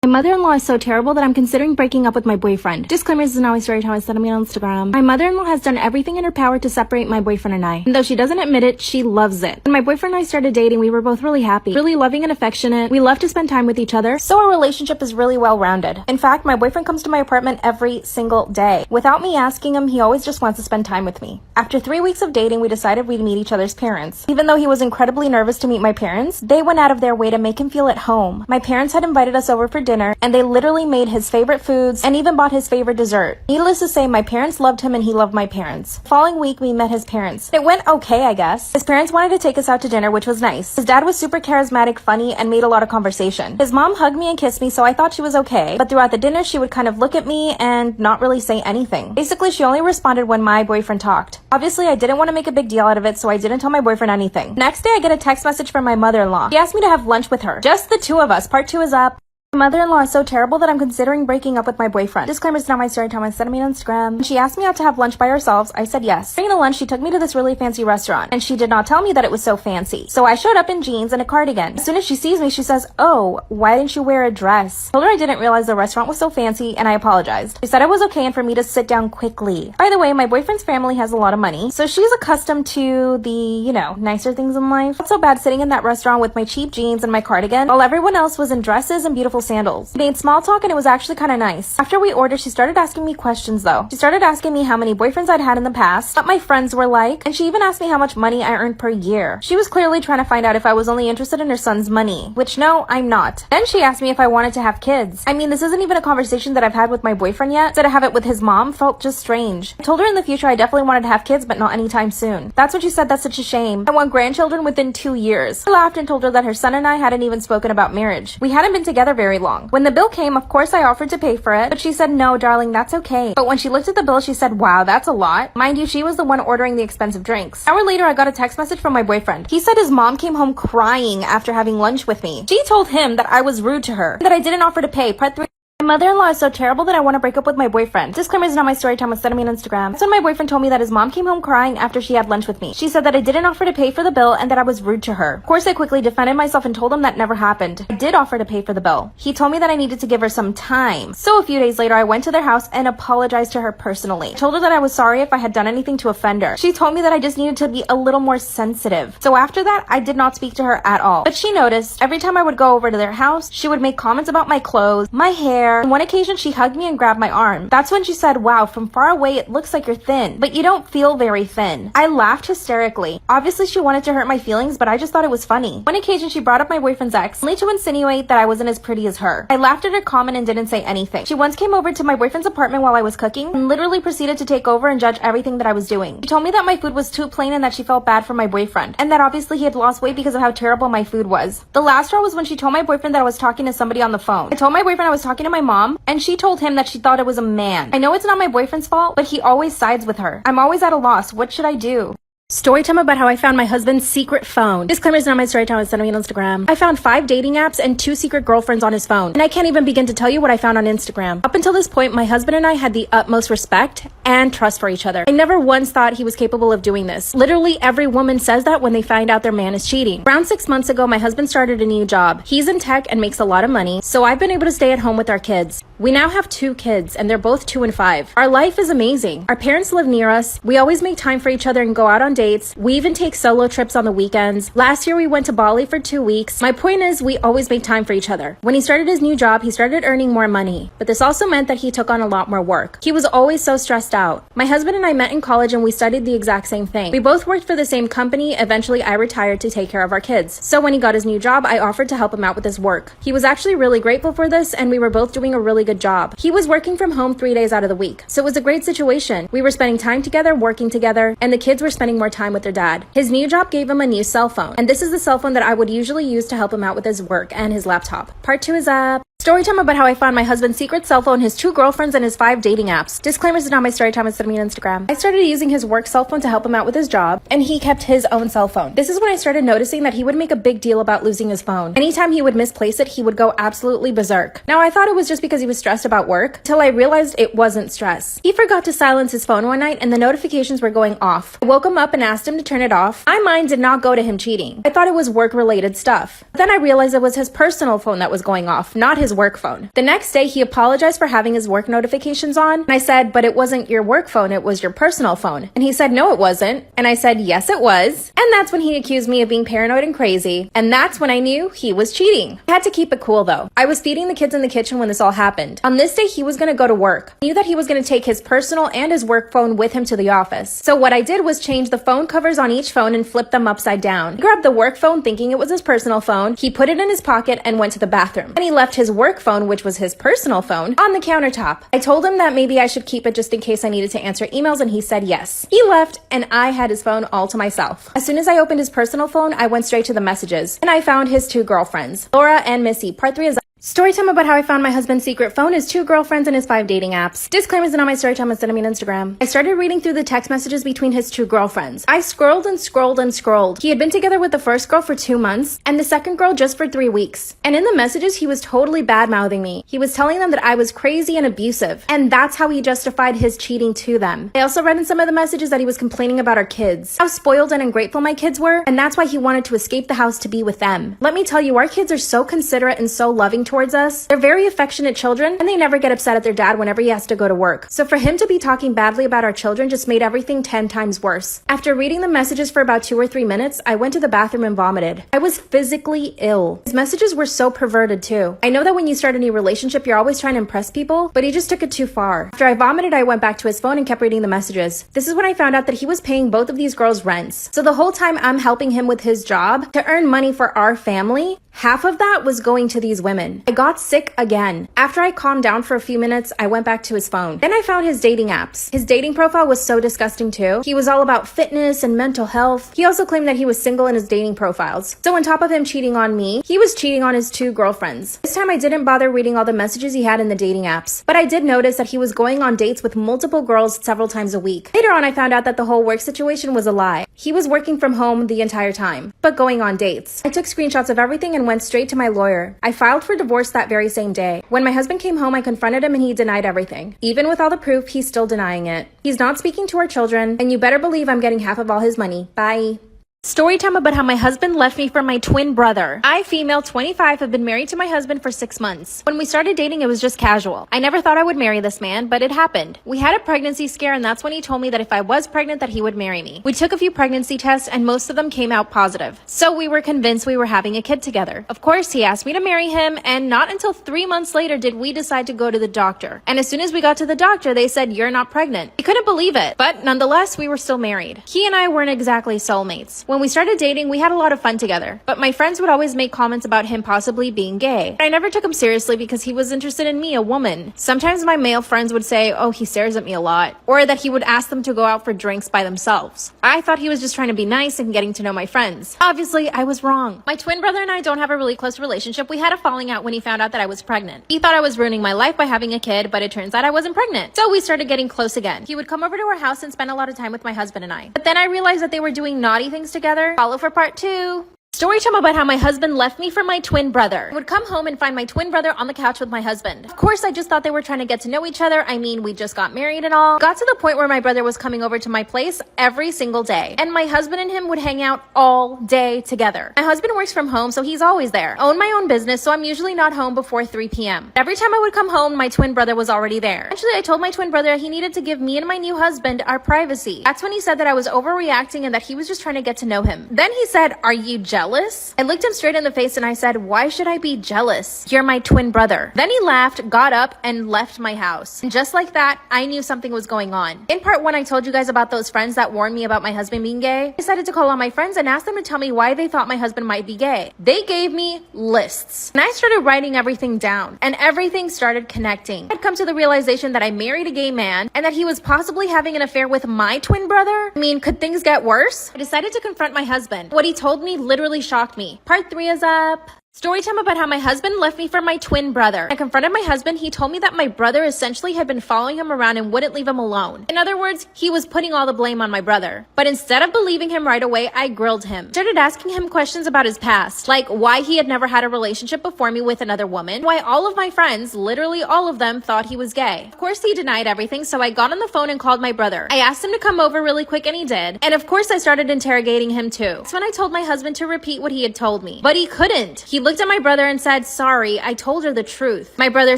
My mother-in-law is so terrible that I'm considering breaking up with my boyfriend. Disclaimer, this is not my story time. I said me on Instagram. My mother-in-law has done everything in her power to separate my boyfriend and I. And though she doesn't admit it, she loves it. When my boyfriend and I started dating, we were both really happy, really loving and affectionate. We love to spend time with each other, so our relationship is really well-rounded. In fact, my boyfriend comes to my apartment every single day. Without me asking him, he always just wants to spend time with me. After 3 weeks of dating, we decided we'd meet each other's parents. Even though he was incredibly nervous to meet my parents, they went out of their way to make him feel at home. My parents had invited us over for dinner, and they literally made his favorite foods and even bought his favorite dessert. Needless to say, my parents loved him and he loved my parents. The following week, we met his parents. It went okay, I guess. His parents wanted to take us out to dinner, which was nice. His dad was super charismatic, funny, and made a lot of conversation. His mom hugged me and kissed me, so I thought she was okay. But throughout the dinner, she would kind of look at me and not really say anything. Basically, she only responded when my boyfriend talked. Obviously, I didn't want to make a big deal out of it, so I didn't tell my boyfriend anything. Next day, I get a text message from my mother-in-law. She asked me to have lunch with her. Just the two of us. Part 2 is up. My mother-in-law is so terrible that I'm considering breaking up with my boyfriend. Disclaimer, it's not my story time. I said me on Instagram. She asked me out to have lunch by ourselves. I said yes. During the lunch, she took me to this really fancy restaurant, and she did not tell me that it was so fancy. So I showed up in jeans and a cardigan. As soon as she sees me, she says, "Oh, why didn't you wear a dress?" I told her I didn't realize the restaurant was so fancy, and I apologized. She said it was okay and for me to sit down quickly. By the way, my boyfriend's family has a lot of money, so she's accustomed to the, nicer things in life. Not so bad sitting in that restaurant with my cheap jeans and my cardigan, while everyone else was in dresses and beautiful sandals. We made small talk and it was actually kind of nice. After we ordered, she started asking me questions though. She started asking me how many boyfriends I'd had in the past, what my friends were like, and she even asked me how much money I earned per year. She was clearly trying to find out if I was only interested in her son's money, which no, I'm not. Then she asked me if I wanted to have kids. I mean, this isn't even a conversation that I've had with my boyfriend yet, so to have it with his mom felt just strange. I told her in the future I definitely wanted to have kids, but not anytime soon. That's when she said that's such a shame. I want grandchildren within 2 years. I laughed and told her that her son and I hadn't even spoken about marriage. We hadn't been together very long. When the bill came, of course I offered to pay for it, but she said, "No, darling, that's okay." But when she looked at the bill, she said, "Wow, that's a lot." Mind you, she was the one ordering the expensive drinks. An hour later, I got a text message from my boyfriend. He said his mom came home crying after having lunch with me. She told him that I was rude to her, that I didn't offer to pay. Part 3. My mother-in-law is so terrible that I want to break up with my boyfriend. Disclaimer, is not my story time. Send me on Instagram. That's when my boyfriend told me that his mom came home crying after she had lunch with me. She said that I didn't offer to pay for the bill and that I was rude to her. Of course, I quickly defended myself and told him that never happened. I did offer to pay for the bill. He told me that I needed to give her some time. So a few days later, I went to their house and apologized to her personally. I told her that I was sorry if I had done anything to offend her. She told me that I just needed to be a little more sensitive. So after that, I did not speak to her at all. But she noticed every time I would go over to their house, she would make comments about my clothes, my hair. On one occasion, she hugged me and grabbed my arm. That's when she said, "Wow, from far away it looks like you're thin, but you don't feel very thin." I laughed hysterically. Obviously she wanted to hurt my feelings, but I just thought it was funny. One occasion she brought up my boyfriend's ex, only to insinuate that I wasn't as pretty as her. I laughed at her comment and didn't say anything. She once came over to my boyfriend's apartment while I was cooking and literally proceeded to take over and judge everything that I was doing. She told me that my food was too plain and that she felt bad for my boyfriend, and that obviously he had lost weight because of how terrible my food was. The last straw was when she told my boyfriend that I was talking to somebody on the phone. I told my boyfriend I was talking to my mom, and she told him that she thought it was a man. I know it's not my boyfriend's fault, but he always sides with her. I'm always at a loss. What should I do? Story time about how I found my husband's secret phone. Disclaimer, is not my story time. Send me on Instagram. I found 5 dating apps and 2 secret girlfriends on his phone. And I can't even begin to tell you what I found on Instagram. Up until this point, my husband and I had the utmost respect and trust for each other. I never once thought he was capable of doing this. Literally every woman says that when they find out their man is cheating. Around 6 months ago, my husband started a new job. He's in tech and makes a lot of money, so I've been able to stay at home with our kids. We now have 2 kids, and they're both 2 and 5. Our life is amazing. Our parents live near us. We always make time for each other and go out on dates. We even take solo trips on the weekends. Last year, we went to Bali for 2 weeks. My point is, we always make time for each other. When he started his new job, he started earning more money, but this also meant that he took on a lot more work. He was always so stressed out. My husband and I met in college and we studied the exact same thing. We both worked for the same company. Eventually, I retired to take care of our kids. So when he got his new job, I offered to help him out with his work. He was actually really grateful for this, and we were both doing a really good job. He was working from home 3 days out of the week, so it was a great situation. We were spending time together, working together, and the kids were spending more time with their dad. His new job gave him a new cell phone, and this is the cell phone that I would usually use to help him out with his work and his laptop. Part 2 is up. Story time about how I found my husband's secret cell phone, his 2 girlfriends, and his 5 dating apps. Disclaimers, is not my story time. It's me on Instagram. I started using his work cell phone to help him out with his job, and he kept his own cell phone. This is when I started noticing that he would make a big deal about losing his phone. Anytime he would misplace it, he would go absolutely berserk. Now, I thought it was just because he was stressed about work, till I realized it wasn't stress. He forgot to silence his phone one night, and the notifications were going off. I woke him up and asked him to turn it off. My mind did not go to him cheating. I thought it was work-related stuff. Then I realized it was his personal phone that was going off, not his work phone. The next day, he apologized for having his work notifications on. And I said, but it wasn't your work phone, it was your personal phone. And he said, no, it wasn't. And I said, yes, it was. And that's when he accused me of being paranoid and crazy. And that's when I knew he was cheating. I had to keep it cool though. I was feeding the kids in the kitchen when this all happened. On this day, he was gonna go to work. I knew that he was gonna take his personal and his work phone with him to the office. So what I did was change the phone covers on each phone and flip them upside down. He grabbed the work phone thinking it was his personal phone. He put it in his pocket and went to the bathroom. And he left his work phone, which was his personal phone, on the countertop. I told him that maybe I should keep it just in case I needed to answer emails, and he said yes. He left and I had his phone all to myself. As soon as I opened his personal phone, I went straight to the messages and I found his 2 girlfriends, Laura and Missy. Part 3 is story time about how I found my husband's secret phone, his 2 girlfriends, and his 5 dating apps. Disclaimers are not my story time on Instagram. I started reading through the text messages between his 2 girlfriends. I scrolled and scrolled and scrolled. He had been together with the first girl for 2 months and the second girl just for 3 weeks. And in the messages, he was totally bad-mouthing me. He was telling them that I was crazy and abusive, and that's how he justified his cheating to them. I also read in some of the messages that he was complaining about our kids, how spoiled and ungrateful my kids were, and that's why he wanted to escape the house to be with them. Let me tell you, our kids are so considerate and so loving towards us. They're very affectionate children, and they never get upset at their dad whenever he has to go to work. So for him to be talking badly about our children just made everything 10 times worse. After reading the messages for about 2 or 3 minutes, I went to the bathroom and vomited. I was physically ill. His messages were so perverted too. I know that when you start a new relationship, you're always trying to impress people, but he just took it too far. After I vomited, I went back to his phone and kept reading the messages. This is when I found out that he was paying both of these girls rents. So the whole time I'm helping him with his job to earn money for our family, half of that was going to these women. I got sick again. After I calmed down for a few minutes, I went back to his phone. Then I found his dating apps. His dating profile was so disgusting too. He was all about fitness and mental health. He also claimed that he was single in his dating profiles. So on top of him cheating on me, he was cheating on his 2 girlfriends. This time I didn't bother reading all the messages he had in the dating apps, but I did notice that he was going on dates with multiple girls several times a week. Later on, I found out that the whole work situation was a lie. He was working from home the entire time, but going on dates. I took screenshots of everything and went straight to my lawyer. I filed for divorce that very same day. When my husband came home, I confronted him and he denied everything. Even with all the proof, he's still denying it. He's not speaking to our children, and you better believe I'm getting half of all his money. Bye. Story time about how my husband left me for my twin brother. I, female, 25, have been married to my husband for 6 months. When we started dating, it was just casual. I never thought I would marry this man, but it happened. We had a pregnancy scare, and that's when he told me that if I was pregnant, that he would marry me. We took a few pregnancy tests, and most of them came out positive. So we were convinced we were having a kid together. Of course, he asked me to marry him, and not until 3 months later did we decide to go to the doctor. And as soon as we got to the doctor, they said, "You're not pregnant." We couldn't believe it, but nonetheless, we were still married. He and I weren't exactly soulmates. When we started dating, we had a lot of fun together, but my friends would always make comments about him possibly being gay. I never took him seriously because he was interested in me, a woman. Sometimes my male friends would say, "Oh, he stares at me a lot," or that he would ask them to go out for drinks by themselves. I thought he was just trying to be nice and getting to know my friends. Obviously, I was wrong. My twin brother and I don't have a really close relationship. We had a falling out when he found out that I was pregnant. He thought I was ruining my life by having a kid, but it turns out I wasn't pregnant. So we started getting close again. He would come over to our house and spend a lot of time with my husband and I. But then I realized that they were doing naughty things together. Follow for part 2. Story time about how my husband left me for my twin brother. I would come home and find my twin brother on the couch with my husband. Of course, I just thought they were trying to get to know each other. I mean, we just got married and all. Got to the point where my brother was coming over to my place every single day. And my husband and him would hang out all day together. My husband works from home, so he's always there. I own my own business, so I'm usually not home before 3 p.m. Every time I would come home, my twin brother was already there. Actually, I told my twin brother he needed to give me and my new husband our privacy. That's when he said that I was overreacting and that he was just trying to get to know him. Then he said, "Are you jealous?" I looked him straight in the face and I said, "Why should I be jealous? You're my twin brother." Then he laughed, got up, and left my house. And just like that, I knew something was going on. In part 1, I told you guys about those friends that warned me about my husband being gay. I decided to call on my friends and ask them to tell me why they thought my husband might be gay. They gave me lists. And I started writing everything down, and everything started connecting. I'd come to the realization that I married a gay man and that he was possibly having an affair with my twin brother. I mean, could things get worse? I decided to confront my husband. What he told me literally shocked me. Part 3 is up. Story time about how my husband left me for my twin brother. I confronted my husband. He told me that my brother essentially had been following him around and wouldn't leave him alone. In other words, he was putting all the blame on my brother. But instead of believing him right away, I grilled him. Started asking him questions about his past, like why he had never had a relationship before me with another woman, why all of my friends, literally all of them, thought he was gay. Of course, he denied everything, so I got on the phone and called my brother. I asked him to come over really quick, and he did. And of course, I started interrogating him too. That's when I told my husband to repeat what he had told me. But he couldn't. He looked at my brother and said, sorry, I told her the truth. My brother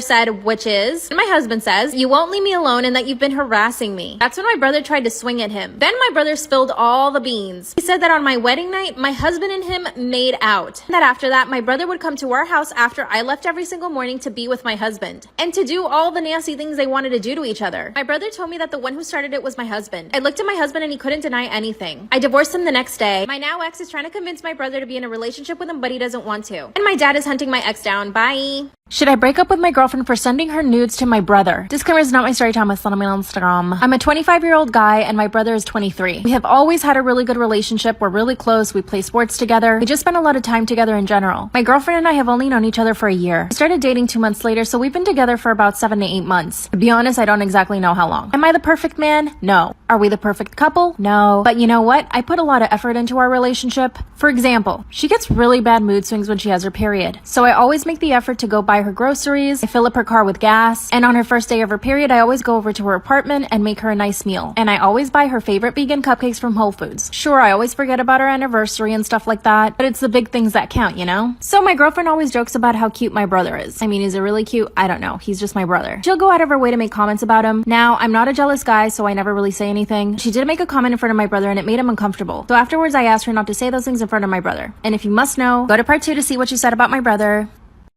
said, which is? And my husband says, you won't leave me alone and that you've been harassing me. That's when my brother tried to swing at him. Then my brother spilled all the beans. He said that on my wedding night, my husband and him made out. And that after that, my brother would come to our house after I left every single morning to be with my husband and to do all the nasty things they wanted to do to each other. My brother told me that the one who started it was my husband. I looked at my husband and he couldn't deny anything. I divorced him the next day. My now ex is trying to convince my brother to be in a relationship with him, but he doesn't want to. And my dad is hunting my ex down. Bye. Should I break up with my girlfriend for sending her nudes to my brother? Disclaimer is not my story time. It's not me on Instagram. I'm a 25-year-old guy and my brother is 23. We have always had a really good relationship. We're really close. We play sports together. We just spend a lot of time together in general. My girlfriend and I have only known each other for a year. We started dating 2 months later, so we've been together for about 7 to 8 months. To be honest, I don't exactly know how long. Am I the perfect man? No. Are we the perfect couple? No. But you know what? I put a lot of effort into our relationship. For example, she gets really bad mood swings when she has her period. So I always make the effort to go buy her groceries. I fill up her car with gas. And on her first day of her period, I always go over to her apartment and make her a nice meal. And I always buy her favorite vegan cupcakes from Whole Foods. Sure, I always forget about our anniversary and stuff like that, but it's the big things that count, you know? So my girlfriend always jokes about how cute my brother is. I mean, is it really cute? I don't know. He's just my brother. She'll go out of her way to make comments about him. Now, I'm not a jealous guy, so I never really say anything. She did make a comment in front of my brother and it made him uncomfortable. So afterwards, I asked her not to say those things in front of my brother. And if you must know, go to part 2 to see what she said about my brother.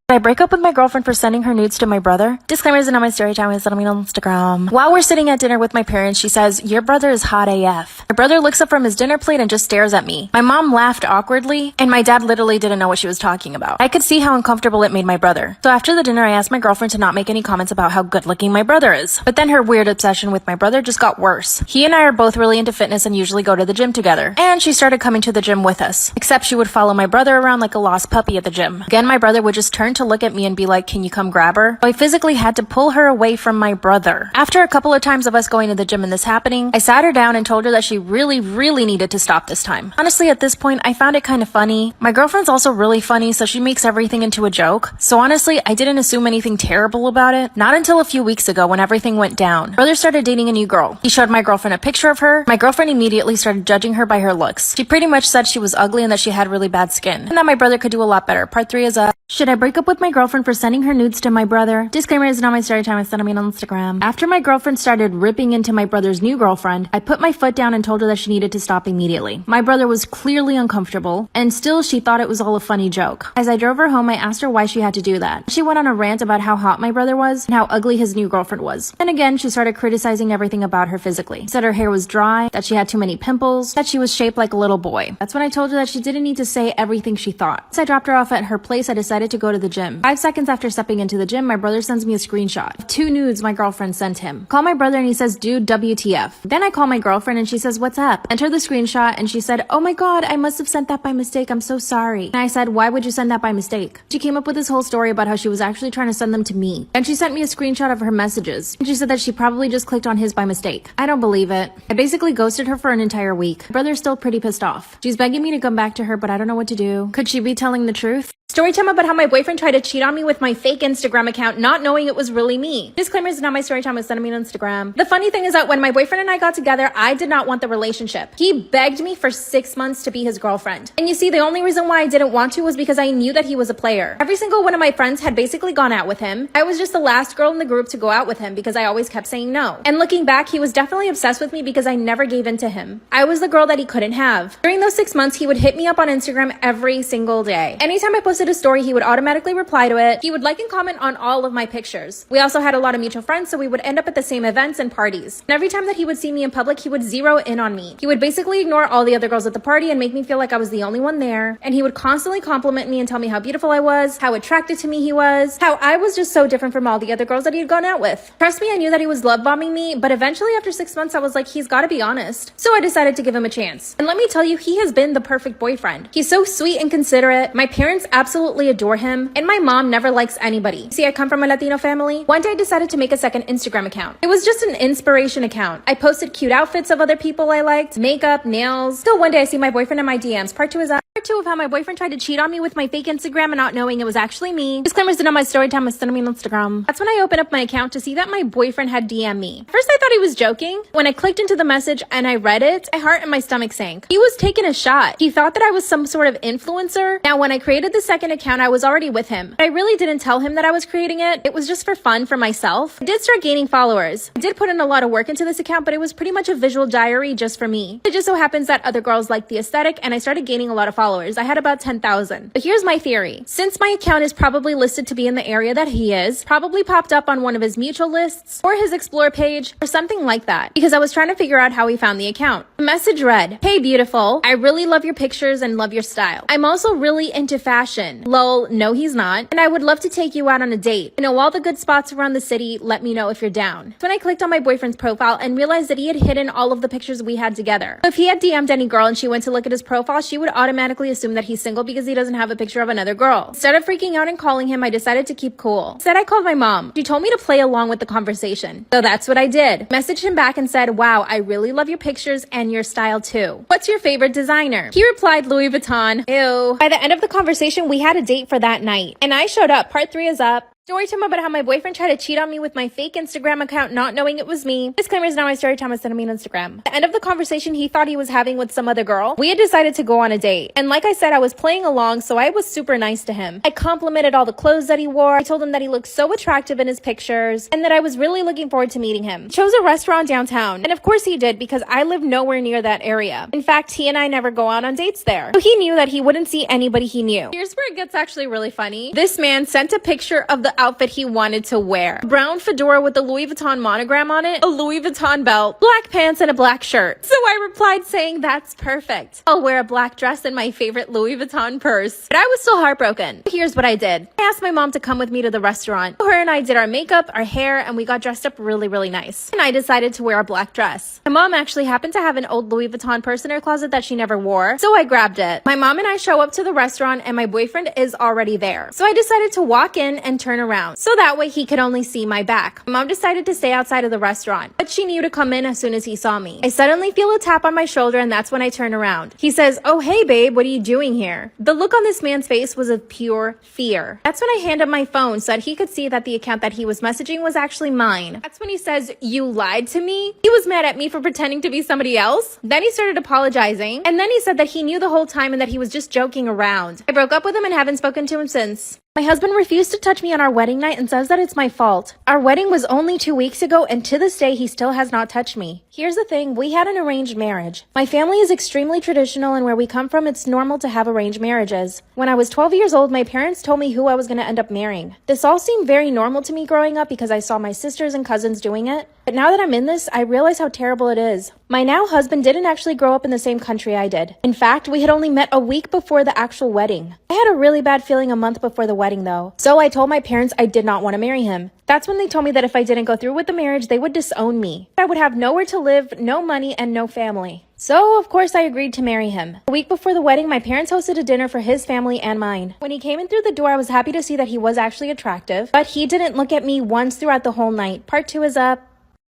Did I break up with my girlfriend for sending her nudes to my brother? Disclaimer isn't on my story time. It's on me on Instagram. While we're sitting at dinner with my parents, she says, your brother is hot AF. My brother looks up from his dinner plate and just stares at me. My mom laughed awkwardly, and my dad literally didn't know what she was talking about. I could see how uncomfortable it made my brother. So after the dinner, I asked my girlfriend to not make any comments about how good looking my brother is. But then her weird obsession with my brother just got worse. He and I are both really into fitness and usually go to the gym together. And she started coming to the gym with us. Except she would follow my brother around like a lost puppy at the gym. Again, my brother would just turn to look at me and be like, can you come grab her? So I physically had to pull her away from my brother. After a couple of times of us going to the gym and this happening, I sat her down and told her that she really needed to stop this time. Honestly, at this point, I found it kind of funny. My girlfriend's also really funny, so she makes everything into a joke. So honestly, I didn't assume anything terrible about it. Not until a few weeks ago when everything went down. Brother started dating a new girl. He showed my girlfriend a picture of her. My girlfriend immediately started judging her by her looks. She pretty much said she was ugly and that she had really bad skin. And that my brother could do a lot better. Part 3 is up. Should I break up with my girlfriend for sending her nudes to my brother? Disclaimer is not my story time. I sent me on Instagram. After my girlfriend started ripping into my brother's new girlfriend, I put my foot down and told her that she needed to stop immediately. My brother was clearly uncomfortable, and still she thought it was all a funny joke. As I drove her home, I asked her why she had to do that. She went on a rant about how hot my brother was and how ugly his new girlfriend was. And again, she started criticizing everything about her physically. Said her hair was dry, that she had too many pimples, that she was shaped like a little boy. That's when I told her that she didn't need to say everything she thought. As I dropped her off at her place, I decided to go to the gym. 5 seconds after stepping into the gym, my brother sends me a screenshot of 2 nudes my girlfriend sent him. Call my brother and he says, dude, WTF. Then I call my girlfriend and she says, what's up? Enter the screenshot and she said, oh my god, I must have sent that by mistake. I'm so sorry. And I said, why would you send that by mistake? She came up with this whole story about how she was actually trying to send them to me. And she sent me a screenshot of her messages. And she said that she probably just clicked on his by mistake. I don't believe it. I basically ghosted her for an entire week. My brother's still pretty pissed off. She's begging me to come back to her, but I don't know what to do. Could she be telling the truth? Story time about how my boyfriend tried to cheat on me with my fake Instagram account, not knowing it was really me. Disclaimer is not my story time. It's sending me on Instagram. The funny thing is that when my boyfriend and I got together, I did not want the relationship. He begged me for 6 months to be his girlfriend. And you see, the only reason why I didn't want to was because I knew that he was a player. Every single one of my friends had basically gone out with him. I was just the last girl in the group to go out with him because I always kept saying no. And looking back, he was definitely obsessed with me because I never gave in to him. I was the girl that he couldn't have. During those 6 months, he would hit me up on Instagram every single day. Anytime I posted a story, he would automatically reply to it. He would like and comment on all of my pictures. We also had a lot of mutual friends, so we would end up at the same events and parties. And every time that he would see me in public, he would zero in on me. He would basically ignore all the other girls at the party and make me feel like I was the only one there. And he would constantly compliment me and tell me how beautiful I was, how attracted to me he was, how I was just so different from all the other girls that he had gone out with. Trust me, I knew that he was love bombing me, but eventually after 6 months, I was like, he's gotta be honest. So I decided to give him a chance. And let me tell you, he has been the perfect boyfriend. He's so sweet and considerate. My parents absolutely adore him. And my mom never likes anybody. See, I come from a Latino family. One day I decided to make a second Instagram account. It was just an inspiration account. I posted cute outfits of other people I liked, makeup, nails. Till one day I see my boyfriend in my DMs. Part 2 is up. Part 2 of how my boyfriend tried to cheat on me with my fake Instagram and not knowing it was actually me. Disclaimers did on my story time. Sending me on Instagram. That's when I opened up my account to see that my boyfriend had DM me. First I thought he was joking. When I clicked into the message and I read it, my heart and my stomach sank. He was taking a shot. He thought that I was some sort of influencer. Now when I created the second second account, I was already with him. But I really didn't tell him that I was creating it. It was just for fun for myself. I did start gaining followers. I did put in a lot of work into this account, but it was pretty much a visual diary just for me. It just so happens that other girls liked the aesthetic and I started gaining a lot of followers. I had about 10,000. But here's my theory. Since my account is probably listed to be in the area that he is, probably popped up on one of his mutual lists or his explore page or something like that, because I was trying to figure out how he found the account. The message read, "Hey beautiful, I really love your pictures and love your style. I'm also really into fashion. Lol, no he's not. And I would love to take you out on a date. I know all the good spots around the city. Let me know if you're down." So when I clicked on my boyfriend's profile and realized that he had hidden all of the pictures we had together. So if he had DM'd any girl and she went to look at his profile, she would automatically assume that he's single because he doesn't have a picture of another girl. Instead of freaking out and calling him, I decided to keep cool. Instead, I called my mom. She told me to play along with the conversation. So that's what I did. Messaged him back and said, "Wow, I really love your pictures and your style too. What's your favorite designer?" He replied, "Louis Vuitton." Ew. By the end of the conversation, we had a date for that night. And I showed up. Part 3 is up. Story time about how my boyfriend tried to cheat on me with my fake Instagram account, not knowing it was me. Disclaimer is now my story time. Send me on Instagram. At the end of the conversation he thought he was having with some other girl, we had decided to go on a date. And like I said, I was playing along, so I was super nice to him. I complimented all the clothes that he wore. I told him that he looked so attractive in his pictures and that I was really looking forward to meeting him. He chose a restaurant downtown. And of course he did, because I live nowhere near that area. In fact, he and I never go out on dates there. So he knew that he wouldn't see anybody he knew. Here's where it gets actually really funny. This man sent a picture of the outfit he wanted to wear. A brown fedora with the Louis Vuitton monogram on it, a Louis Vuitton belt, black pants, and a black shirt. So I replied saying, "That's perfect. I'll wear a black dress and my favorite Louis Vuitton purse." But I was still heartbroken. Here's what I did. I asked my mom to come with me to the restaurant. So her and I did our makeup, our hair, and we got dressed up really, really nice. And I decided to wear a black dress. My mom actually happened to have an old Louis Vuitton purse in her closet that she never wore, so I grabbed it. My mom and I show up to the restaurant and my boyfriend is already there. So I decided to walk in and turn around, so that way he could only see my back. My mom decided to stay outside of the restaurant, but she knew to come in as soon as he saw me. I suddenly feel a tap on my shoulder and that's when I turn around. He says, "Oh hey babe, what are you doing here?" The look on this man's face was of pure fear. That's when I hand him my phone so that he could see that the account that he was messaging was actually mine. That's when he says, "You lied to me?" He was mad at me for pretending to be somebody else. Then he started apologizing, and then he said that he knew the whole time and that he was just joking around. I broke up with him and haven't spoken to him since. My husband refused to touch me on our wedding night and says that it's my fault. Our wedding was only 2 weeks ago and to this day he still has not touched me. Here's the thing, we had an arranged marriage. My family is extremely traditional and where we come from it's normal to have arranged marriages. When I was 12 years old, my parents told me who I was going to end up marrying. This all seemed very normal to me growing up because I saw my sisters and cousins doing it. But now that I'm in this, I realize how terrible it is. My now husband didn't actually grow up in the same country I did. In fact, we had only met a week before the actual wedding. I had a really bad feeling a month before the wedding though. So I told my parents I did not want to marry him. That's when they told me that if I didn't go through with the marriage, they would disown me. I would have nowhere to live, no money, and no family. So, of course, I agreed to marry him. A week before the wedding, my parents hosted a dinner for his family and mine. When he came in through the door, I was happy to see that he was actually attractive, but he didn't look at me once throughout the whole night. Part 2 is up.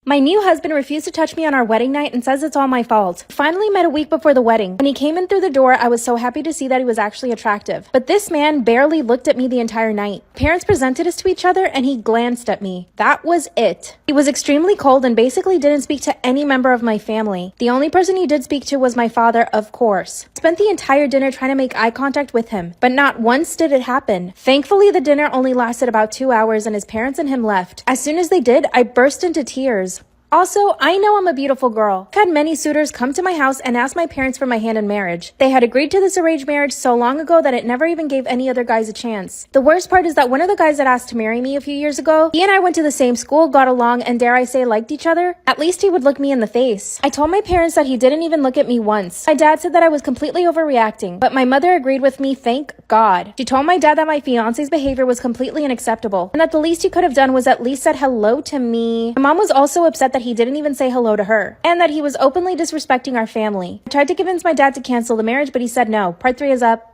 My new husband refused to touch me on our wedding night and says it's all my fault. We finally met a week before the wedding. When he came in through the door, I was so happy to see that he was actually attractive. But this man barely looked at me the entire night. Parents presented us to each other and he glanced at me. That was it. He was extremely cold and basically didn't speak to any member of my family. The only person he did speak to was my father, of course. I spent the entire dinner trying to make eye contact with him, but not once did it happen. Thankfully, the dinner only lasted about 2 hours and his parents and him left. As soon as they did, I burst into tears. Also, I know I'm a beautiful girl. I've had many suitors come to my house and ask my parents for my hand in marriage. They had agreed to this arranged marriage so long ago that it never even gave any other guys a chance. The worst part is that one of the guys that asked to marry me a few years ago, he and I went to the same school, got along, and dare I say liked each other. At least he would look me in the face. I told my parents that he didn't even look at me once. My dad said that I was completely overreacting, but my mother agreed with me, thank God. She told my dad that my fiance's behavior was completely unacceptable, and that the least he could have done was at least said hello to me. My mom was also upset that he didn't even say hello to her, and that he was openly disrespecting our family. I tried to convince my dad to cancel the marriage, but he said no. Part 3 is up.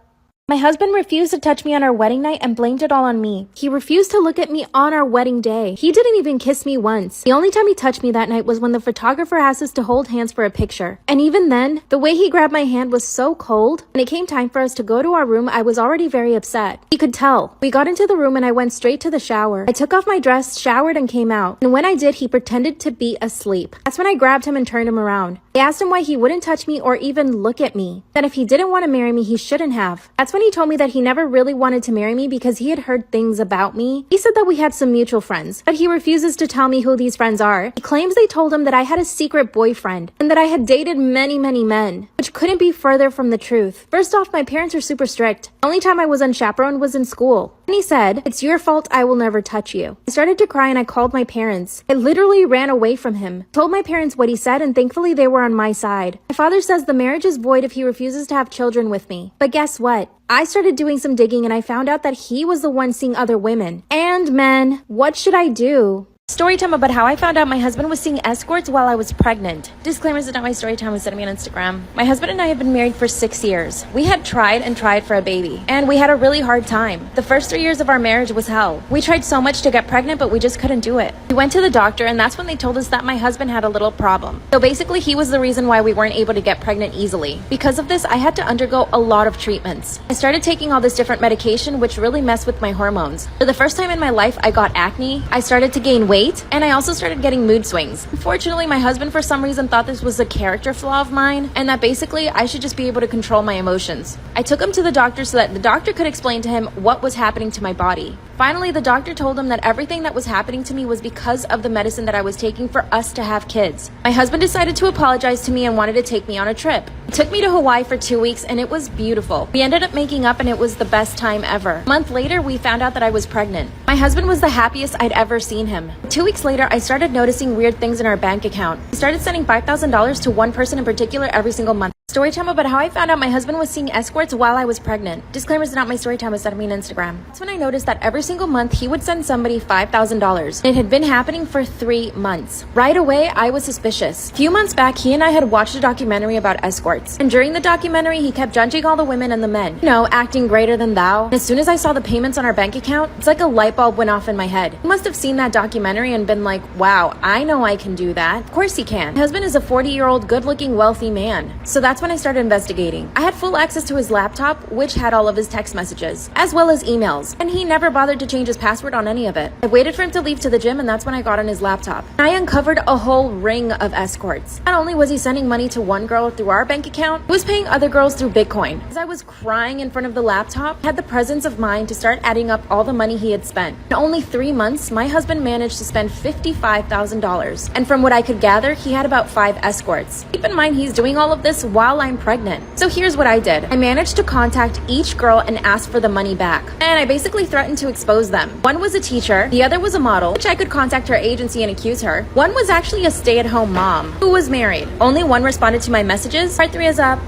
My husband refused to touch me on our wedding night and blamed it all on me. He refused to look at me on our wedding day. He didn't even kiss me once. The only time he touched me that night was when the photographer asked us to hold hands for a picture. And even then, the way he grabbed my hand was so cold. When it came time for us to go to our room, I was already very upset. He could tell. We got into the room and I went straight to the shower. I took off my dress, showered, and came out. And when I did, he pretended to be asleep. That's when I grabbed him and turned him around. I asked him why he wouldn't touch me or even look at me. That if he didn't want to marry me, he shouldn't have. That's when he told me that he never really wanted to marry me because he had heard things about me. He said that we had some mutual friends, but he refuses to tell me who these friends are. He claims they told him that I had a secret boyfriend and that I had dated many men, which couldn't be further from the truth. First off, my parents are super strict. The only time I was unchaperoned was in school. And he said, "It's your fault, I will never touch you." I started to cry and I called my parents. I literally ran away from him. I told my parents what he said and thankfully they were on my side. My father says the marriage is void if he refuses to have children with me. But guess what? I started doing some digging and I found out that he was the one seeing other women and men. What should I do? Story time about how I found out my husband was seeing escorts while I was pregnant. Disclaimer, this is not my story time. He sent me on Instagram. My husband and I have been married for 6 years. We had tried and tried for a baby, and we had a really hard time. The first 3 years of our marriage was hell. We tried so much to get pregnant, but we just couldn't do it. We went to the doctor, and that's when they told us that my husband had a little problem. So basically, he was the reason why we weren't able to get pregnant easily. Because of this, I had to undergo a lot of treatments. I started taking all this different medication, which really messed with my hormones. For the first time in my life, I got acne. I started to gain weight. And I also started getting mood swings. Unfortunately, my husband for some reason thought this was a character flaw of mine and that basically I should just be able to control my emotions. I took him to the doctor so that the doctor could explain to him what was happening to my body. Finally, the doctor told him that everything that was happening to me was because of the medicine that I was taking for us to have kids. My husband decided to apologize to me and wanted to take me on a trip. He took me to Hawaii for 2 weeks and it was beautiful. We ended up making up and it was the best time ever. A month later, we found out that I was pregnant. My husband was the happiest I'd ever seen him. 2 weeks later, I started noticing weird things in our bank account. We started sending $5,000 to one person in particular every single month. Story time about how I found out my husband was seeing escorts while I was pregnant. Disclaimer, is not my story time. It's sent me on Instagram. That's when I noticed that every single month he would send somebody $5,000. It had been happening for 3 months. Right away, I was suspicious. A few months back, he and I had watched a documentary about escorts. And during the documentary, he kept judging all the women and the men. You know, acting greater than thou. And as soon as I saw the payments on our bank account, it's like a light bulb went off in my head. He must have seen that documentary and been like, wow, I know I can do that. Of course he can. My husband is a 40-year-old, good-looking, wealthy man. So that's when I started investigating. I had full access to his laptop, which had all of his text messages, as well as emails, and he never bothered to change his password on any of it. I waited for him to leave to the gym, and that's when I got on his laptop. I uncovered a whole ring of escorts. Not only was he sending money to one girl through our bank account, he was paying other girls through Bitcoin. As I was crying in front of the laptop, I had the presence of mind to start adding up all the money he had spent. In only 3 months, my husband managed to spend $55,000, and from what I could gather, he had about 5 escorts. Keep in mind, he's doing all of this while I'm pregnant. So here's what I did. I managed to contact each girl and ask for the money back. And I basically threatened to expose them. One was a teacher, the other was a model, which I could contact her agency and accuse her. One was actually a stay-at-home mom who was married. Only one responded to my messages. Part 3 is up.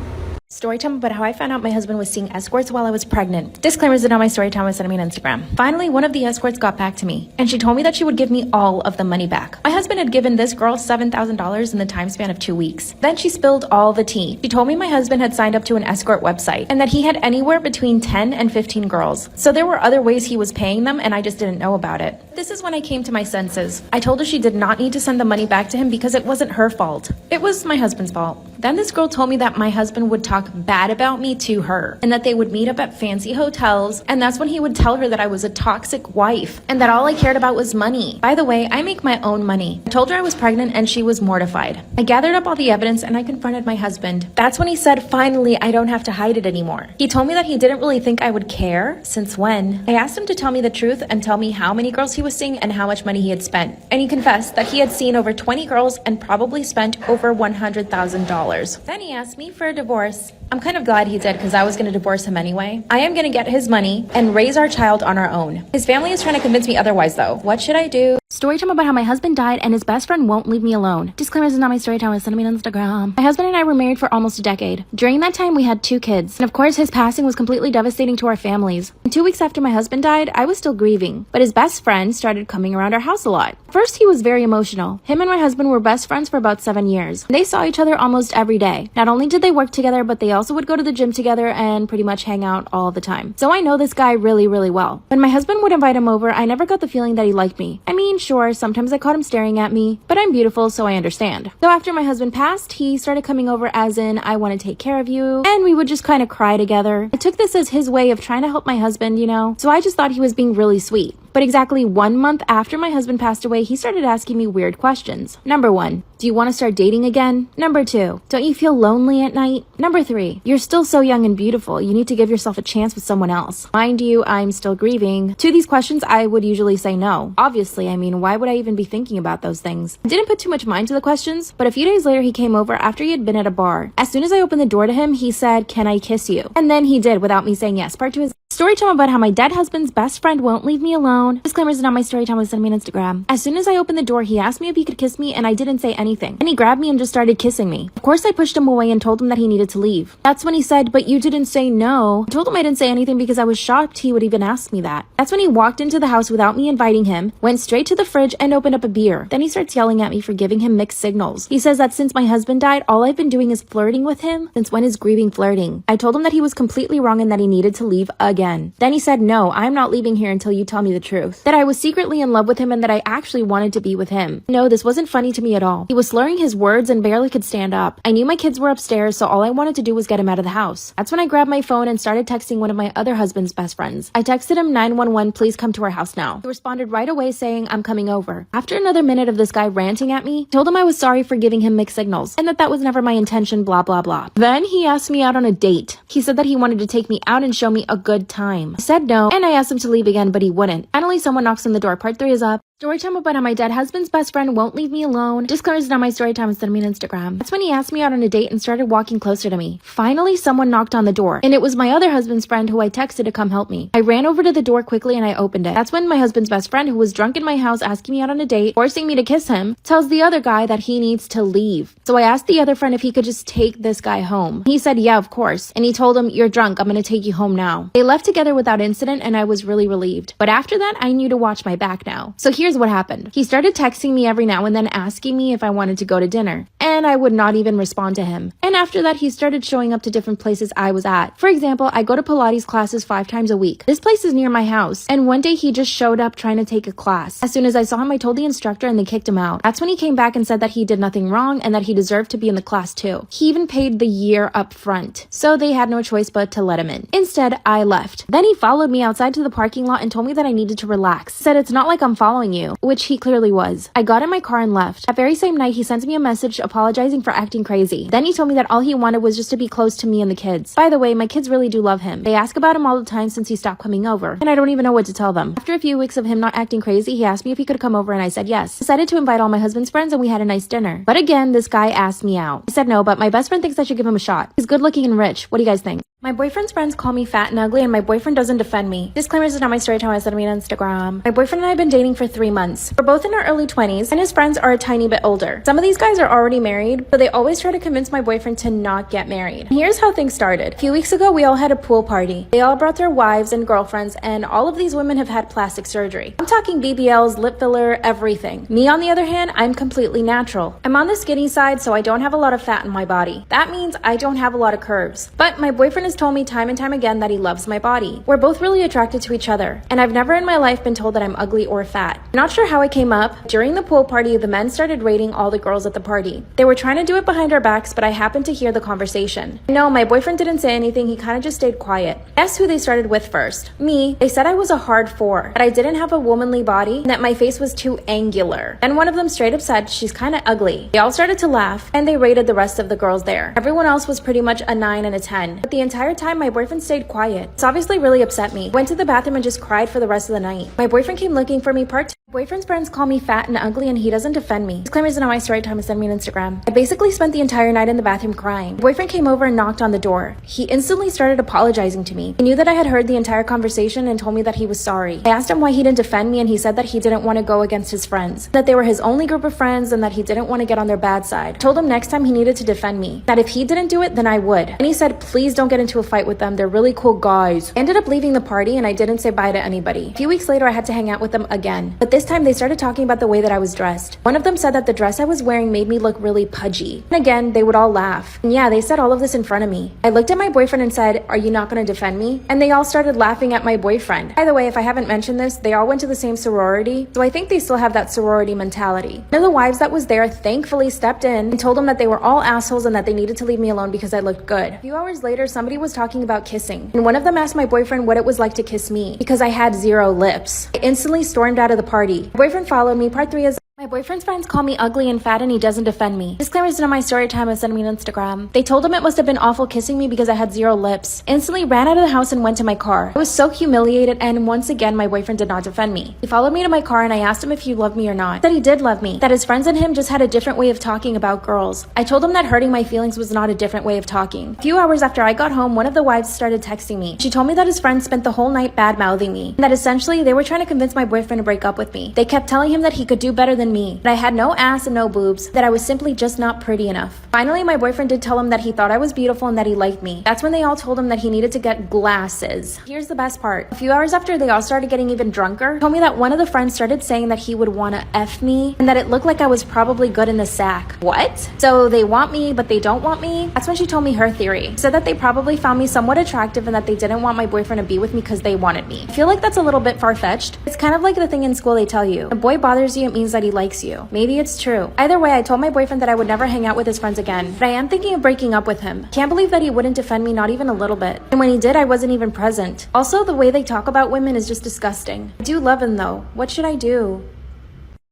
Story time about how I found out my husband was seeing escorts while I was pregnant. Disclaimers are not my story time. Was sending me on Instagram. Finally, one of the escorts got back to me, and she told me that she would give me all of the money back. My husband had given this girl $7,000 in the time span of 2 weeks. Then she spilled all the tea. She told me my husband had signed up to an escort website, and that he had anywhere between 10 and 15 girls. So there were other ways he was paying them, and I just didn't know about it. This is when I came to my senses. I told her she did not need to send the money back to him because it wasn't her fault. It was my husband's fault. Then this girl told me that my husband would talk bad about me to her and that they would meet up at fancy hotels, and that's when he would tell her that I was a toxic wife and that all I cared about was money. By the way, I make my own money. I told her I was pregnant and she was mortified. I gathered up all the evidence and I confronted my husband. That's when he said, finally, I don't have to hide it anymore. He told me that he didn't really think I would care. Since when? I asked him to tell me the truth and tell me how many girls he was seeing and how much money he had spent. And he confessed that he had seen over 20 girls and probably spent over $100,000. Then he asked me for a divorce. I'm kind of glad he did because I was going to divorce him anyway. I am going to get his money and raise our child on our own. His family is trying to convince me otherwise though. What should I do? Story time about how my husband died and his best friend won't leave me alone. Disclaimer, this is not my story time. Send me on Instagram. My husband and I were married for almost a decade. During that time, we had 2 kids. And of course, his passing was completely devastating to our families. And 2 weeks after my husband died, I was still grieving. But his best friend started coming around our house a lot. First, he was very emotional. Him and my husband were best friends for about 7 years. They saw each other almost every day. Not only did they work together, but they also would go to the gym together and pretty much hang out all the time. So I know this guy really, really well. When my husband would invite him over, I never got the feeling that he liked me. I mean, sure, sometimes I caught him staring at me, but I'm beautiful, so I understand. So after my husband passed, he started coming over as in, I want to take care of you, and we would just kind of cry together. I took this as his way of trying to help my husband, you know, so I just thought he was being really sweet. But exactly 1 month after my husband passed away, he started asking me weird questions. Number 1, do you want to start dating again? Number 2, don't you feel lonely at night? Number 3, you're still so young and beautiful. You need to give yourself a chance with someone else. Mind you, I'm still grieving. To these questions, I would usually say no. Obviously, I mean, why would I even be thinking about those things? I didn't put too much mind to the questions, but a few days later, he came over after he had been at a bar. As soon as I opened the door to him, he said, "Can I kiss you?" And then he did without me saying yes. Part 2 is story time about how my dead husband's best friend won't leave me alone. Disclaimers are not my story time, was sent me on Instagram. As soon as I opened the door, he asked me if he could kiss me and I didn't say anything. And he grabbed me and just started kissing me. Of course, I pushed him away and told him that he needed to leave. That's when he said, "But you didn't say no." I told him I didn't say anything because I was shocked he would even ask me that. That's when he walked into the house without me inviting him, went straight to the fridge and opened up a beer. Then he starts yelling at me for giving him mixed signals. He says that since my husband died, all I've been doing is flirting with him. Since when is grieving flirting? I told him that he was completely wrong and that he needed to leave again. Then he said, "No, I'm not leaving here until you tell me the truth." That I was secretly in love with him and that I actually wanted to be with him. No, this wasn't funny to me at all. He was slurring his words and barely could stand up. I knew my kids were upstairs, so all I wanted to do was get him out of the house. That's when I grabbed my phone and started texting one of my other husband's best friends. I texted him 911, "Please come to our house now." He responded right away saying, "I'm coming over." After another minute of this guy ranting at me, I told him I was sorry for giving him mixed signals and that was never my intention, blah blah blah. Then he asked me out on a date. He said that he wanted to take me out and show me a good time. I said no, and I asked him to leave again, but he wouldn't. Finally, someone knocks on the door. Part 3 is up. Story time about how my dead husband's best friend won't leave me alone. Disclaimers is not my story time, send me on Instagram. That's when he asked me out on a date and started walking closer to me. Finally, someone knocked on the door, and it was my other husband's friend who I texted to come help me. I ran over to the door quickly and I opened it. That's when my husband's best friend, who was drunk in my house asking me out on a date, forcing me to kiss him, tells the other guy that he needs to leave. So I asked the other friend if he could just take this guy home. He said, "Yeah, of course." And he told him, "You're drunk, I'm gonna take you home now." They left together without incident and I was really relieved. But after that, I knew to watch my back now. So here's what happened. He started texting me every now and then asking me if I wanted to go to dinner, and I would not even respond to him. And after that, he started showing up to different places I was at. For example, I go to Pilates classes 5 times a week. This place is near my house, and one day he just showed up trying to take a class. As soon as I saw him, I told the instructor and they kicked him out. That's when he came back and said that he did nothing wrong and that he deserved to be in the class too. He even paid the year up front, so they had no choice but to let him in. Instead, I left. Then he followed me outside to the parking lot and told me that I needed to relax. Said, "It's not like I'm following you," which he clearly was. I got in my car and left. That very same night, he sent me a message apologizing for acting crazy. Then he told me that all he wanted was just to be close to me and the kids. By the way, my kids really do love him. They ask about him all the time since he stopped coming over, and I don't even know what to tell them. After a few weeks of him not acting crazy, he asked me if he could come over and I said yes. I decided to invite all my husband's friends and we had a nice dinner. But again, this guy asked me out. I said no, but my best friend thinks I should give him a shot. He's good looking and rich. What do you guys think? My boyfriend's friends call me fat and ugly, and my boyfriend doesn't defend me. Disclaimers is not my story time, I sent me on Instagram. My boyfriend and I have been dating for 3 months. We're both in our early 20s, and his friends are a tiny bit older. Some of these guys are already married, but they always try to convince my boyfriend to not get married. And here's how things started. A few weeks ago, we all had a pool party. They all brought their wives and girlfriends, and all of these women have had plastic surgery. I'm talking BBLs, lip filler, everything. Me, on the other hand, I'm completely natural. I'm on the skinny side, so I don't have a lot of fat in my body. That means I don't have a lot of curves. But my boyfriend has told me time and time again that he loves my body. We're both really attracted to each other, and I've never in my life been told that I'm ugly or fat. I'm not sure how it came up. During the pool party, the men started rating all the girls at the party. They were trying to do it behind our backs, but I happened to hear the conversation. No, my boyfriend didn't say anything. He kind of just stayed quiet. Guess who they started with first? Me. They said I was a hard 4, that I didn't have a womanly body, and that my face was too angular. And one of them straight up said she's kind of ugly. They all started to laugh, and they rated the rest of the girls there. Everyone else was pretty much a 9 and a 10. But the entire time, my boyfriend stayed quiet. It's obviously really upset me. Went to the bathroom and just cried for the rest of the night. My boyfriend came looking for me. Part 2. My boyfriend's friends call me fat and ugly, and he doesn't defend me. Disclaimers are not my story time, send me on Instagram. I basically spent the entire night in the bathroom crying. My boyfriend came over and knocked on the door. He instantly started apologizing to me. He knew that I had heard the entire conversation and told me that he was sorry. I asked him why he didn't defend me, and he said that he didn't want to go against his friends, that they were his only group of friends, and that he didn't want to get on their bad side. I told him next time he needed to defend me, that if he didn't do it, then I would. And he said, please don't get into a fight with them. They're really cool guys. I ended up leaving the party, and I didn't say bye to anybody. A few weeks later, I had to hang out with them again. But this This time they started talking about the way that I was dressed. One of them said that the dress I was wearing made me look really pudgy. And again, they would all laugh. And yeah, they said all of this in front of me. I looked at my boyfriend and said, "Are you not going to defend me?" And they all started laughing at my boyfriend. By the way, if I haven't mentioned this, they all went to the same sorority, so I think they still have that sorority mentality. One of the wives that was there thankfully stepped in and told them that they were all assholes and that they needed to leave me alone because I looked good. A few hours later, somebody was talking about kissing, and one of them asked my boyfriend what it was like to kiss me because I had 0 lips. I instantly stormed out of the party. My boyfriend followed me. Part 3 is my boyfriend's friends call me ugly and fat and he doesn't defend me. Disclaimers on my story time was sent me on Instagram. They told him it must have been awful kissing me because I had 0 lips. Instantly ran out of the house and went to my car. I was so humiliated and once again my boyfriend did not defend me. He followed me to my car and I asked him if he loved me or not. He said he did love me, that his friends and him just had a different way of talking about girls. I told him that hurting my feelings was not a different way of talking. A few hours after I got home, one of the wives started texting me. She told me that his friends spent the whole night bad-mouthing me, and that essentially they were trying to convince my boyfriend to break up with me. They kept telling him that he could do better than me, that I had no ass and no boobs, that I was simply just not pretty enough. Finally, my boyfriend did tell him that he thought I was beautiful and that he liked me. That's when they all told him that he needed to get glasses. Here's the best part. A few hours after they all started getting even drunker, he told me that one of the friends started saying that he would want to F me and that it looked like I was probably good in the sack. What? So they want me, but they don't want me? That's when she told me her theory. She said that they probably found me somewhat attractive and that they didn't want my boyfriend to be with me because they wanted me. I feel like that's a little bit far-fetched. It's kind of like the thing in school they tell you. If a boy bothers you, it means that he likes you. Maybe it's true. Either way, I told my boyfriend that I would never hang out with his friends again, but I am thinking of breaking up with him. Can't believe that he wouldn't defend me, not even a little bit. And when he did, I wasn't even present. Also, the way they talk about women is just disgusting. I do love him though. What should I do?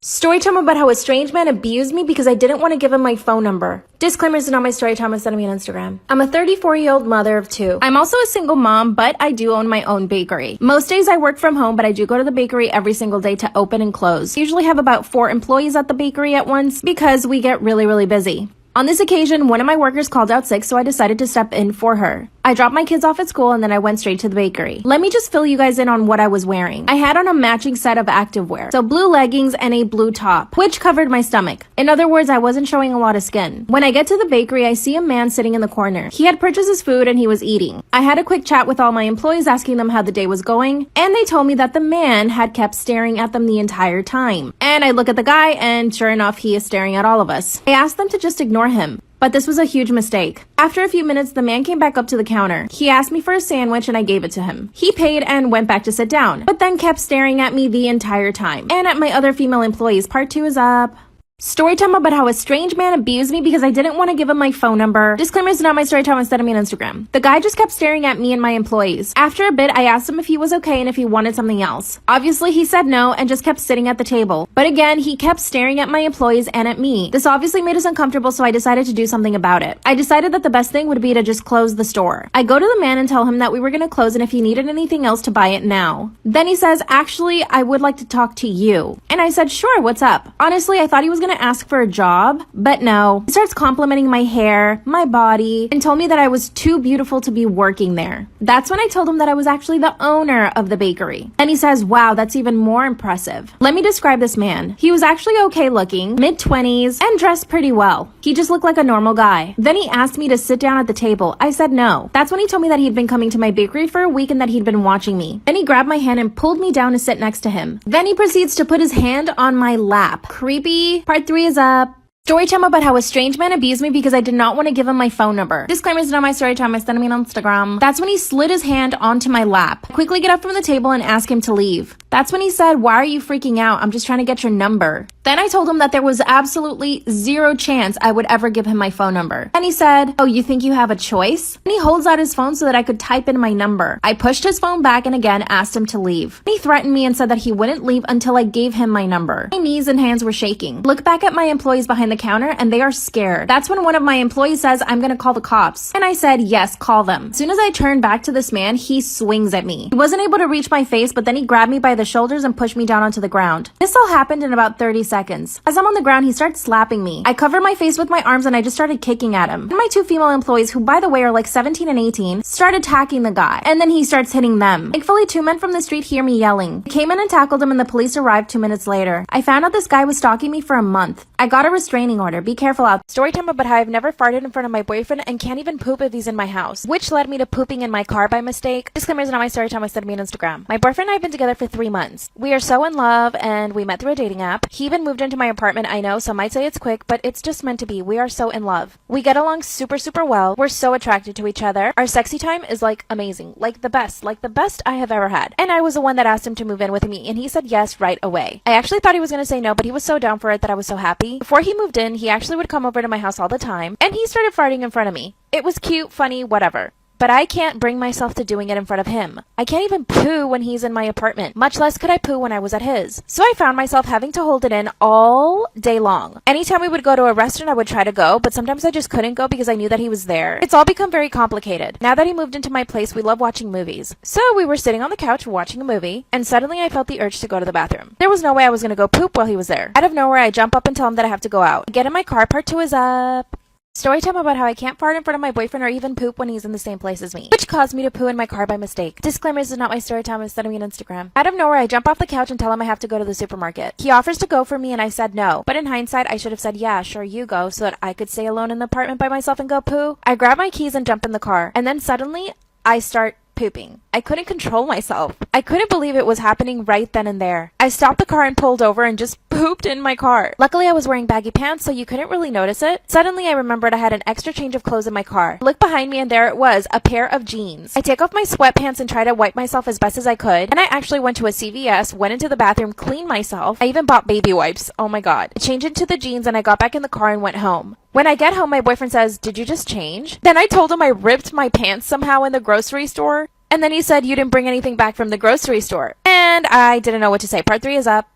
Story time about how a strange man abused me because I didn't want to give him my phone number. Disclaimers are not my story time was sent me on Instagram. I'm a 34-year-old mother of 2. I'm also a single mom, but I do own my own bakery. Most days I work from home, but I do go to the bakery every single day to open and close. I usually have about 4 employees at the bakery at once because we get really busy. On this occasion, one of my workers called out sick, so I decided to step in for her. I dropped my kids off at school and then I went straight to the bakery. Let me just fill you guys in on what I was wearing. I had on a matching set of activewear, so blue leggings and a blue top, which covered my stomach. In other words, I wasn't showing a lot of skin. When I get to the bakery, I see a man sitting in the corner. He had purchased his food and he was eating. I had a quick chat with all my employees asking them how the day was going, and they told me that the man had kept staring at them the entire time. And I look at the guy and sure enough, he is staring at all of us. I asked them to just ignore him. But this was a huge mistake. After a few minutes, the man came back up to the counter. He asked me for a sandwich and I gave it to him. He paid and went back to sit down, but then kept staring at me the entire time. And at my other female employees. Part 2 is up. Story time about how a strange man abused me because I didn't want to give him my phone number. Disclaimers, not my story time, instead of me on Instagram. The guy just kept staring at me and my employees. After a bit, I asked him if he was okay and if he wanted something else. Obviously, he said no and just kept sitting at the table. But again, he kept staring at my employees and at me. This obviously made us uncomfortable, so I decided to do something about it. I decided that the best thing would be to just close the store. I go to the man and tell him that we were going to close and if he needed anything else to buy it now. Then he says, "Actually, I would like to talk to you." And I said, "Sure, what's up?" Honestly, I thought he was going to ask for a job, but no. He starts complimenting my hair, my body, and told me that I was too beautiful to be working there. That's when I told him that I was actually the owner of the bakery. And he says, "Wow, that's even more impressive." Let me describe this man. He was actually okay looking, mid-20s, and dressed pretty well. He just looked like a normal guy. Then he asked me to sit down at the table. I said no. That's when he told me that he'd been coming to my bakery for a week and that he'd been watching me. Then he grabbed my hand and pulled me down to sit next to him. Then he proceeds to put his hand on my lap. Creepy. Part 3 is up. Story time about how a strange man abused me because I did not want to give him my phone number. Disclaimers, not my story time. I sent him on Instagram. That's when he slid his hand onto my lap. I quickly get up from the table and ask him to leave. That's when he said, "Why are you freaking out? I'm just trying to get your number." Then I told him that there was absolutely 0 chance I would ever give him my phone number. And he said, "Oh, you think you have a choice?" And he holds out his phone so that I could type in my number. I pushed his phone back and again asked him to leave. He threatened me and said that he wouldn't leave until I gave him my number. My knees and hands were shaking. Look back at my employees behind the counter and they are scared. That's when one of my employees says, "I'm gonna call the cops." And I said, "Yes, call them." As soon as I turned back to this man, he swings at me. He wasn't able to reach my face, but then he grabbed me by the shoulders and pushed me down onto the ground. This all happened in about 30 seconds. As I'm on the ground, he starts slapping me. I covered my face with my arms and I just started kicking at him. And my 2 female employees, who by the way are like 17 and 18, start attacking the guy. And then he starts hitting them. Thankfully, 2 men from the street hear me yelling. I came in and tackled him and the police arrived 2 minutes later. I found out this guy was stalking me for a month. I got a restraining restraining order. Be careful out. Story time about how I've never farted in front of my boyfriend and can't even poop if he's in my house, which led me to pooping in my car by mistake. Disclaimer is not my story time. I said me on Instagram. My boyfriend and I have been together for 3 months. We are so in love and we met through a dating app. He even moved into my apartment. I know some might say it's quick, but it's just meant to be. We are so in love. We get along super well. We're so attracted to each other. Our sexy time is like amazing, like the best I have ever had. And I was the one that asked him to move in with me and he said yes right away. I actually thought he was going to say no, but he was so down for it that I was so happy. Before he moved in, he actually would come over to my house all the time and he started farting in front of me. It was cute, funny, whatever. But I can't bring myself to doing it in front of him. I can't even poo when he's in my apartment, much less could I poo when I was at his. So I found myself having to hold it in all day long. Anytime we would go to a restaurant, I would try to go, but sometimes I just couldn't go because I knew that he was there. It's all become very complicated. Now that he moved into my place, we love watching movies. So we were sitting on the couch watching a movie, and suddenly I felt the urge to go to the bathroom. There was no way I was going to go poop while he was there. Out of nowhere, I jump up and tell him that I have to go out. I get in my car, part 2 is up. Story time about how I can't fart in front of my boyfriend or even poop when he's in the same place as me, which caused me to poo in my car by mistake. Disclaimer, this is not my story time. I'm sending me on Instagram. Out of nowhere, I jump off the couch and tell him I have to go to the supermarket. He offers to go for me and I said no. But in hindsight, I should have said, yeah, sure, you go, so that I could stay alone in the apartment by myself and go poo. I grab my keys and jump in the car. And then suddenly, I start pooping. I couldn't control myself. I couldn't believe it was happening right then and there. I stopped the car and pulled over and just pooped in my car. Luckily, I was wearing baggy pants, so you couldn't really notice it. Suddenly, I remembered I had an extra change of clothes in my car. I look behind me and there it was, a pair of jeans. I take off my sweatpants and try to wipe myself as best as I could. And I actually went to a CVS, went into the bathroom, cleaned myself. I even bought baby wipes. Oh my god. I changed into the jeans and I got back in the car and went home. When I get home, my boyfriend says, "Did you just change?" Then I told him I ripped my pants somehow in the grocery store. And then he said, "You didn't bring anything back from the grocery store." And I didn't know what to say. Part 3 is up.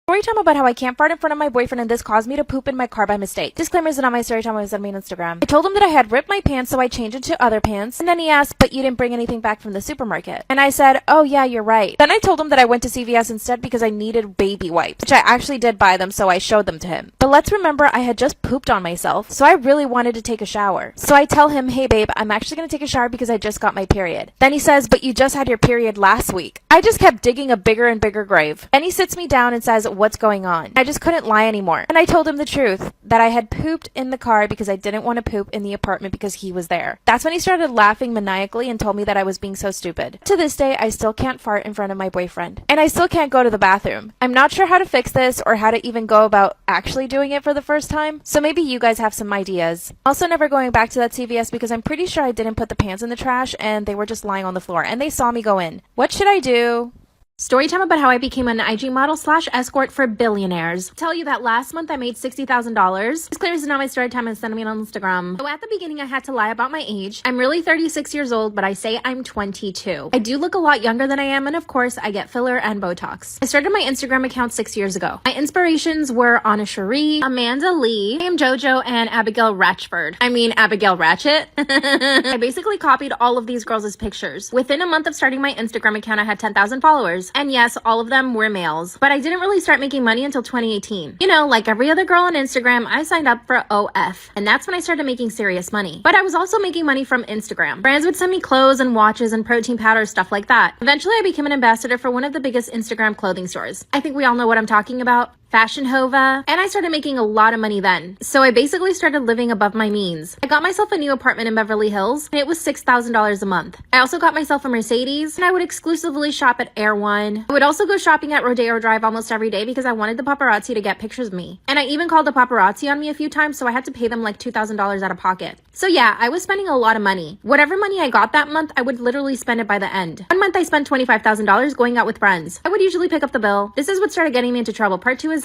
Story time about how I can't fart in front of my boyfriend and this caused me to poop in my car by mistake. Disclaimer is not my story time. I was on me on Instagram. I told him that I had ripped my pants, so I changed into other pants. And then he asked, "But you didn't bring anything back from the supermarket." And I said, "Oh yeah, you're right." Then I told him that I went to CVS instead because I needed baby wipes, which I actually did buy them, so I showed them to him. But let's remember, I had just pooped on myself, so I really wanted to take a shower. So I tell him, "Hey babe, I'm actually going to take a shower because I just got my period." Then he says, "But you just had your period last week." I just kept digging a bigger and bigger grave. And he sits me down and says, "What's going on?" I just couldn't lie anymore. And I told him the truth, that I had pooped in the car because I didn't want to poop in the apartment because he was there. That's when he started laughing maniacally and told me that I was being so stupid. To this day, I still can't fart in front of my boyfriend. And I still can't go to the bathroom. I'm not sure how to fix this or how to even go about actually doing it for the first time. So maybe you guys have some ideas. Also, never going back to that CVS because I'm pretty sure I didn't put the pants in the trash and they were just lying on the floor and they saw me go in. What should I do? Story time about how I became an IG model / escort for billionaires. Tell you that last month I made $60,000. This clear is not my story time and send me on Instagram. So at the beginning I had to lie about my age. I'm really 36 years old, but I say I'm 22. I do look a lot younger than I am, and of course I get filler and Botox. I started my Instagram account 6 years ago. My inspirations were Anna Cherie, Amanda Lee, Sam Jojo, and Abigail Ratchford. I mean Abigail Ratchet. I basically copied all of these girls' pictures. Within a month of starting my Instagram account, I had 10,000 followers. And yes, all of them were males. But I didn't really start making money until 2018. You know, like every other girl on Instagram, I signed up for OF. And that's when I started making serious money. But I was also making money from Instagram. Brands would send me clothes and watches and protein powder, stuff like that. Eventually, I became an ambassador for one of the biggest Instagram clothing stores. I think we all know what I'm talking about. Fashion Hova, and I started making a lot of money then. So I basically started living above my means. I got myself a new apartment in Beverly Hills, and it was $6,000 a month. I also got myself a Mercedes, and I would exclusively shop at Air One. I would also go shopping at Rodeo Drive almost every day because I wanted the paparazzi to get pictures of me. And I even called the paparazzi on me a few times, so I had to pay them like $2,000 out of pocket. So yeah, I was spending a lot of money. Whatever money I got that month, I would literally spend it by the end. One month I spent $25,000 going out with friends. I would usually pick up the bill. This is what started getting me into trouble. Part 2 is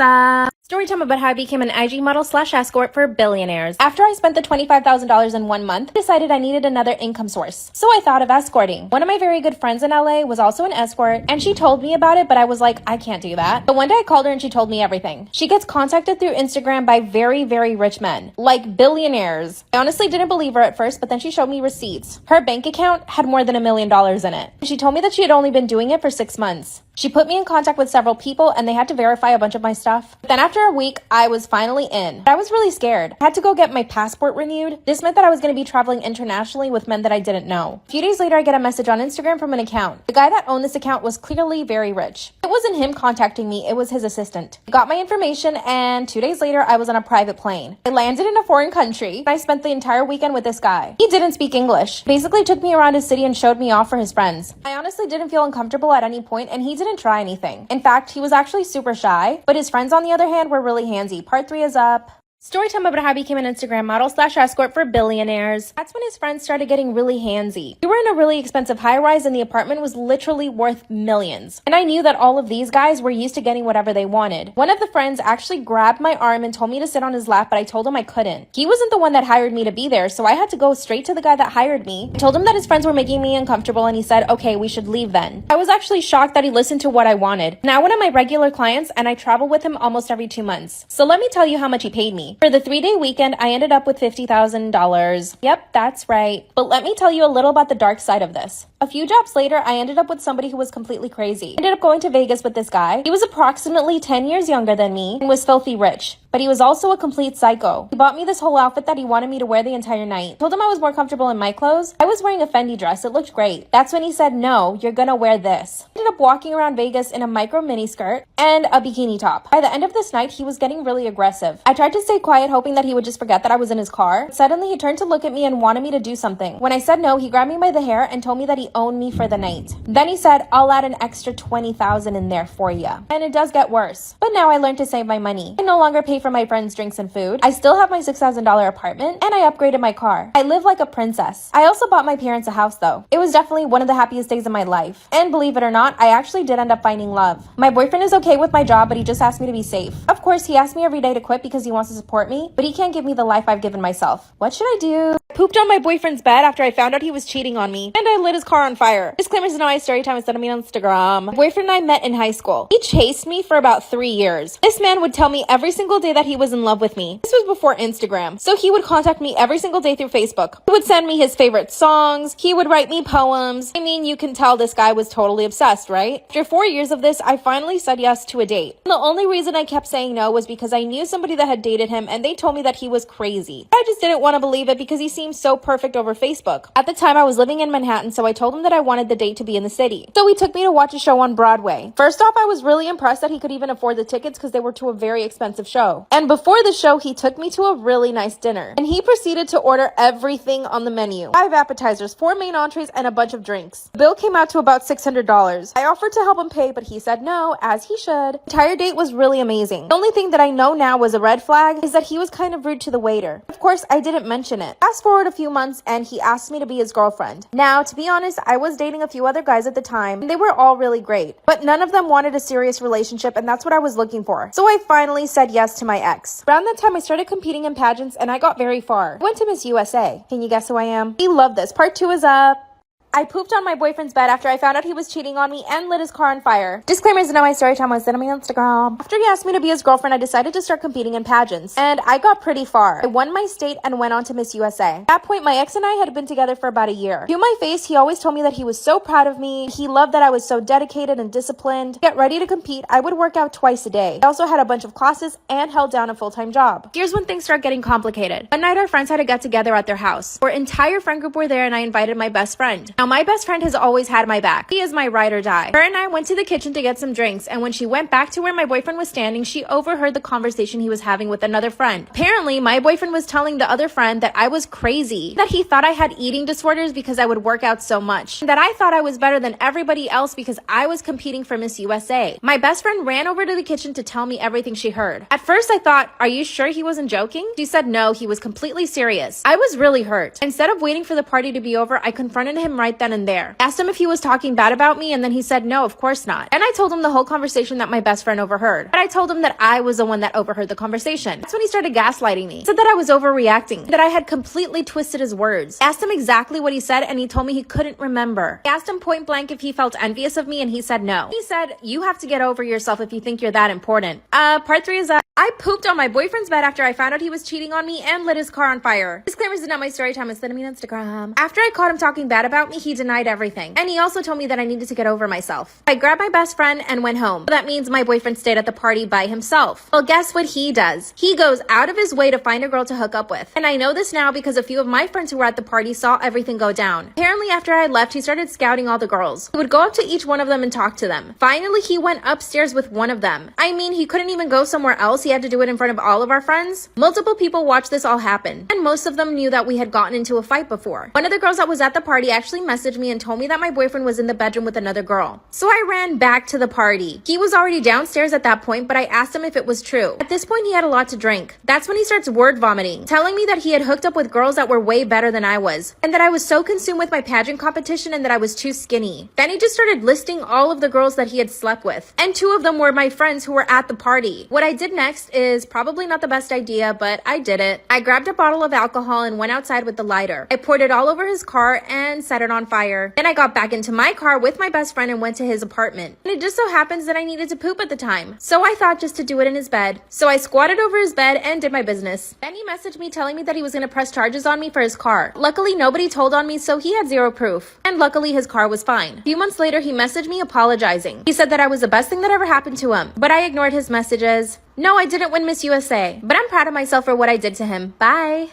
story time about how I became an IG model / escort for billionaires. After I spent the $25,000 in 1 month, I decided I needed another income source. So I thought of escorting. One of my very good friends in LA was also an escort, and she told me about it, but I was like, I can't do that. But one day I called her and she told me everything. She gets contacted through Instagram by very, very rich men, like billionaires. I honestly didn't believe her at first, but then she showed me receipts. Her bank account had more than $1 million in it. She told me that she had only been doing it for 6 months. She put me in contact with several people and they had to verify a bunch of my stuff. But then after after a week, I was finally in. I was really scared. I had to go get my passport renewed. This meant that I was going to be traveling internationally with men that I didn't know. A few days later, I get a message on Instagram from an account. The guy that owned this account was clearly very rich. It wasn't him contacting me, it was his assistant. He got my information, and 2 days later, I was on a private plane. I landed in a foreign country, and I spent the entire weekend with this guy. He didn't speak English. Basically took me around his city and showed me off for his friends. I honestly didn't feel uncomfortable at any point, and he didn't try anything. In fact, he was actually super shy, but his friends on the other hand were really handsy. Part 3 is up. Storytime about how I became an Instagram model / escort for billionaires. That's when his friends started getting really handsy. We were in a really expensive high-rise and the apartment was literally worth millions. And I knew that all of these guys were used to getting whatever they wanted. One of the friends actually grabbed my arm and told me to sit on his lap, but I told him I couldn't. He wasn't the one that hired me to be there, so I had to go straight to the guy that hired me. I told him that his friends were making me uncomfortable and he said, okay, we should leave then. I was actually shocked that he listened to what I wanted. Now one of my regular clients and I travel with him almost every 2 months. So let me tell you how much he paid me. For the 3-day weekend, I ended up with $50,000. Yep, that's right. But let me tell you a little about the dark side of this. A few jobs later, I ended up with somebody who was completely crazy. I ended up going to Vegas with this guy. He was approximately 10 years younger than me and was filthy rich. But he was also a complete psycho. He bought me this whole outfit that he wanted me to wear the entire night. I told him I was more comfortable in my clothes. I was wearing a Fendi dress. It looked great. That's when he said, no, you're gonna wear this. I ended up walking around Vegas in a micro mini skirt and a bikini top. By the end of this night, he was getting really aggressive. I tried to stay quiet, hoping that he would just forget that I was in his car. Suddenly, he turned to look at me and wanted me to do something. When I said no, he grabbed me by the hair and told me that he owned me for the night. Then he said, I'll add an extra $20,000 in there for you. And it does get worse. But now I learned to save my money. I no longer pay for my friends' drinks and food. I still have my $6,000 apartment and I upgraded my car. I live like a princess. I also bought my parents a house though. It was definitely one of the happiest days of my life. And believe it or not, I actually did end up finding love. My boyfriend is okay with my job, but he just asked me to be safe. Of course, he asked me every day to quit because he wants to support me, but he can't give me the life I've given myself. What should I do? I pooped on my boyfriend's bed after I found out he was cheating on me, and I lit his car on fire. Disclaimers in my story time instead of me on Instagram. My boyfriend and I met in high school. He chased me for about 3 years. This man would tell me every single day that he was in love with me. This was before Instagram, so he would contact me every single day through Facebook. He would send me his favorite songs. He would write me poems. I mean, you can tell this guy was totally obsessed, right? After 4 years of this, I finally said yes to a date. And the only reason I kept saying no was because I knew somebody that had dated him and they told me that he was crazy. I just didn't want to believe it because he seemed so perfect over Facebook. At the time, I was living in Manhattan, so I told him that I wanted the date to be in the city. So he took me to watch a show on Broadway. First off, I was really impressed that he could even afford the tickets because they were to a very expensive show. And before the show, he took me to a really nice dinner. And he proceeded to order everything on the menu. 5 appetizers, 4 main entrees, and a bunch of drinks. The bill came out to about $600. I offered to help him pay, but he said no, as he should. The entire date was really amazing. The only thing that I know now was a red flag is that he was kind of rude to the waiter. Of course, I didn't mention it. Fast forward a few months and he asked me to be his girlfriend. Now, to be honest, I was dating a few other guys at the time and they were all really great, but none of them wanted a serious relationship and that's what I was looking for. So I finally said yes to my ex. Around that time, I started competing in pageants and I got very far. I went to Miss USA. Can you guess who I am? He loved this. Part 2 is up. I pooped on my boyfriend's bed after I found out he was cheating on me and lit his car on fire. Disclaimers in my story time was sent on my Instagram. After he asked me to be his girlfriend, I decided to start competing in pageants. And I got pretty far. I won my state and went on to Miss USA. At that point, my ex and I had been together for about a year. To my face, he always told me that he was so proud of me. He loved that I was so dedicated and disciplined. To get ready to compete, I would work out twice a day. I also had a bunch of classes and held down a full-time job. Here's when things start getting complicated. One night, our friends had to get together at their house. Our entire friend group were there and I invited my best friend. Now, my best friend has always had my back. He is my ride or die. Her and I went to the kitchen to get some drinks, and when she went back to where my boyfriend was standing, she overheard the conversation he was having with another friend. Apparently, my boyfriend was telling the other friend that I was crazy, that he thought I had eating disorders because I would work out so much, and that I thought I was better than everybody else because I was competing for Miss USA. My best friend ran over to the kitchen to tell me everything she heard. At first, I thought, are you sure he wasn't joking? She said no, he was completely serious. I was really hurt. Instead of waiting for the party to be over, I confronted him right then and there. Asked him if he was talking bad about me, and then he said no, of course not. And I told him the whole conversation that my best friend overheard. But I told him that I was the one that overheard the conversation. That's when he started gaslighting me. He said that I was overreacting, that I had completely twisted his words. I asked him exactly what he said, and he told me he couldn't remember. I asked him point blank if he felt envious of me, and he said no. He said, you have to get over yourself if you think you're that important. Part 3 is I pooped on my boyfriend's bed after I found out he was cheating on me and lit his car on fire. Disclaimers is not my story time. It's sending me on Instagram. After I caught him talking bad about me, he denied everything. And he also told me that I needed to get over myself. I grabbed my best friend and went home. That means my boyfriend stayed at the party by himself. Well, guess what he does? He goes out of his way to find a girl to hook up with. And I know this now because a few of my friends who were at the party saw everything go down. Apparently, after I left, he started scouting all the girls. He would go up to each one of them and talk to them. Finally, he went upstairs with one of them. I mean, he couldn't even go somewhere else. He had to do it in front of all of our friends. Multiple people watched this all happen, and most of them knew that we had gotten into a fight before. One of the girls that was at the party actually messaged me and told me that my boyfriend was in the bedroom with another girl. So I ran back to the party. He was already downstairs at that point, but I asked him if it was true. At this point, he had a lot to drink. That's when he starts word vomiting, telling me that he had hooked up with girls that were way better than I was, and that I was so consumed with my pageant competition and that I was too skinny. Then he just started listing all of the girls that he had slept with, and two of them were my friends who were at the party. What I did next is probably not the best idea, but I did it. I grabbed a bottle of alcohol and went outside with the lighter. I poured it all over his car and set it on fire. Then I got back into my car with my best friend and went to his apartment. And it just so happens that I needed to poop at the time. So I thought just to do it in his bed. So I squatted over his bed and did my business. Then he messaged me telling me that he was going to press charges on me for his car. Luckily, nobody told on me, so he had zero proof. And luckily, his car was fine. A few months later, he messaged me apologizing. He said that I was the best thing that ever happened to him. But I ignored his messages. No, I didn't win Miss USA, but I'm proud of myself for what I did to him. Bye.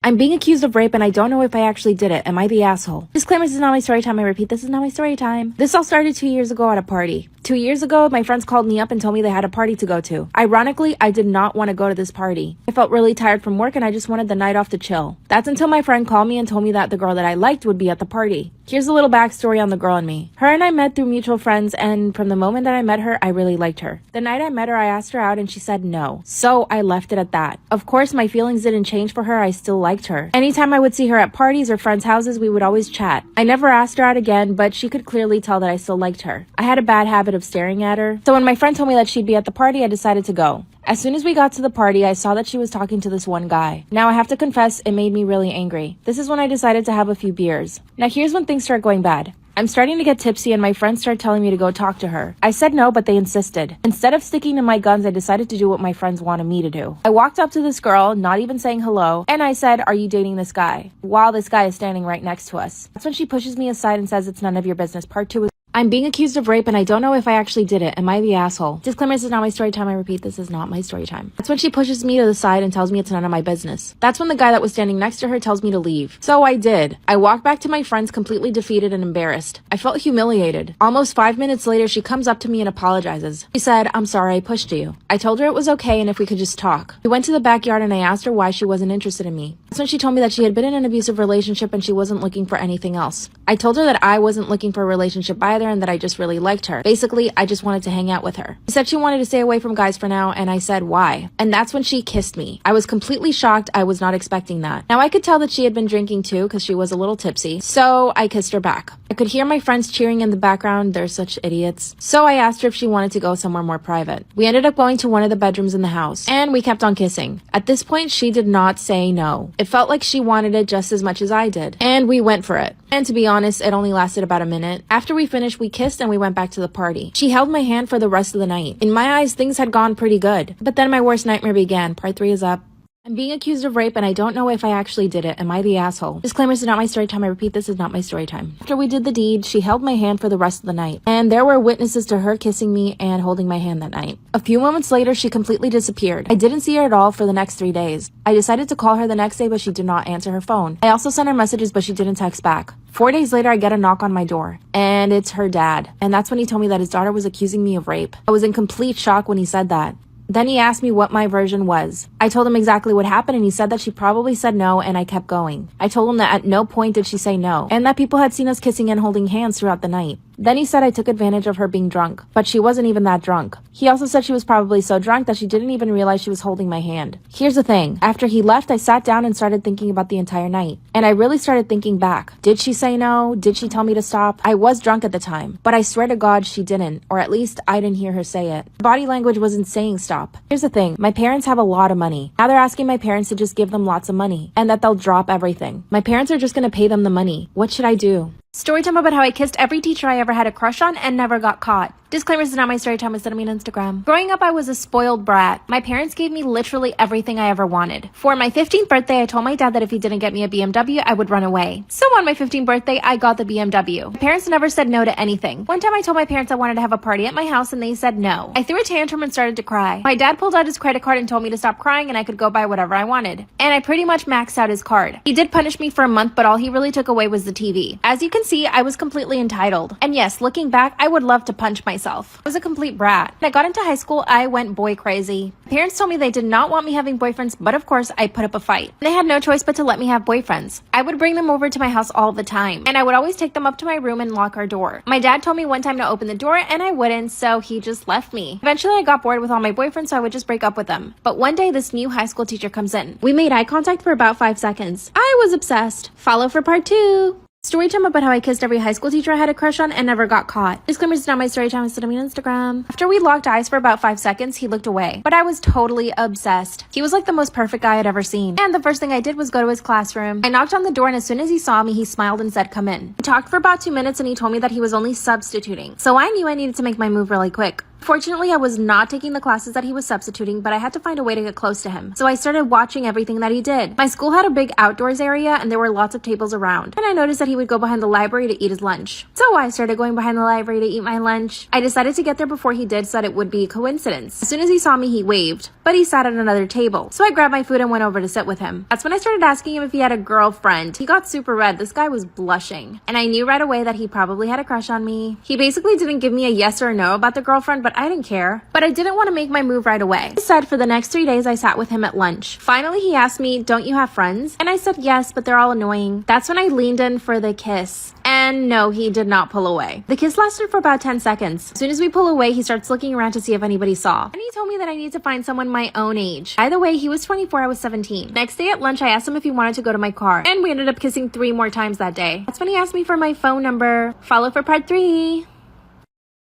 I'm being accused of rape and I don't know if I actually did it. Am I the asshole? Disclaimer, this is not my story time. I repeat, this is not my story time. This all started 2 years ago at a party. 2 years ago, my friends called me up and told me they had a party to go to. Ironically, I did not want to go to this party. I felt really tired from work and I just wanted the night off to chill. That's until my friend called me and told me that the girl that I liked would be at the party. Here's a little backstory on the girl and me. Her and I met through mutual friends, and from the moment that I met her, I really liked her. The night I met her, I asked her out and she said no. So I left it at that. Of course, my feelings didn't change for her. I still liked her. Anytime I would see her at parties or friends' houses, we would always chat. I never asked her out again, but she could clearly tell that I still liked her. I had a bad habit of staring at her. So when my friend told me that she'd be at the party, I decided to go. As soon as we got to the party, I saw that she was talking to this one guy. Now I have to confess, it made me really angry. This is when I decided to have a few beers. Now here's when things start going bad. I'm starting to get tipsy and my friends start telling me to go talk to her. I said no, but they insisted. Instead of sticking to my guns, I decided to do what my friends wanted me to do. I walked up to this girl, not even saying hello, and I said, "Are you dating this guy?" While this guy is standing right next to us. That's when she pushes me aside and says it's none of your business. Part 2 is I'm being accused of rape and I don't know if I actually did it. Am I the asshole? Disclaimer, this is not my story time. I repeat, this is not my story time. That's when she pushes me to the side and tells me it's none of my business. That's when the guy that was standing next to her tells me to leave. So I did. I walked back to my friends completely defeated and embarrassed. I felt humiliated. Almost 5 minutes later, she comes up to me and apologizes. She said, "I'm sorry I pushed you." I told her it was okay and if we could just talk. We went to the backyard and I asked her why she wasn't interested in me. That's when she told me that she had been in an abusive relationship and she wasn't looking for anything else. I told her that I wasn't looking for a relationship either and that I just really liked her. Basically, I just wanted to hang out with her. She said she wanted to stay away from guys for now, and I said why. And that's when she kissed me. I was completely shocked. I was not expecting that. Now I could tell that she had been drinking too because she was a little tipsy, so I kissed her back. I could hear my friends cheering in the background. They're such idiots. So I asked her if she wanted to go somewhere more private. We ended up going to one of the bedrooms in the house, and we kept on kissing. At this point, she did not say no. It felt like she wanted it just as much as I did, and we went for it. And to be honest, it only lasted about a minute. After we finished, we kissed and we went back to the party. She held my hand for the rest of the night. In my eyes, things had gone pretty good. But then my worst nightmare began. Part 3 is up. I'm being accused of rape and I don't know if I actually did it. Am I the asshole? Disclaimer, this is not my story time. I repeat, this is not my story time. After we did the deed, she held my hand for the rest of the night. And there were witnesses to her kissing me and holding my hand that night. A few moments later, she completely disappeared. I didn't see her at all for the next 3 days. I decided to call her the next day, but she did not answer her phone. I also sent her messages, but she didn't text back. 4 days later, I get a knock on my door. And it's her dad. And that's when he told me that his daughter was accusing me of rape. I was in complete shock when he said that. Then he asked me what my version was. I told him exactly what happened and he said that she probably said no and I kept going. I told him that at no point did she say no and that people had seen us kissing and holding hands throughout the night. Then he said I took advantage of her being drunk, but she wasn't even that drunk. He also said she was probably so drunk that she didn't even realize she was holding my hand. Here's the thing. After he left, I sat down and started thinking about the entire night. And I really started thinking back. Did she say no? Did she tell me to stop? I was drunk at the time, but I swear to God she didn't, or at least I didn't hear her say it. Body language wasn't saying stop. Here's the thing. My parents have a lot of money. Now they're asking my parents to just give them lots of money and that they'll drop everything. My parents are just gonna pay them the money. What should I do? Story time about how I kissed every teacher I ever had a crush on and never got caught. Disclaimer, this is not my story time, send me on Instagram. Growing up, I was a spoiled brat. My parents gave me literally everything I ever wanted. For my 15th birthday, I told my dad that if he didn't get me a BMW, I would run away. So on my 15th birthday, I got the BMW. My parents never said no to anything. One time I told my parents I wanted to have a party at my house and they said no. I threw a tantrum and started to cry. My dad pulled out his credit card and told me to stop crying and I could go buy whatever I wanted. And I pretty much maxed out his card. He did punish me for a month, but all he really took away was the TV. As you can see, I was completely entitled. And yes, looking back, I would love to punch myself. I was a complete brat. When I got into high school, I went boy crazy. Parents told me they did not want me having boyfriends, but of course, I put up a fight. They had no choice but to let me have boyfriends. I would bring them over to my house all the time, and I would always take them up to my room and lock our door. My dad told me one time to open the door, and I wouldn't, so he just left me. Eventually, I got bored with all my boyfriends, so I would just break up with them. But one day, this new high school teacher comes in. We made eye contact for about 5 seconds. I was obsessed. Follow for part 2. Story time about how I kissed every high school teacher I had a crush on and never got caught. Disclaimer, this is not my story time, send me on Instagram. After we locked eyes for about 5 seconds, he looked away. But I was totally obsessed. He was like the most perfect guy I'd ever seen. And the first thing I did was go to his classroom. I knocked on the door and as soon as he saw me, he smiled and said, "Come in." We talked for about 2 minutes and he told me that he was only substituting. So I knew I needed to make my move really quick. Fortunately, I was not taking the classes that he was substituting, but I had to find a way to get close to him. So I started watching everything that he did. My school had a big outdoors area and there were lots of tables around. And I noticed that he would go behind the library to eat his lunch. So I started going behind the library to eat my lunch. I decided to get there before he did so that it would be a coincidence. As soon as he saw me, he waved, but he sat at another table. So I grabbed my food and went over to sit with him. That's when I started asking him if he had a girlfriend. He got super red. This guy was blushing. And I knew right away that he probably had a crush on me. He basically didn't give me a yes or a no about the girlfriend, but I didn't care. But I didn't want to make my move right away. I said for the next 3 days I sat with him at lunch. Finally, he asked me, "Don't you have friends?" And I said yes, but they're all annoying. That's when I leaned in for the kiss. And no, he did not pull away. The kiss lasted for about 10 seconds. As soon as we pull away, he starts looking around to see if anybody saw. And he told me that I need to find someone my own age. By the way, he was 24, I was 17. Next day at lunch, I asked him if he wanted to go to my car. And we ended up kissing 3 more times that day. That's when he asked me for my phone number. Follow for part 3.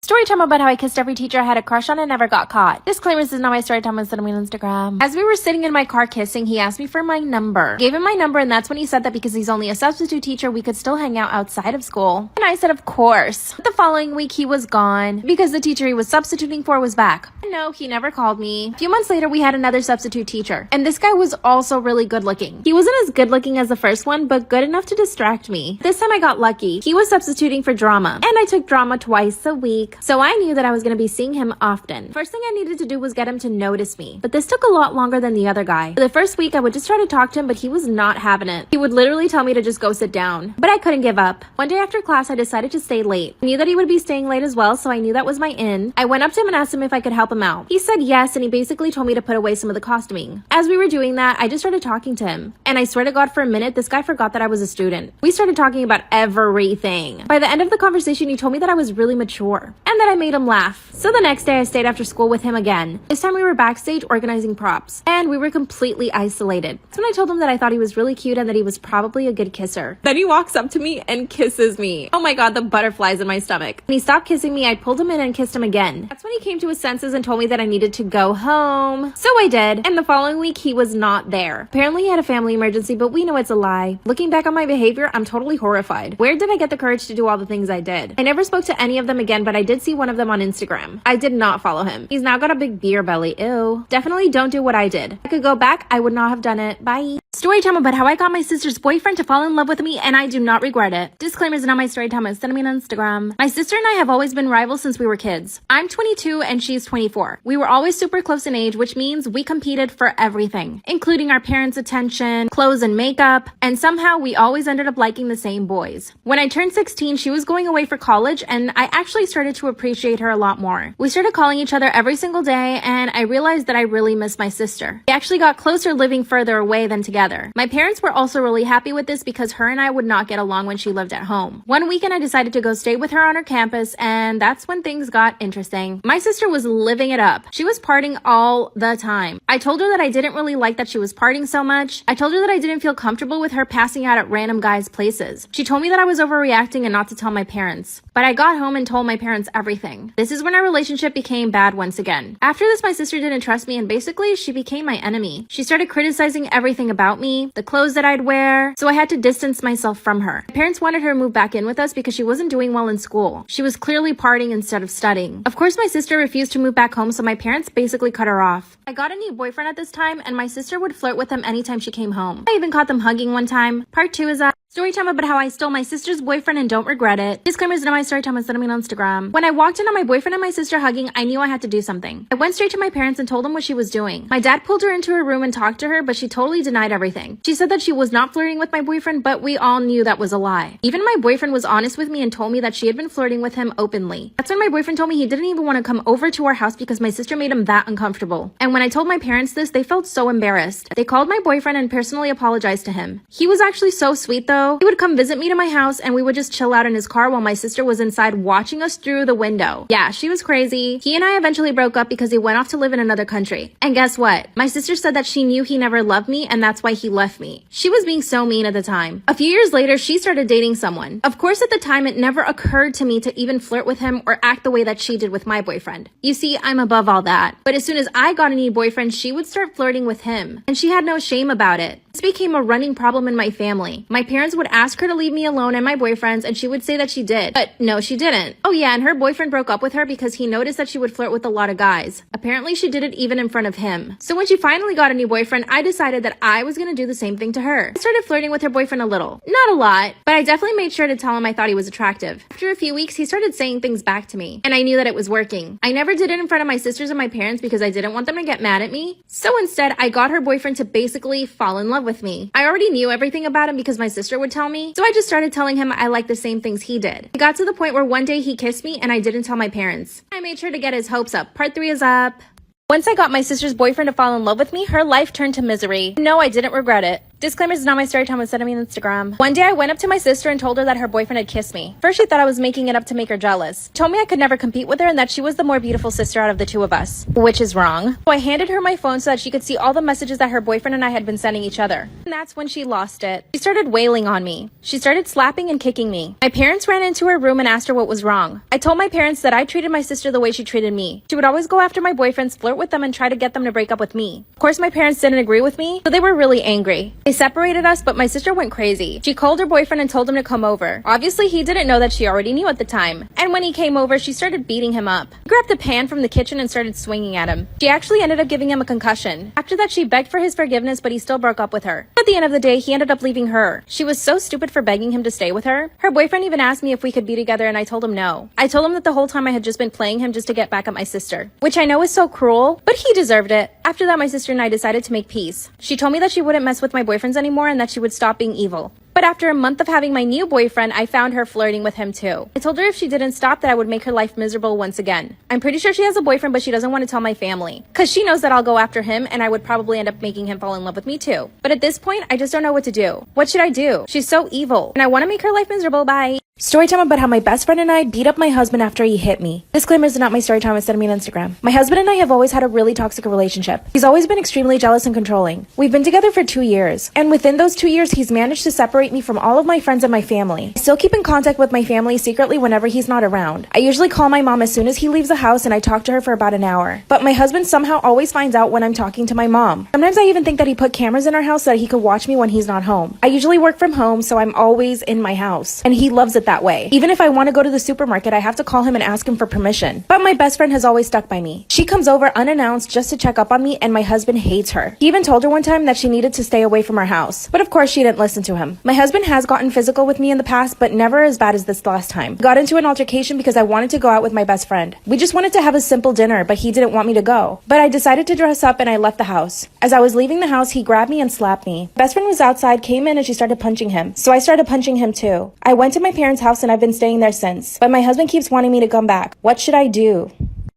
Story time about how I kissed every teacher I had a crush on and never got caught. Disclaimer, this is not my story time, send me on Instagram. As we were sitting in my car kissing, he asked me for my number. Gave him my number and that's when he said that because he's only a substitute teacher, we could still hang out outside of school. And I said, of course. But the following week, he was gone because the teacher he was substituting for was back. And no, he never called me. A few months later, we had another substitute teacher. And this guy was also really good looking. He wasn't as good looking as the first one, but good enough to distract me. This time I got lucky. He was substituting for drama. And I took drama twice a week. So I knew that I was going to be seeing him often. First thing I needed to do was get him to notice me. But this took a lot longer than the other guy. For the first week, I would just try to talk to him, but he was not having it. He would literally tell me to just go sit down. But I couldn't give up. One day after class, I decided to stay late. I knew that he would be staying late as well, so I knew that was my in. I went up to him and asked him if I could help him out. He said yes, and he basically told me to put away some of the costuming. As we were doing that, I just started talking to him. And I swear to God, for a minute, this guy forgot that I was a student. We started talking about everything. By the end of the conversation, he told me that I was really mature and that I made him laugh. So the next day I stayed after school with him again. This time we were backstage organizing props and we were completely isolated. That's when I told him that I thought he was really cute and that he was probably a good kisser. Then he walks up to me and kisses me. Oh my God, the butterflies in my stomach. When he stopped kissing me, I pulled him in and kissed him again. That's when he came to his senses and told me that I needed to go home. So I did. And the following week he was not there. Apparently he had a family emergency, but we know it's a lie. Looking back on my behavior, I'm totally horrified. Where did I get the courage to do all the things I did? I never spoke to any of them again, but I did see one of them on Instagram. I did not follow him. He's now got a big beer belly. Ew. Definitely don't do what I did. If I could go back, I would not have done it. Bye. Story time about how I got my sister's boyfriend to fall in love with me and I do not regret it. Disclaimers, not my story time, send me on Instagram. My sister and I have always been rivals since we were kids. I'm 22 and she's 24. We were always super close in age, which means we competed for everything, including our parents' attention, clothes and makeup, and somehow we always ended up liking the same boys. When I turned 16, she was going away for college and I actually started to appreciate her a lot more. We started calling each other every single day and I realized that I really miss my sister. We actually got closer living further away than together. My parents were also really happy with this because her and I would not get along when she lived at home. One weekend I decided to go stay with her on her campus and that's when things got interesting. My sister was living it up. She was partying all the time. I told her that I didn't really like that she was partying so much. I told her that I didn't feel comfortable with her passing out at random guys' places. She told me that I was overreacting and not to tell my parents. But I got home and told my parents everything. This is when our relationship became bad once again. After this, my sister didn't trust me and basically she became my enemy. She started criticizing everything about about me, the clothes that I'd wear, so I had to distance myself from her. My parents wanted her to move back in with us because she wasn't doing well in school. She was clearly partying instead of studying. Of course, my sister refused to move back home, so my parents basically cut her off. I got a new boyfriend at this time, and my sister would flirt with him anytime she came home. I even caught them hugging one time. Part 2 is story time about how I stole my sister's boyfriend and don't regret it. Disclaimers in my story time instead of me on Instagram. When I walked in on my boyfriend and my sister hugging, I knew I had to do something. I went straight to my parents and told them what she was doing. My dad pulled her into her room and talked to her, but she totally denied everything. She said that she was not flirting with my boyfriend, but we all knew that was a lie. Even my boyfriend was honest with me and told me that she had been flirting with him openly. That's when my boyfriend told me he didn't even want to come over to our house because my sister made him that uncomfortable. And when I told my parents this, they felt so embarrassed. They called my boyfriend and personally apologized to him. He was actually so sweet though. He would come visit me to my house and we would just chill out in his car while my sister was inside watching us through the window. Yeah, she was crazy. He and I eventually broke up because he went off to live in another country. And guess what? My sister said that she knew he never loved me and that's why he left me. She was being so mean at the time. A few years later, she started dating someone. Of course, at the time, it never occurred to me to even flirt with him or act the way that she did with my boyfriend. You see, I'm above all that. But as soon as I got a new boyfriend, she would start flirting with him. And she had no shame about it. This became a running problem in my family. My parents would ask her to leave me alone and my boyfriends, and she would say that she did. But no, she didn't. Oh yeah, and her boyfriend broke up with her because he noticed that she would flirt with a lot of guys. Apparently, she did it even in front of him. So when she finally got a new boyfriend, I decided that I was gonna do the same thing to her. I started flirting with her boyfriend a little. Not a lot, but I definitely made sure to tell him I thought he was attractive. After a few weeks, he started saying things back to me, and I knew that it was working. I never did it in front of my sisters and my parents because I didn't want them to get mad at me. So instead, I got her boyfriend to basically fall in love with me. I already knew everything about him because my sister would tell me, so I just started telling him I liked the same things he did. It got to the point where one day he kissed me and I didn't tell my parents. I made sure to get his hopes up. Part 3 is up. Once I got my sister's boyfriend to fall in love with me, her life turned to misery. No, I didn't regret it. Disclaimers is not my story time, instead of me on Instagram. One day I went up to my sister and told her that her boyfriend had kissed me. First she thought I was making it up to make her jealous. Told me I could never compete with her and that she was the more beautiful sister out of the two of us. Which is wrong. So I handed her my phone so that she could see all the messages that her boyfriend and I had been sending each other. And that's when she lost it. She started wailing on me. She started slapping and kicking me. My parents ran into her room and asked her what was wrong. I told my parents that I treated my sister the way she treated me. She would always go after my boyfriends, flirt with them, and try to get them to break up with me. Of course, my parents didn't agree with me, so they were really angry. They separated us, but my sister went crazy. She called her boyfriend and told him to come over. Obviously, he didn't know that she already knew at the time. And when he came over, she started beating him up. She grabbed a pan from the kitchen and started swinging at him. She actually ended up giving him a concussion. After that, she begged for his forgiveness, but he still broke up with her. At the end of the day, he ended up leaving her. She was so stupid for begging him to stay with her. Her boyfriend even asked me if we could be together, and I told him no. I told him that the whole time I had just been playing him just to get back at my sister. Which I know is so cruel, but he deserved it. After that, my sister and I decided to make peace. She told me that she wouldn't mess with my boyfriends anymore and that she would stop being evil. But after a month of having my new boyfriend, I found her flirting with him too. I told her if she didn't stop that I would make her life miserable once again. I'm pretty sure she has a boyfriend, but she doesn't want to tell my family. Cause she knows that I'll go after him and I would probably end up making him fall in love with me too. But at this point, I just don't know what to do. What should I do? She's so evil and I want to make her life miserable. Bye. Storytime about how my best friend and I beat up my husband after he hit me. Disclaimers are not my storytime, instead of me on Instagram. My husband and I have always had a really toxic relationship. He's always been extremely jealous and controlling. We've been together for 2 years. And within those 2 years, he's managed to separate me from all of my friends and my family. I still keep in contact with my family secretly whenever he's not around. I usually call my mom as soon as he leaves the house and I talk to her for about an hour. But my husband somehow always finds out when I'm talking to my mom. Sometimes I even think that he put cameras in our house so that he could watch me when he's not home. I usually work from home, so I'm always in my house. And he loves it that way. Even if I want to go to the supermarket, I have to call him and ask him for permission. But my best friend has always stuck by me. She comes over unannounced just to check up on me, and my husband hates her. He even told her one time that she needed to stay away from our house. But of course, she didn't listen to him. My husband has gotten physical with me in the past, but never as bad as this last time. Got into an altercation because I wanted to go out with my best friend. We just wanted to have a simple dinner, but he didn't want me to go. But I decided to dress up and I left the house. As I was leaving the house, he grabbed me and slapped me. Best friend was outside, came in, and she started punching him. So I started punching him too. I went to my parents' house and I've been staying there since. But my husband keeps wanting me to come back. What should I do?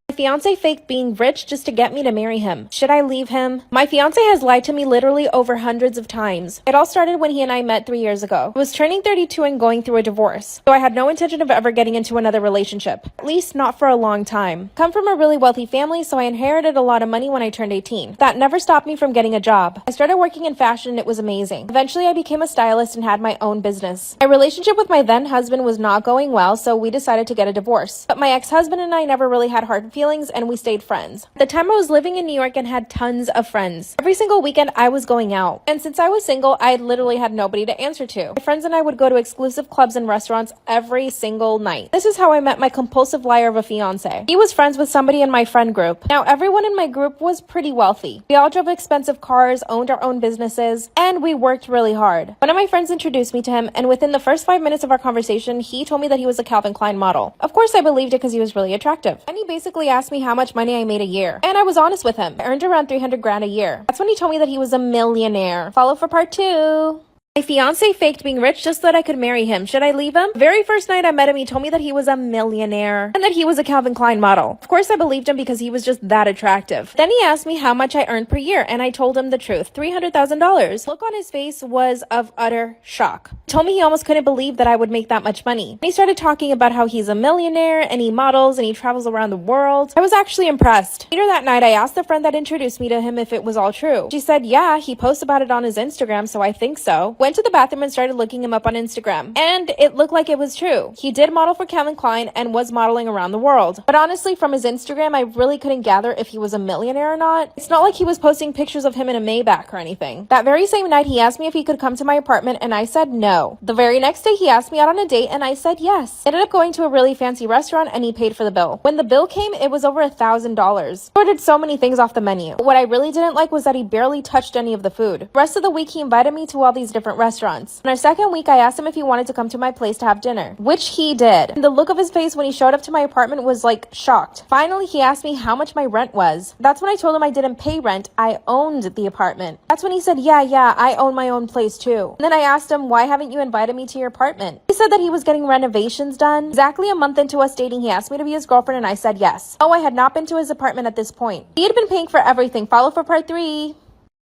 My fiancé faked being rich just to get me to marry him. Should I leave him? My fiancé has lied to me literally over hundreds of times. It all started when he and I met 3 years ago. I was turning 32 and going through a divorce, so I had no intention of ever getting into another relationship. At least not for a long time. Come from a really wealthy family, so I inherited a lot of money when I turned 18. That never stopped me from getting a job. I started working in fashion and it was amazing. Eventually I became a stylist and had my own business. My relationship with my then husband was not going well, so we decided to get a divorce. But my ex-husband and I never really had hard feelings feelings and we stayed friends. At the time I was living in New York and had tons of friends. Every single weekend I was going out. And since I was single, I literally had nobody to answer to. My friends and I would go to exclusive clubs and restaurants every single night. This is how I met my compulsive liar of a fiance. He was friends with somebody in my friend group. Now everyone in my group was pretty wealthy. We all drove expensive cars, owned our own businesses, and we worked really hard. One of my friends introduced me to him, and within the first 5 minutes of our conversation, he told me that he was a Calvin Klein model. Of course I believed it because he was really attractive. And he basically asked me how much money I made a year. And I was honest with him. I earned around 300 grand a year. That's when he told me that he was a millionaire. Follow for part 2. My fiancé faked being rich just so that I could marry him. Should I leave him? The very first night I met him, he told me that he was a millionaire and that he was a Calvin Klein model. Of course, I believed him because he was just that attractive. Then he asked me how much I earned per year, and I told him the truth, $300,000. The look on his face was of utter shock. He told me he almost couldn't believe that I would make that much money. And he started talking about how he's a millionaire and he models and he travels around the world. I was actually impressed. Later that night, I asked the friend that introduced me to him if it was all true. She said, yeah, he posts about it on his Instagram, so I think so. Went to the bathroom and started looking him up on Instagram. And it looked like it was true. He did model for Calvin Klein and was modeling around the world. But honestly, from his Instagram, I really couldn't gather if he was a millionaire or not. It's not like he was posting pictures of him in a Maybach or anything. That very same night, he asked me if he could come to my apartment and I said no. The very next day, he asked me out on a date and I said yes. Ended up going to a really fancy restaurant and he paid for the bill. When the bill came, it was over $1,000. Ordered so many things off the menu. What I really didn't like was that he barely touched any of the food. The rest of the week, he invited me to all these different restaurants. On our second week, I asked him if he wanted to come to my place to have dinner, which he did. And the look of his face when he showed up to my apartment was like shocked. Finally, he asked me how much my rent was. That's when I told him I didn't pay rent. I owned the apartment. That's when he said, yeah, I own my own place too. And then I asked him, why haven't you invited me to your apartment? He said that he was getting renovations done. Exactly a month into us dating, he asked me to be his girlfriend and I said yes. Oh, I had not been to his apartment at this point. He had been paying for everything. Follow for part 3.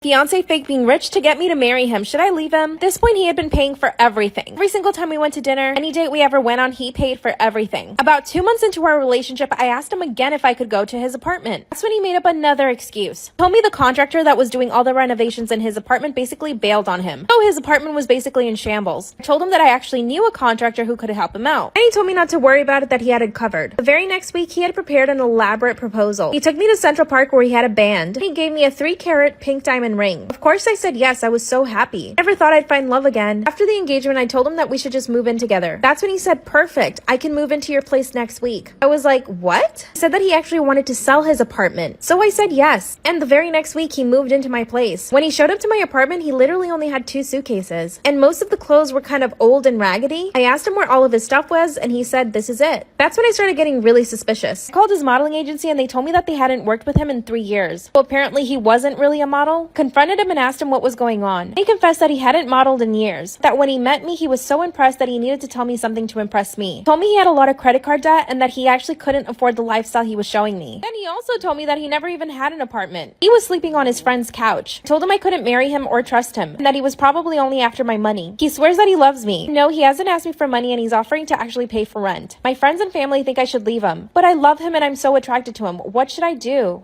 Fiancé faked being rich to get me to marry him. Should I leave him? At this point, he had been paying for everything. Every single time we went to dinner, any date we ever went on, he paid for everything. About 2 months into our relationship, I asked him again if I could go to his apartment. That's when he made up another excuse. He told me the contractor that was doing all the renovations in his apartment basically bailed on him. So his apartment was basically in shambles. I told him that I actually knew a contractor who could help him out. And he told me not to worry about it, that he had it covered. The very next week, he had prepared an elaborate proposal. He took me to Central Park where he had a band. He gave me a 3-carat pink diamond ring. Of course, I said yes. I was so happy. Never thought I'd find love again. After the engagement, I told him that we should just move in together. That's when he said, perfect. I can move into your place next week. I was like, what? He said that he actually wanted to sell his apartment. So I said yes. And the very next week, he moved into my place. When he showed up to my apartment, he literally only had 2 suitcases. And most of the clothes were kind of old and raggedy. I asked him where all of his stuff was, and he said, this is it. That's when I started getting really suspicious. I called his modeling agency, and they told me that they hadn't worked with him in 3 years. So apparently, he wasn't really a model. Confronted him and asked him what was going on. He confessed that he hadn't modeled in years, that when he met me, he was so impressed that he needed to tell me something to impress me. He told me he had a lot of credit card debt and that he actually couldn't afford the lifestyle he was showing me. Then he also told me that he never even had an apartment. He was sleeping on his friend's couch. I told him I couldn't marry him or trust him, and that he was probably only after my money. He swears that he loves me. No, he hasn't asked me for money and he's offering to actually pay for rent. My friends and family think I should leave him, but I love him and I'm so attracted to him. What should I do?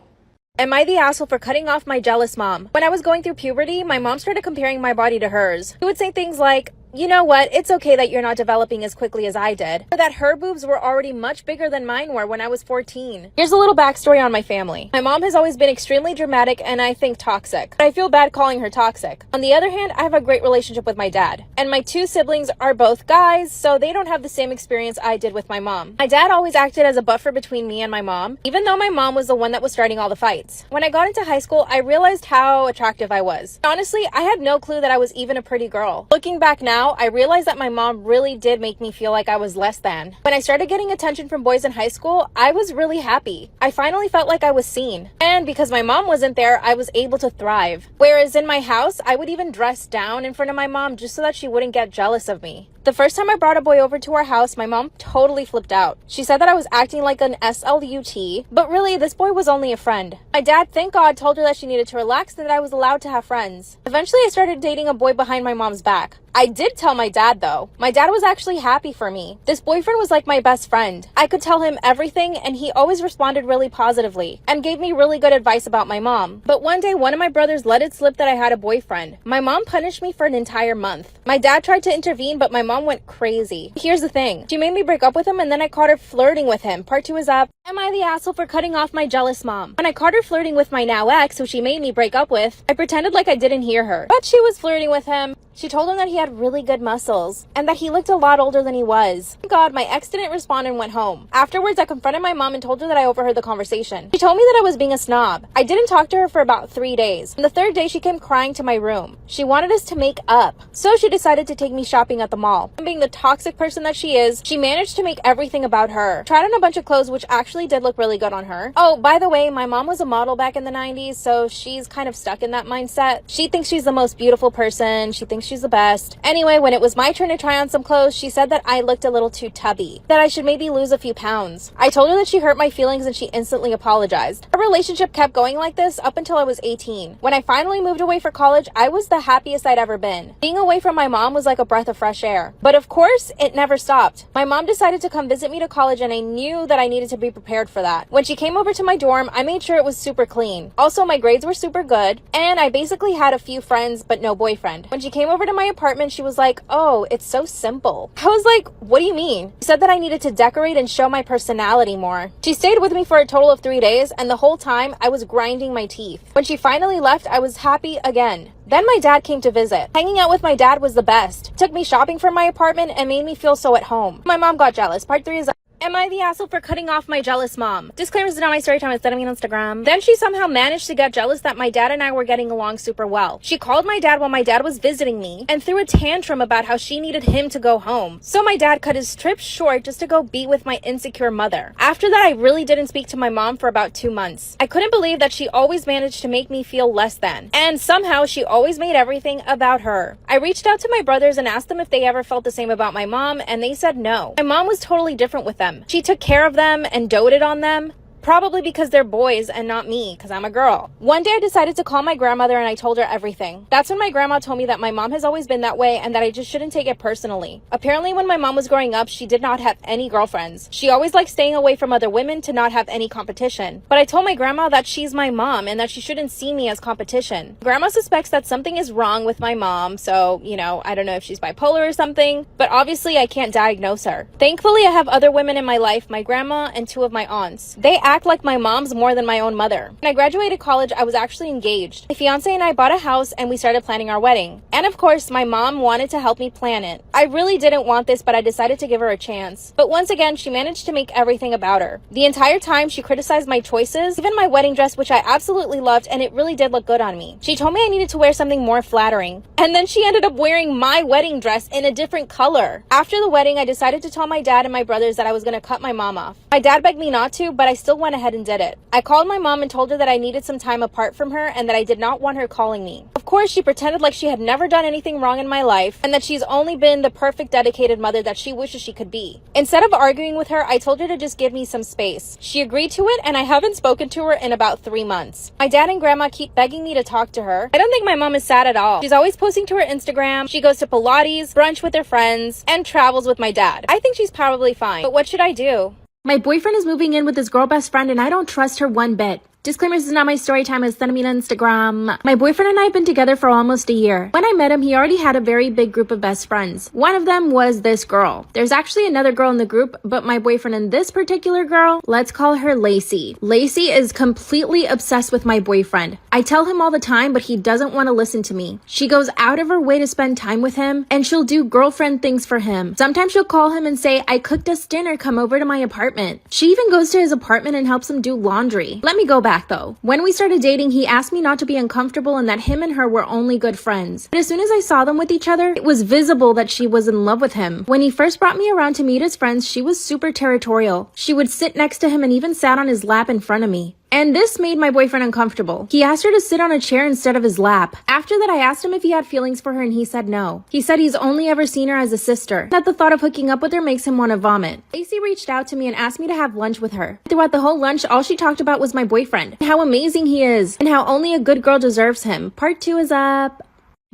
Am I the asshole for cutting off my jealous mom? When I was going through puberty, my mom started comparing my body to hers. She would say things like, you know what, it's okay that you're not developing as quickly as I did. Or that her boobs were already much bigger than mine were when I was 14. Here's a little backstory on my family. My mom has always been extremely dramatic and I think toxic. But I feel bad calling her toxic. On the other hand, I have a great relationship with my dad. And my 2 siblings are both guys, so they don't have the same experience I did with my mom. My dad always acted as a buffer between me and my mom, even though my mom was the one that was starting all the fights. When I got into high school, I realized how attractive I was. Honestly, I had no clue that I was even a pretty girl. Looking back now, I realized that my mom really did make me feel like I was less than. When I started getting attention from boys in high school, I was really happy. I finally felt like I was seen. And because my mom wasn't there, I was able to thrive. Whereas in my house, I would even dress down in front of my mom just so that she wouldn't get jealous of me. The first time I brought a boy over to our house, my mom totally flipped out. She said that I was acting like an SLUT, but really, this boy was only a friend. My dad, thank God, told her that she needed to relax and that I was allowed to have friends. Eventually, I started dating a boy behind my mom's back. I did tell my dad, though. My dad was actually happy for me. This boyfriend was like my best friend. I could tell him everything, and he always responded really positively and gave me really good advice about my mom. But one day, one of my brothers let it slip that I had a boyfriend. My mom punished me for an entire month. My dad tried to intervene, but my mom went crazy. Here's the thing. She made me break up with him, and then I caught her flirting with him. Part 2 is up. Am I the asshole for cutting off my jealous mom? When I caught her flirting with my now ex, who she made me break up with, I pretended like I didn't hear her. But she was flirting with him. She told him that he had really good muscles and that he looked a lot older than he was. Thank God, my ex didn't respond and went home. Afterwards, I confronted my mom and told her that I overheard the conversation. She told me that I was being a snob. I didn't talk to her for about 3 days. On the third day, she came crying to my room. She wanted us to make up. So she decided to take me shopping at the mall. And being the toxic person that she is, she managed to make everything about her. Tried on a bunch of clothes, which actually did look really good on her. Oh, by the way, my mom was a model back in the 90s, so she's kind of stuck in that mindset. She thinks she's the most beautiful person. She thinks she's the best. Anyway, when it was my turn to try on some clothes, she said that I looked a little too tubby, that I should maybe lose a few pounds. I told her that she hurt my feelings and she instantly apologized. Our relationship kept going like this up until I was 18. When I finally moved away for college, I was the happiest I'd ever been. Being away from my mom was like a breath of fresh air. But of course, it never stopped. My mom decided to come visit me to college and I knew that I needed to be prepared for that. When she came over to my dorm, I made sure it was super clean. Also, my grades were super good, and I basically had a few friends but no boyfriend. When she came over to my apartment, she was like, "Oh, it's so simple." I was like, "What do you mean?" She said that I needed to decorate and show my personality more. She stayed with me for a total of 3 days, and the whole time I was grinding my teeth. When she finally left, I was happy again. Then my dad came to visit. Hanging out with my dad was the best. Took me shopping for my apartment and made me feel so at home. My mom got jealous. Part 3 is... Am I the asshole for cutting off my jealous mom? Disclaimers is not my story time, it's on Instagram. Then she somehow managed to get jealous that my dad and I were getting along super well. She called my dad while my dad was visiting me and threw a tantrum about how she needed him to go home. So my dad cut his trip short just to go be with my insecure mother. After that, I really didn't speak to my mom for about 2 months. I couldn't believe that she always managed to make me feel less than. And somehow she always made everything about her. I reached out to my brothers and asked them if they ever felt the same about my mom, and they said no. My mom was totally different with them. She took care of them and doted on them. Probably because they're boys and not me, because I'm a girl. One day I decided to call my grandmother and I told her everything. That's when my grandma told me that my mom has always been that way and that I just shouldn't take it personally. Apparently when my mom was growing up, she did not have any girlfriends. She always liked staying away from other women to not have any competition. But I told my grandma that she's my mom and that she shouldn't see me as competition. Grandma suspects that something is wrong with my mom, so, I don't know if she's bipolar or something, but obviously I can't diagnose her. Thankfully, I have other women in my life, my grandma and 2 of my aunts. They act like my mom's more than my own mother. When I graduated college, I was actually engaged. My fiancé and I bought a house and we started planning our wedding. And of course, my mom wanted to help me plan it. I really didn't want this, but I decided to give her a chance. But once again, she managed to make everything about her. The entire time, she criticized my choices, even my wedding dress, which I absolutely loved, and it really did look good on me. She told me I needed to wear something more flattering. And then she ended up wearing my wedding dress in a different color. After the wedding, I decided to tell my dad and my brothers that I was going to cut my mom off. My dad begged me not to, but I still went ahead and did it. I called my mom and told her that I needed some time apart from her and that I did not want her calling me. Of course, she pretended like she had never done anything wrong in my life and that she's only been the perfect dedicated mother that she wishes she could be. Instead of arguing with her, I told her to just give me some space. She agreed to it and I haven't spoken to her in about 3 months. My dad and grandma keep begging me to talk to her. I don't think my mom is sad at all. She's always posting to her Instagram. She goes to Pilates, brunch with her friends, and travels with my dad. I think she's probably fine. But what should I do? My boyfriend is moving in with his girl best friend and I don't trust her one bit. Disclaimer, this is not my story time, it's on Instagram. My boyfriend and I have been together for almost a year. When I met him, he already had a very big group of best friends. One of them was this girl. There's actually another girl in the group, but my boyfriend and this particular girl, let's call her Lacey. Lacey is completely obsessed with my boyfriend. I tell him all the time, but he doesn't want to listen to me. She goes out of her way to spend time with him, and she'll do girlfriend things for him. Sometimes she'll call him and say, "I cooked us dinner, come over to my apartment." She even goes to his apartment and helps him do laundry. Let me go back though. When we started dating, he asked me not to be uncomfortable and that him and her were only good friends. But as soon as I saw them with each other, it was visible that she was in love with him. When he first brought me around to meet his friends, she was super territorial. She would sit next to him and even sat on his lap in front of me. And this made my boyfriend uncomfortable. He asked her to sit on a chair instead of his lap. After that, I asked him if he had feelings for her and he said no. He said he's only ever seen her as a sister, that the thought of hooking up with her makes him want to vomit. Lacey reached out to me and asked me to have lunch with her. Throughout the whole lunch, all she talked about was my boyfriend, and how amazing he is, and how only a good girl deserves him. Part 2 is up.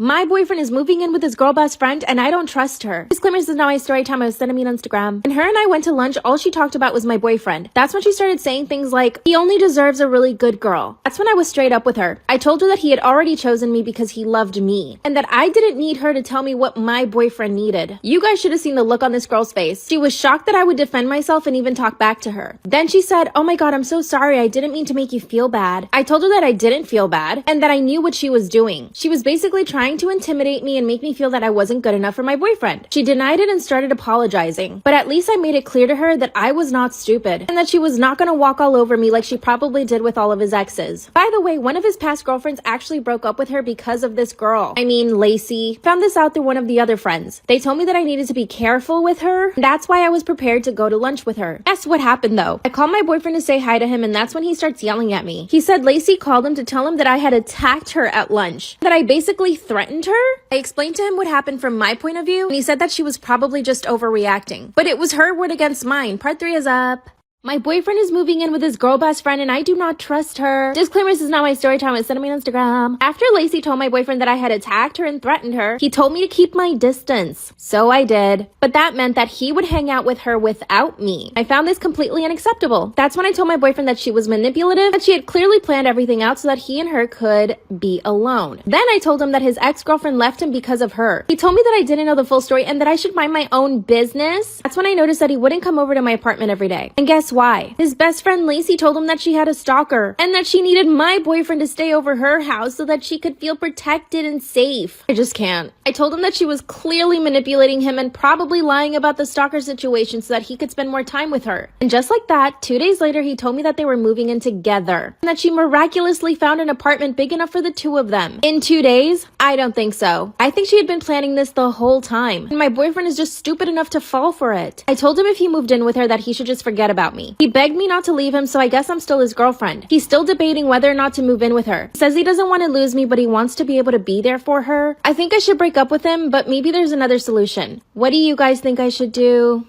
My boyfriend is moving in with his girl best friend and I don't trust her. Disclaimer, this is not my story time. I was sending me on Instagram. And her and I went to lunch. All she talked about was my boyfriend. That's when she started saying things like, he only deserves a really good girl. That's when I was straight up with her. I told her that he had already chosen me because he loved me. And that I didn't need her to tell me what my boyfriend needed. You guys should have seen the look on this girl's face. She was shocked that I would defend myself and even talk back to her. Then she said, oh my god, I'm so sorry. I didn't mean to make you feel bad. I told her that I didn't feel bad and that I knew what she was doing. She was basically trying to intimidate me and make me feel that I wasn't good enough for my boyfriend. She denied it and started apologizing. But at least I made it clear to her that I was not stupid and that she was not gonna walk all over me like she probably did with all of his exes. By the way, one of his past girlfriends actually broke up with her because of this girl. I mean, Lacey. Found this out through one of the other friends. They told me that I needed to be careful with her. And that's why I was prepared to go to lunch with her. Guess what happened though? I called my boyfriend to say hi to him and that's when he starts yelling at me. He said Lacey called him to tell him that I had attacked her at lunch. That I basically threatened her. I explained to him what happened from my point of view, and he said that she was probably just overreacting. But it was her word against mine. Part 3 is up. My boyfriend is moving in with his girl best friend and I do not trust her. Disclaimer, this is not my story time. It's sending me on Instagram. After Lacey told my boyfriend that I had attacked her and threatened her, he told me to keep my distance. So I did. But that meant that he would hang out with her without me. I found this completely unacceptable. That's when I told my boyfriend that she was manipulative, that she had clearly planned everything out so that he and her could be alone. Then I told him that his ex-girlfriend left him because of her. He told me that I didn't know the full story and that I should mind my own business. That's when I noticed that he wouldn't come over to my apartment every day. And guess why? His best friend Lacey told him that she had a stalker and that she needed my boyfriend to stay over her house so that she could feel protected and safe. I just can't. I told him that she was clearly manipulating him and probably lying about the stalker situation so that he could spend more time with her. And just like that, 2 days later, he told me that they were moving in together and that she miraculously found an apartment big enough for the two of them. In 2 days? I don't think so. I think she had been planning this the whole time. And my boyfriend is just stupid enough to fall for it. I told him if he moved in with her that he should just forget about me. He begged me not to leave him, so I guess I'm still his girlfriend. He's still debating whether or not to move in with her. He says he doesn't want to lose me, but he wants to be able to be there for her. I think I should break up with him, but maybe there's another solution. What do you guys think I should do?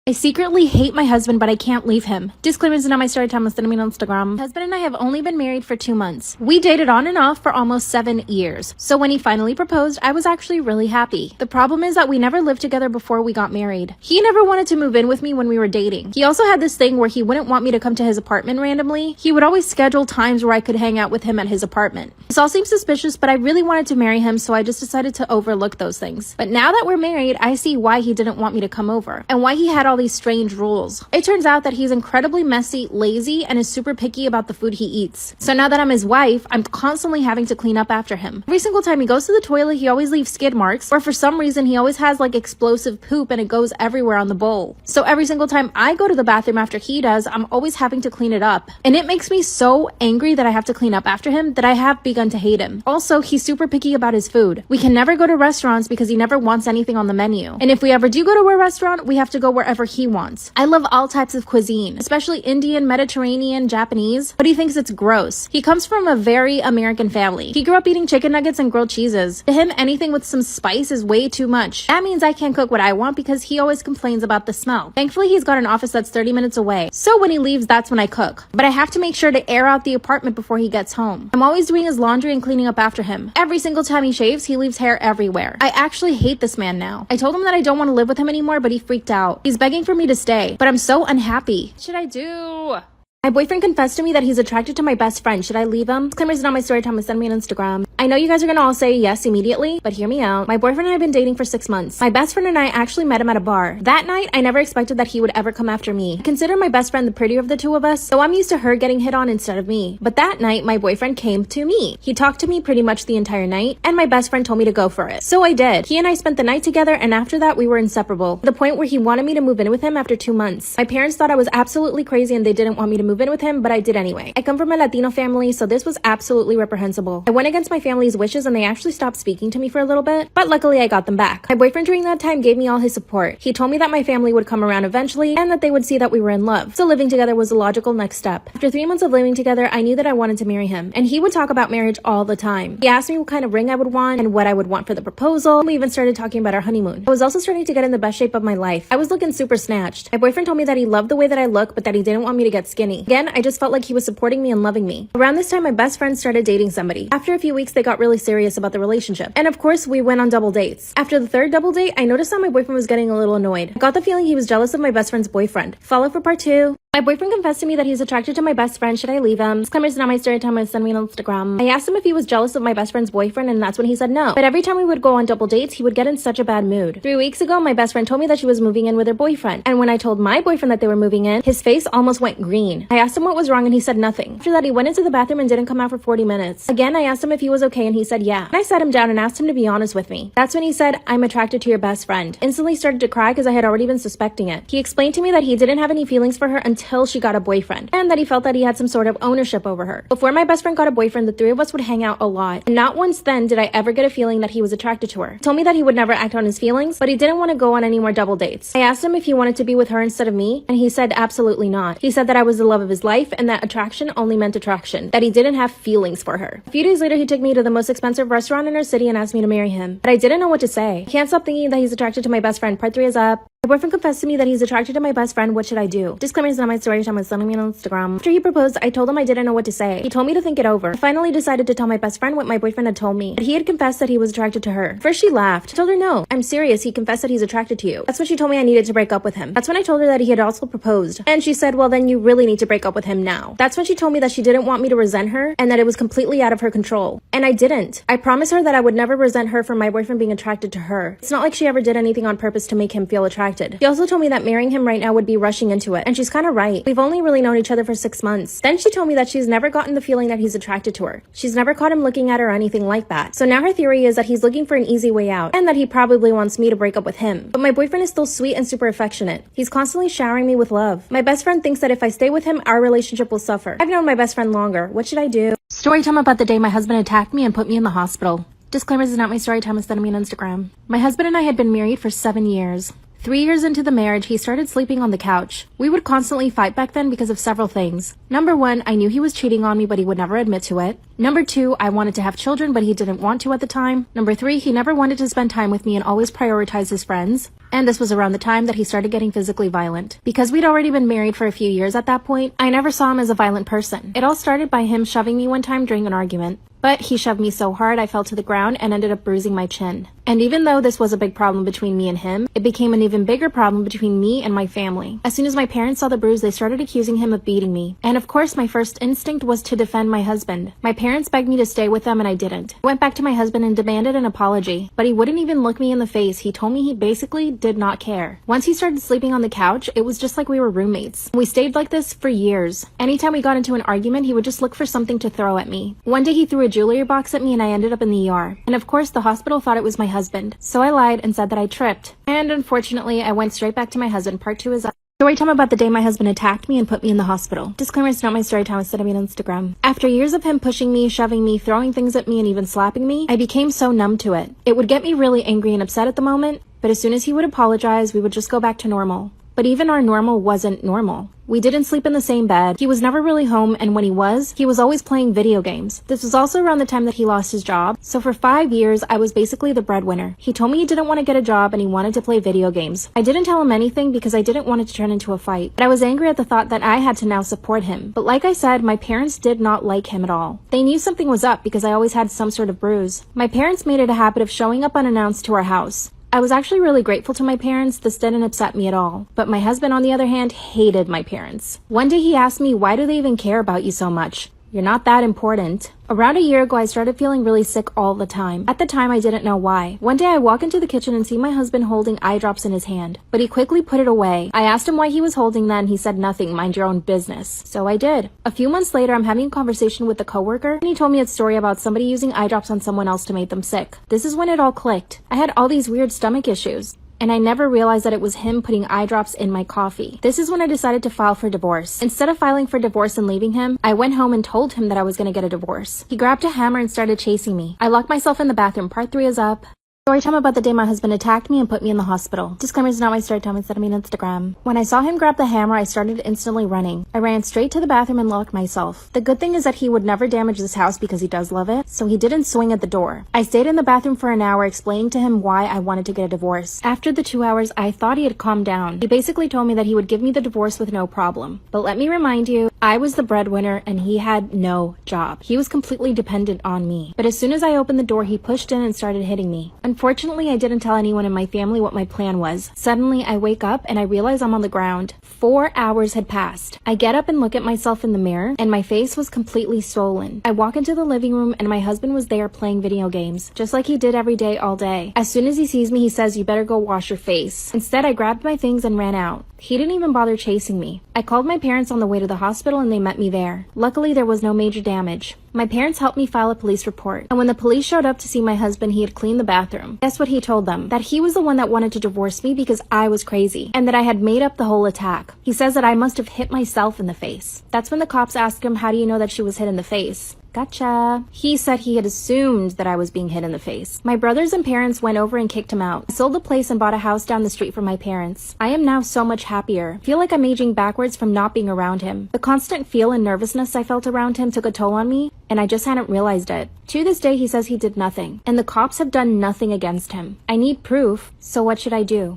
I secretly hate my husband, but I can't leave him. Disclaimer, this is not my story time. Sending me on Instagram. My husband and I have only been married for 2 months. We dated on and off for almost 7 years. So when he finally proposed, I was actually really happy. The problem is that we never lived together before we got married. He never wanted to move in with me when we were dating. He also had this thing where he wouldn't want me to come to his apartment randomly. He would always schedule times where I could hang out with him at his apartment. This all seems suspicious, but I really wanted to marry him, so I just decided to overlook those things. But now that we're married, I see why he didn't want me to come over and why he had all these strange rules. It turns out that he's incredibly messy, lazy, and is super picky about the food he eats. So now that I'm his wife, I'm constantly having to clean up after him. Every single time he goes to the toilet, he always leaves skid marks, or for some reason, he always has like explosive poop and it goes everywhere on the bowl. So every single time I go to the bathroom after he does, I'm always having to clean it up. And it makes me so angry that I have to clean up after him that I have begun to hate him. Also, he's super picky about his food. We can never go to restaurants because he never wants anything on the menu. And if we ever do go to a restaurant, we have to go wherever he wants. I love all types of cuisine, especially Indian, Mediterranean, Japanese, but he thinks it's gross. He comes from a very American family. He grew up eating chicken nuggets and grilled cheeses. To him, anything with some spice is way too much. That means I can't cook what I want because he always complains about the smell. Thankfully, he's got an office that's 30 minutes away. So when he leaves, that's when I cook. But I have to make sure to air out the apartment before he gets home. I'm always doing his laundry and cleaning up after him. Every single time he shaves, he leaves hair everywhere. I actually hate this man now. I told him that I don't want to live with him anymore, but he freaked out. He's begging for me to stay, but I'm so unhappy. What should I do? My boyfriend confessed to me that he's attracted to my best friend. Should I leave him? Disclaimer, is not my story time. Send me on Instagram. I know you guys are gonna all say yes immediately, but hear me out. My boyfriend and I have been dating for 6 months. My best friend and I actually met him at a bar. That night, I never expected that he would ever come after me. I consider my best friend the prettier of the two of us, so I'm used to her getting hit on instead of me. But that night, my boyfriend came to me. He talked to me pretty much the entire night, and my best friend told me to go for it. So I did. He and I spent the night together, and after that, we were inseparable. To the point where he wanted me to move in with him after 2 months. My parents thought I was absolutely crazy and they didn't want me to move in with him, but I did anyway. I come from a Latino family, so this was absolutely reprehensible. I went against my family's wishes and they actually stopped speaking to me for a little bit, but luckily I got them back. My boyfriend during that time gave me all his support. He told me that my family would come around eventually and that they would see that we were in love. So living together was a logical next step. After 3 months of living together, I knew that I wanted to marry him, and he would talk about marriage all the time. He asked me what kind of ring I would want and what I would want for the proposal. We even started talking about our honeymoon. I was also starting to get in the best shape of my life. I was looking super snatched. My boyfriend told me that he loved the way that I look, but that he didn't want me to get skinny. Again, I just felt like he was supporting me and loving me. Around this time, my best friend started dating somebody. After a few weeks, they they got really serious about the relationship. And of course, we went on double dates. After the third double date, I noticed that my boyfriend was getting a little annoyed. I got the feeling he was jealous of my best friend's boyfriend. Follow for part 2. My boyfriend confessed to me that he's attracted to my best friend. Should I leave him? Disclaimer is not my story time. Send me on Instagram. I asked him if he was jealous of my best friend's boyfriend, and that's when he said no. But every time we would go on double dates, he would get in such a bad mood. 3 weeks ago, my best friend told me that she was moving in with her boyfriend. And when I told my boyfriend that they were moving in, his face almost went green. I asked him what was wrong, and he said nothing. After that, he went into the bathroom and didn't come out for 40 minutes. Again, I asked him if he was okay, and he said yeah. And I sat him down and asked him to be honest with me. That's when he said, I'm attracted to your best friend. Instantly started to cry because I had already been suspecting it. He explained to me that he didn't have any feelings for her until she got a boyfriend, and that he felt that he had some sort of ownership over her. Before my best friend got a boyfriend, the three of us would hang out a lot, and not once then did I ever get a feeling that he was attracted to her. He told me that he would never act on his feelings, but he didn't want to go on any more double dates. I asked him if he wanted to be with her instead of me, and he said absolutely not. He said that I was the love of his life, and that attraction only meant attraction, that he didn't have feelings for her. A few days later, he took me to the most expensive restaurant in our city and asked me to marry him, but I didn't know what to say. I can't stop thinking that he's attracted to my best friend. Part 3 is up. My boyfriend confessed to me that he's attracted to my best friend. What should I do? Disclaimer is not my story time. Sending me on Instagram. After he proposed, I told him I didn't know what to say. He told me to think it over. I finally decided to tell my best friend what my boyfriend had told me, that he had confessed that he was attracted to her. First, she laughed. I told her no, I'm serious. He confessed that he's attracted to you. That's when she told me I needed to break up with him. That's when I told her that he had also proposed. And she said, well, then you really need to break up with him now. That's when she told me that she didn't want me to resent her and that it was completely out of her control. And I didn't. I promised her that I would never resent her for my boyfriend being attracted to her. It's not like she ever did anything on purpose to make him feel attracted. She also told me that marrying him right now would be rushing into it, and she's kind of right. We've only really known each other for 6 months. Then she told me that she's never gotten the feeling that he's attracted to her. She's never caught him looking at her or anything like that. So now her theory is that he's looking for an easy way out, and that he probably wants me to break up with him. But my boyfriend is still sweet and super affectionate. He's constantly showering me with love. My best friend thinks that if I stay with him, our relationship will suffer. I've known my best friend longer. What should I do? Story time about the day my husband attacked me and put me in the hospital. Disclaimer, this is not my story time. Send me on Instagram. My husband and I had been married for 7 years. 3 years into the marriage, he started sleeping on the couch. We would constantly fight back then because of several things. Number 1, I knew he was cheating on me, but he would never admit to it. Number 2, I wanted to have children, but he didn't want to at the time. Number 3, he never wanted to spend time with me and always prioritized his friends. And this was around the time that he started getting physically violent. Because we'd already been married for a few years at that point, I never saw him as a violent person. It all started by him shoving me one time during an argument. But he shoved me so hard I fell to the ground and ended up bruising my chin. And even though this was a big problem between me and him, it became an even bigger problem between me and my family. As soon as my parents saw the bruise, they started accusing him of beating me. And of course, my first instinct was to defend my husband. My parents begged me to stay with them and I didn't. I went back to my husband and demanded an apology, but he wouldn't even look me in the face. He told me he basically did not care. Once he started sleeping on the couch, it was just like we were roommates. We stayed like this for years. Anytime we got into an argument, he would just look for something to throw at me. One day he threw a jewelry box at me and I ended up in the ER. And of course, the hospital thought it was my husband. So I lied and said that I tripped. And unfortunately, I went straight back to my husband. Part 2 is up. Story time about the day my husband attacked me and put me in the hospital. Disclaimer, it's not my story time. Send me on Instagram. After years of him pushing me, shoving me, throwing things at me, and even slapping me, I became so numb to it. It would get me really angry and upset at the moment, but as soon as he would apologize, we would just go back to normal. But even our normal wasn't normal. We didn't sleep in the same bed. He was never really home, and when he was always playing video games. This was also around the time that he lost his job, so for 5 years, I was basically the breadwinner. He told me he didn't want to get a job and he wanted to play video games. I didn't tell him anything because I didn't want it to turn into a fight, but I was angry at the thought that I had to now support him. But like I said, my parents did not like him at all. They knew something was up because I always had some sort of bruise. My parents made it a habit of showing up unannounced to our house. I was actually really grateful to my parents. This didn't upset me at all. But my husband, on the other hand, hated my parents. One day he asked me, why do they even care about you so much? You're not that important. Around a year ago, I started feeling really sick all the time. At the time, I didn't know why. One day, I walk into the kitchen and see my husband holding eye drops in his hand, but he quickly put it away. I asked him why he was holding that, and he said nothing, mind your own business. So I did. A few months later, I'm having a conversation with a coworker, and he told me a story about somebody using eye drops on someone else to make them sick. This is when it all clicked. I had all these weird stomach issues, and I never realized that it was him putting eye drops in my coffee. This is when I decided to file for divorce. Instead of filing for divorce and leaving him, I went home and told him that I was going to get a divorce. He grabbed a hammer and started chasing me. I locked myself in the bathroom. Part 3 is up. Story time about the day my husband attacked me and put me in the hospital. Disclaimer is not my story time, it's that I mean Instagram. When I saw him grab the hammer, I started instantly running. I ran straight to the bathroom and locked myself. The good thing is that he would never damage this house because he does love it, so he didn't swing at the door. I stayed in the bathroom for an hour explaining to him why I wanted to get a divorce. After the 2 hours, I thought he had calmed down. He basically told me that he would give me the divorce with no problem. But let me remind you, I was the breadwinner and he had no job. He was completely dependent on me. But as soon as I opened the door, he pushed in and started hitting me. Unfortunately, I didn't tell anyone in my family what my plan was. Suddenly, I wake up and I realize I'm on the ground. 4 hours had passed. I get up and look at myself in the mirror and my face was completely swollen. I walk into the living room and my husband was there playing video games, just like he did every day all day. As soon as he sees me, he says, "You better go wash your face." Instead, I grabbed my things and ran out. He didn't even bother chasing me. I called my parents on the way to the hospital and they met me there. Luckily, there was no major damage. My parents helped me file a police report. And when the police showed up to see my husband, he had cleaned the bathroom. Guess what he told them? That he was the one that wanted to divorce me because I was crazy. And that I had made up the whole attack. He says that I must have hit myself in the face. That's when the cops asked him, "How do you know that she was hit in the face?" Gotcha. He said he had assumed that I was being hit in the face. My brothers and parents went over and kicked him out. I sold the place and bought a house down the street for my parents. I am now so much happier. I feel like I'm aging backwards from not being around him. The constant feel and nervousness I felt around him took a toll on me, and I just hadn't realized it. To this day, he says he did nothing, and the cops have done nothing against him. I need proof, so what should I do?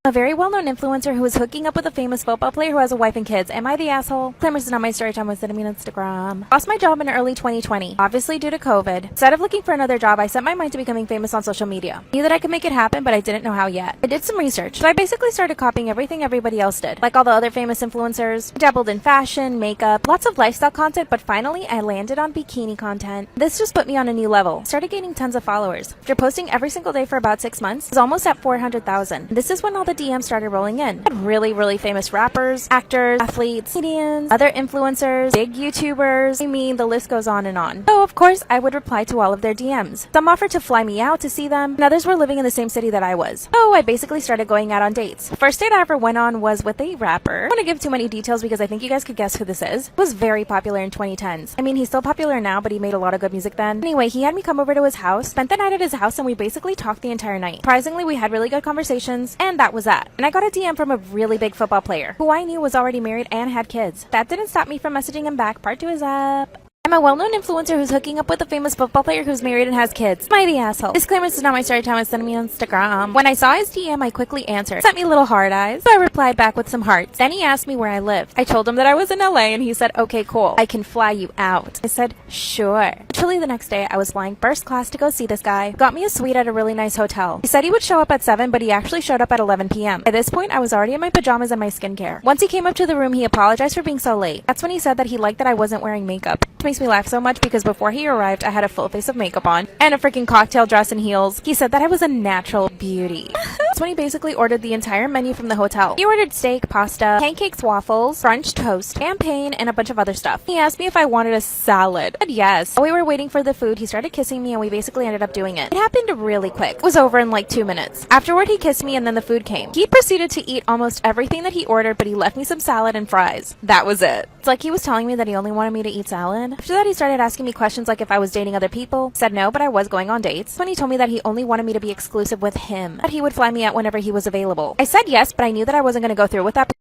A very well-known influencer who is hooking up with a famous football player who has a wife and kids. Am I the asshole? Claimers is not my story time with it. I mean Instagram. Lost my job in early 2020, obviously due to COVID. Instead of looking for another job, I set my mind to becoming famous on social media. Knew that I could make it happen, but I didn't know how yet. I did some research, so I basically started copying everything everybody else did. Like all the other famous influencers, I dabbled in fashion, makeup, lots of lifestyle content, but finally I landed on bikini content. This just put me on a new level. Started gaining tons of followers. After posting every single day for about 6 months, I was almost at 400,000. This is when all the DMs started rolling in. I had really famous rappers, actors, athletes, comedians, other influencers, big YouTubers. I mean, the list goes on and on. So of course, I would reply to all of their DMs. Some offered to fly me out to see them, and others were living in the same city that I was. So I basically started going out on dates. The first date I ever went on was with a rapper. I don't want to give too many details because I think you guys could guess who this is. He was very popular in 2010s. I mean, he's still popular now, but he made a lot of good music then. Anyway, he had me come over to his house, spent the night at his house, and we basically talked the entire night. Surprisingly, we had really good conversations, and that was that. And I got a DM from a really big football player who I knew was already married and had kids. That didn't stop me from messaging him back. Part 2 is up. I'm a well-known influencer who's hooking up with a famous football player who's married and has kids. Am I the asshole? Disclaimer, this is not my story time. It's sending me on Instagram. When I saw his DM, I quickly answered. Sent me little heart eyes. So I replied back with some hearts. Then he asked me where I lived. I told him that I was in LA and he said, "Okay, cool. I can fly you out." I said, "Sure." Literally the next day, I was flying first class to go see this guy. Got me a suite at a really nice hotel. He said he would show up at 7, but he actually showed up at 11 p.m. At this point, I was already in my pajamas and my skincare. Once he came up to the room, he apologized for being so late. That's when he said that he liked that I wasn't wearing makeup. It makes me laugh so much because before he arrived, I had a full face of makeup on and a freaking cocktail dress and heels. He said that I was a natural beauty. That's when he basically ordered the entire menu from the hotel. He ordered steak, pasta, pancakes, waffles, French toast, champagne, and a bunch of other stuff. He asked me if I wanted a salad. I said yes. While we were waiting for the food, he started kissing me and we basically ended up doing it. It happened really quick. It was over in like 2 minutes. Afterward, he kissed me and then the food came. He proceeded to eat almost everything that he ordered, but he left me some salad and fries. That was it. It's like he was telling me that he only wanted me to eat salad. After that, he started asking me questions like if I was dating other people. Said no, but I was going on dates. When he told me that he only wanted me to be exclusive with him, that he would fly me out whenever he was available. I said yes, but I knew that I wasn't going to go through with that.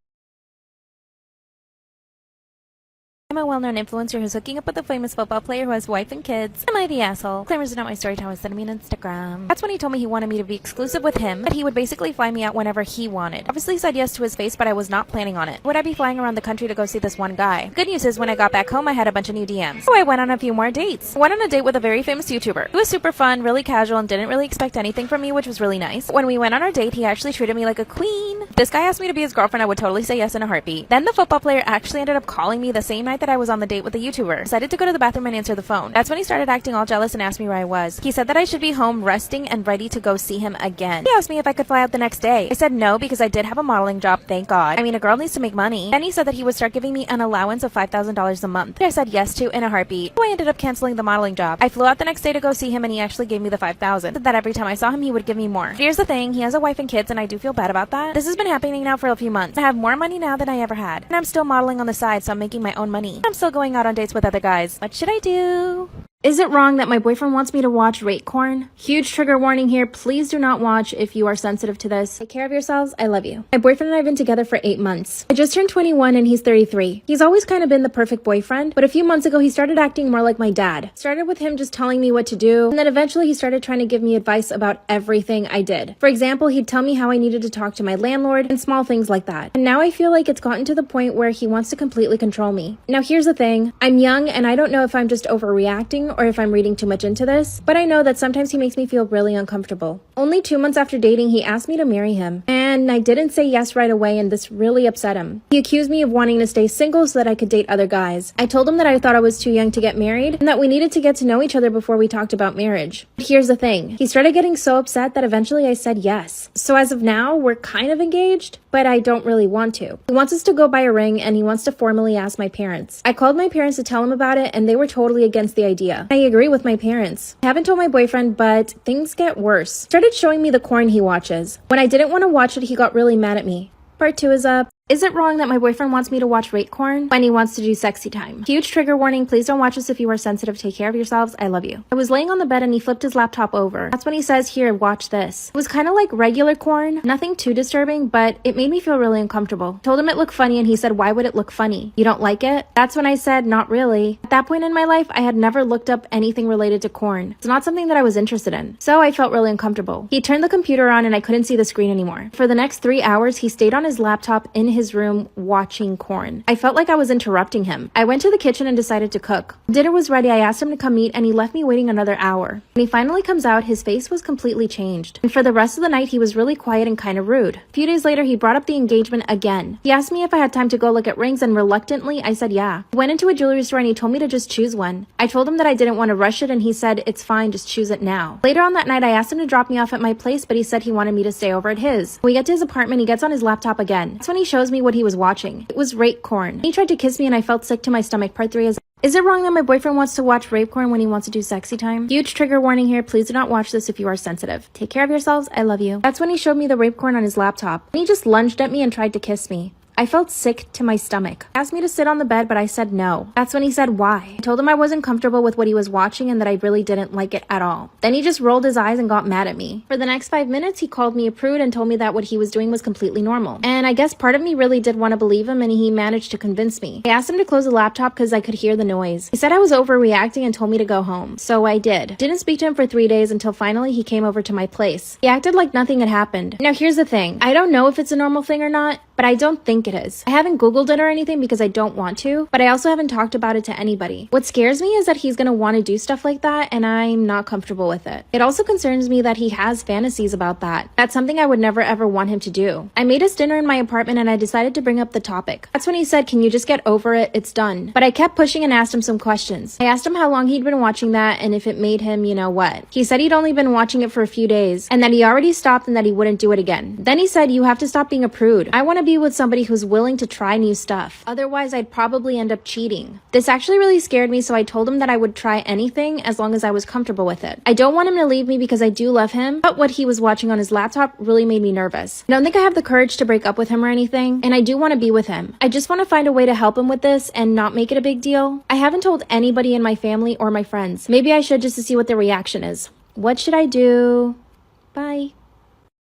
I'm a well-known influencer who's hooking up with a famous football player who has a wife and kids. Am I the asshole? Claimers is not my story time. It's sending me on Instagram. That's when he told me he wanted me to be exclusive with him, that he would basically fly me out whenever he wanted. Obviously said yes to his face, but I was not planning on it. Would I be flying around the country to go see this one guy? Good news is when I got back home, I had a bunch of new DMs. So I went on a few more dates. I went on a date with a very famous YouTuber. It was super fun, really casual, and didn't really expect anything from me, which was really nice. When we went on our date, he actually treated me like a queen. If this guy asked me to be his girlfriend, I would totally say yes in a heartbeat. Then the football player actually ended up calling me the same night that I was on the date with the YouTuber. Decided to go to the bathroom and answer the phone. That's when he started acting all jealous and asked me where I was. He said that I should be home resting and ready to go see him again. He asked me if I could fly out the next day. I said no because I did have a modeling job, thank God. I mean, a girl needs to make money. Then he said that he would start giving me an allowance of $5,000 a month. I said yes to in a heartbeat. So I ended up canceling the modeling job. I flew out the next day to go see him and he actually gave me the $5,000. Said that every time I saw him he would give me more. But here's the thing, he has a wife and kids and I do feel bad about that. This has been happening now for a few months. I have more money now than I ever had. And I'm still modeling on the side, so I'm making my own money. I'm still going out on dates with other guys. What should I do? Is it wrong that my boyfriend wants me to watch rape porn? Huge trigger warning here. Please do not watch if you are sensitive to this. Take care of yourselves. I love you. My boyfriend and I have been together for 8 months. I just turned 21 and he's 33. He's always kind of been the perfect boyfriend, but a few months ago he started acting more like my dad. Started with him just telling me what to do, and then eventually he started trying to give me advice about everything I did. For example, he'd tell me how I needed to talk to my landlord and small things like that. And now I feel like it's gotten to the point where he wants to completely control me. Now here's the thing. I'm young and I don't know if I'm just overreacting or if I'm reading too much into this, but I know that sometimes he makes me feel really uncomfortable. Only 2 months after dating, he asked me to marry him, and I didn't say yes right away, and this really upset him. He accused me of wanting to stay single so that I could date other guys. I told him that I thought I was too young to get married, and that we needed to get to know each other before we talked about marriage. But here's the thing. He started getting so upset that eventually I said yes. So as of now, we're kind of engaged, but I don't really want to. He wants us to go buy a ring, and he wants to formally ask my parents. I called my parents to tell him about it, and they were totally against the idea. I agree with my parents. I haven't told my boyfriend, but things get worse. Started showing me the porn he watches. When I didn't want to watch it, he got really mad at me. Part 2 is up. Is it wrong that my boyfriend wants me to watch rape porn when he wants to do sexy time? Huge trigger warning. Please don't watch this if you are sensitive. Take care of yourselves. I love you. I was laying on the bed and he flipped his laptop over. That's when he says, here, watch this. It was kind of like regular porn. Nothing too disturbing, but it made me feel really uncomfortable. I told him it looked funny and he said, why would it look funny? You don't like it? That's when I said, not really. At that point in my life, I had never looked up anything related to porn. It's not something that I was interested in. So I felt really uncomfortable. He turned the computer on and I couldn't see the screen anymore. For the next 3 hours, he stayed on his laptop in his room watching porn. I felt like I was interrupting him. I went to the kitchen and decided to cook. Dinner was ready. I asked him to come eat and he left me waiting another hour. When he finally comes out, his face was completely changed. And for the rest of the night, he was really quiet and kind of rude. A few days later, he brought up the engagement again. He asked me if I had time to go look at rings and reluctantly, I said yeah. He went into a jewelry store and he told me to just choose one. I told him that I didn't want to rush it and he said, it's fine, just choose it now. Later on that night, I asked him to drop me off at my place, but he said he wanted me to stay over at his. When we get to his apartment, he gets on his laptop again. That's when he shows me what he was watching. It was rape porn. He tried to kiss me and I felt sick to my stomach. Part 3 is it wrong that my boyfriend wants to watch rape porn when he wants to do sexy time? Huge trigger warning here. Please do not watch this if you are sensitive. Take care of yourselves. I love you. That's when he showed me the rape porn on his laptop. And he just lunged at me and tried to kiss me. I felt sick to my stomach. He asked me to sit on the bed, but I said no. That's when he said why. I told him I wasn't comfortable with what he was watching and that I really didn't like it at all. Then he just rolled his eyes and got mad at me. For the next 5 minutes, he called me a prude and told me that what he was doing was completely normal. And I guess part of me really did want to believe him and he managed to convince me. I asked him to close the laptop because I could hear the noise. He said I was overreacting and told me to go home. So I did. Didn't speak to him for 3 days until finally he came over to my place. He acted like nothing had happened. Now here's the thing. I don't know if it's a normal thing or not, but I don't think it is. I haven't Googled it or anything because I don't want to, but I also haven't talked about it to anybody. What scares me is that he's gonna want to do stuff like that and I'm not comfortable with it. It also concerns me that he has fantasies about that. That's something I would never ever want him to do. I made us dinner in my apartment and I decided to bring up the topic. That's when he said, can you just get over it? It's done. But I kept pushing and asked him some questions. I asked him how long he'd been watching that and if it made him, you know what. He said he'd only been watching it for a few days and that he already stopped and that he wouldn't do it again. Then he said, you have to stop being a prude. I want to be with somebody who's willing to try new stuff. Otherwise, I'd probably end up cheating. This actually really scared me, so I told him that I would try anything as long as I was comfortable with it. I don't want him to leave me because I do love him, but what he was watching on his laptop really made me nervous. I don't think I have the courage to break up with him or anything, and I do want to be with him. I just want to find a way to help him with this and not make it a big deal. I haven't told anybody in my family or my friends. Maybe I should just to see what their reaction is. What should I do? Bye.